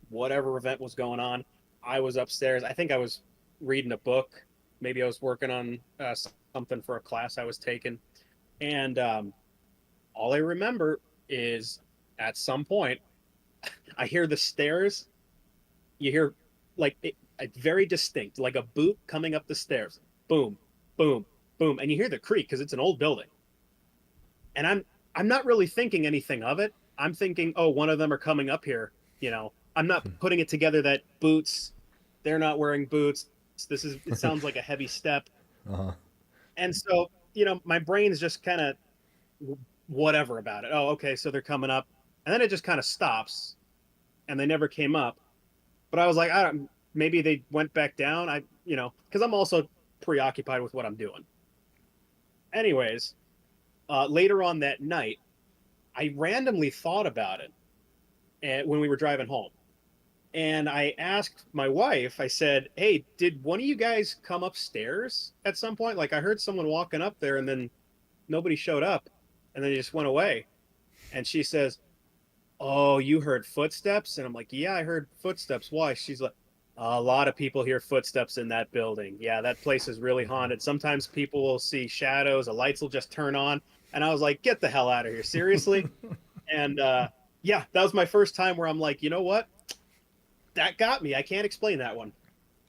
whatever event was going on. I was upstairs. I think I was reading a book. Maybe I was working on something for a class I was taking. And all I remember is at some point, I hear the stairs. You hear like very distinct, like a boot coming up the stairs. Boom, boom, boom. And you hear the creak because it's an old building. And I'm not really thinking anything of it. I'm thinking, oh, one of them are coming up here. You know, I'm not putting it together that boots, they're not wearing boots. It sounds like a heavy step. Uh-huh. And so, you know, my brain's just kind of whatever about it. Oh, okay, so they're coming up. And then it just kind of stops and they never came up. But I was like, maybe they went back down. Because I'm also preoccupied with what I'm doing. Anyways, later on that night, I randomly thought about it when we were driving home. And I asked my wife, I said, hey, did one of you guys come upstairs at some point? Like I heard someone walking up there and then nobody showed up and then they just went away. And she says, oh, you heard footsteps? And I'm like, yeah, I heard footsteps. Why? She's like, a lot of people hear footsteps in that building. Yeah, that place is really haunted. Sometimes people will see shadows. The lights will just turn on. And I was like, get the hell out of here. Seriously? And yeah, that was my first time where I'm like, you know what? That got me. I can't explain that one.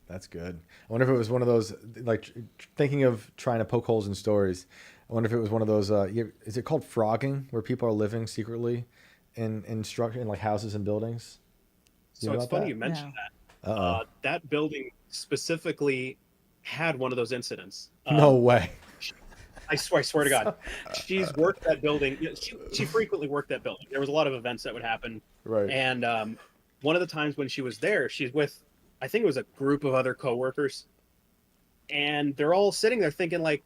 That's good. I wonder if it was one of those, like, thinking of trying to poke holes in stories. I wonder if it was one of those, is it called frogging, where people are living secretly in like houses and buildings? So it's funny you mentioned that. That building specifically had one of those incidents. No way. I swear to God. She's worked that building. She frequently worked that building. There was a lot of events that would happen. Right. And one of the times when she was there, she's with, I think it was a group of other coworkers. And they're all sitting there thinking like,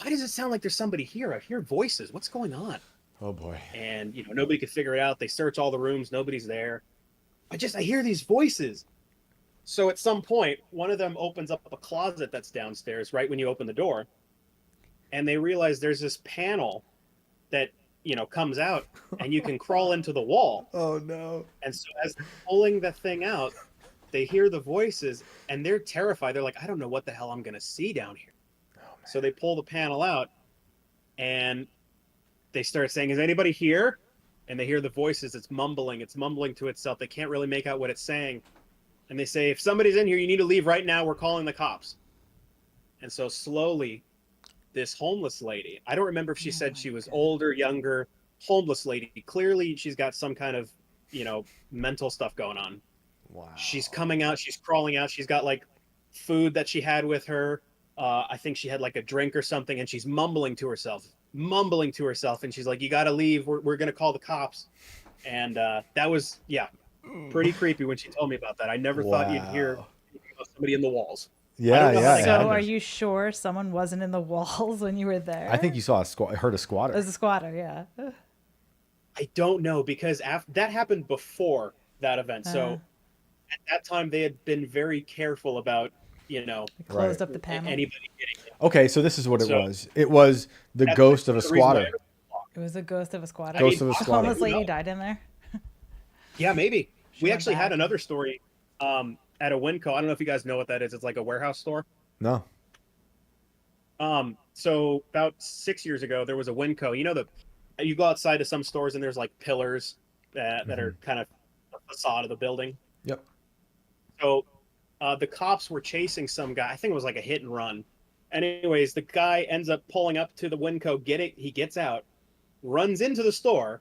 why does it sound like there's somebody here? I hear voices. What's going on? Oh boy. And, nobody could figure it out. They search all the rooms. Nobody's there. I hear these voices. So at some point, one of them opens up a closet that's downstairs right when you open the door. And they realize there's this panel that, comes out and you can crawl into the wall. Oh no. And so as they're pulling the thing out, they hear the voices and they're terrified. They're like, I don't know what the hell I'm going to see down here. Oh, so they pull the panel out and they start saying, is anybody here? And they hear the voices. It's mumbling to itself. They can't really make out what it's saying. And they say, if somebody's in here, you need to leave right now. We're calling the cops. And so slowly, this homeless lady, I don't remember if she said she was older, younger, homeless lady. Clearly, she's got some kind of, mental stuff going on. Wow. She's coming out. She's crawling out. She's got like food that she had with her. I think she had like a drink or something. And she's mumbling to herself. And she's like, you got to leave. We're going to call the cops. And that was, pretty creepy when she told me about that. I never thought you'd hear somebody in the walls. Yeah. So are you sure someone wasn't in the walls when you were there? I think you saw heard a squatter. It was a squatter, yeah. I don't know because that happened before that event. So at that time they had been very careful about, closed up the panel. Anybody getting in. Okay, so this is what it was. It was the ghost of a squatter. It was a ghost of a squatter. Ghost of a squatter. A homeless lady died in there. Yeah, maybe. We actually had another story at a Winco. I don't know if you guys know what that is. It's like a warehouse store. No. So about 6 years ago, there was a Winco. You go outside to some stores and there's like pillars that are kind of the facade of the building. Yep. So the cops were chasing some guy. I think it was like a hit and run. Anyways, the guy ends up pulling up to the Winco. He gets out, runs into the store,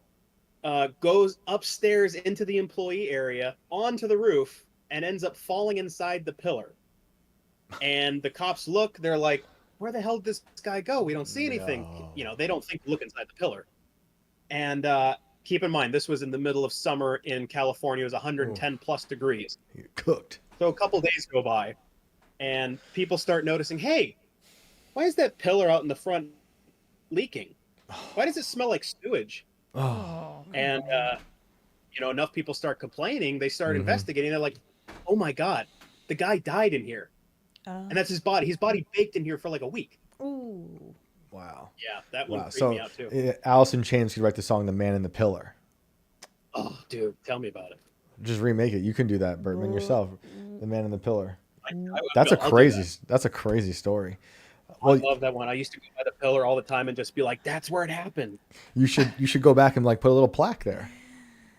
goes upstairs into the employee area, onto the roof, and ends up falling inside the pillar. And the cops look, they're like, where the hell did this guy go? We don't see anything. No. They don't think to look inside the pillar. And keep in mind, this was in the middle of summer in California. It was 110 plus degrees. You're cooked. So a couple days go by, and people start noticing, hey, why is that pillar out in the front leaking? Why does it smell like sewage? Oh. And, enough people start complaining. They start investigating. They're like, oh my God, the guy died in here. And that's his body. His body baked in here for like a week. Ooh. Wow. Yeah, that one Wow. freaked So me out too. Allison Chains could write the song "The Man in the Pillar." Oh, dude, tell me about it. Just remake it. You can do that, Bertman, yourself. The Man in the Pillar. That's I'll a do crazy. that. That's a crazy story. I love that one. I used to go by the pillar all the time and just be like, "That's where it happened." You should go back and like put a little plaque there.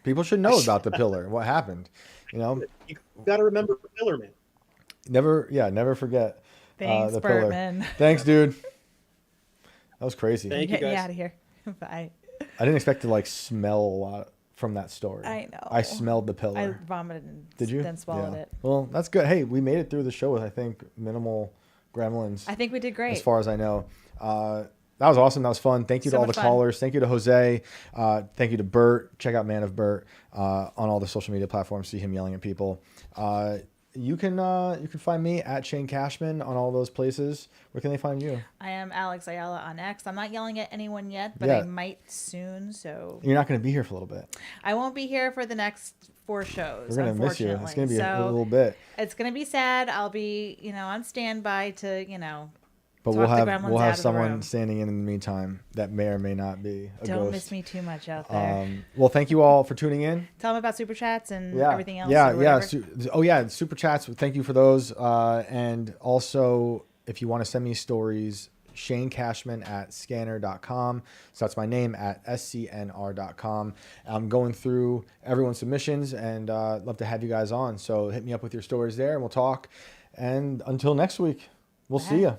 People should know about the pillar. What happened? You know, You got to remember the pillar, man. never forget. Thanks, the pillar. Bertman. Thanks, dude. That was crazy. Thank you, Get me guys. out of here. Bye. I didn't expect to like smell a lot from that story. I know. I smelled the pillar. I vomited and Did you? then swallowed Yeah. it. Well, that's good. Hey, we made it through the show with I think minimal gremlins. I think we did great. As far as I know. That was awesome. That was fun. Thank you to So all the much fun. callers. Thank you to Jose. Thank you to Bert. Check out Man of Bert on all the social media platforms. See him yelling at people. You can find me at Shane Cashman on all those places. Where can they find you? I am Alex Ayala on X. I'm not yelling at anyone yet, but Yeah. I might soon. So You're not going to be here for a little bit. I won't be here for the next 4 shows. We're going to miss you. It's going to be a So little bit. it's going to be sad. I'll be, on standby to, But talk we'll the have gremlins we'll out have of the someone room. standing in the meantime that may or may not be a Don't ghost. miss me too much out there. Well, thank you all for tuning in. Tell them about super chats and Yeah, everything else. yeah, or yeah. whatever. Super chats. Thank you for those. And also, if you want to send me stories, Shane Cashman at scanner.com. So that's my name at scnr.com. I'm going through everyone's submissions and love to have you guys on. So hit me up with your stories there and we'll talk. And until next week, we'll see you.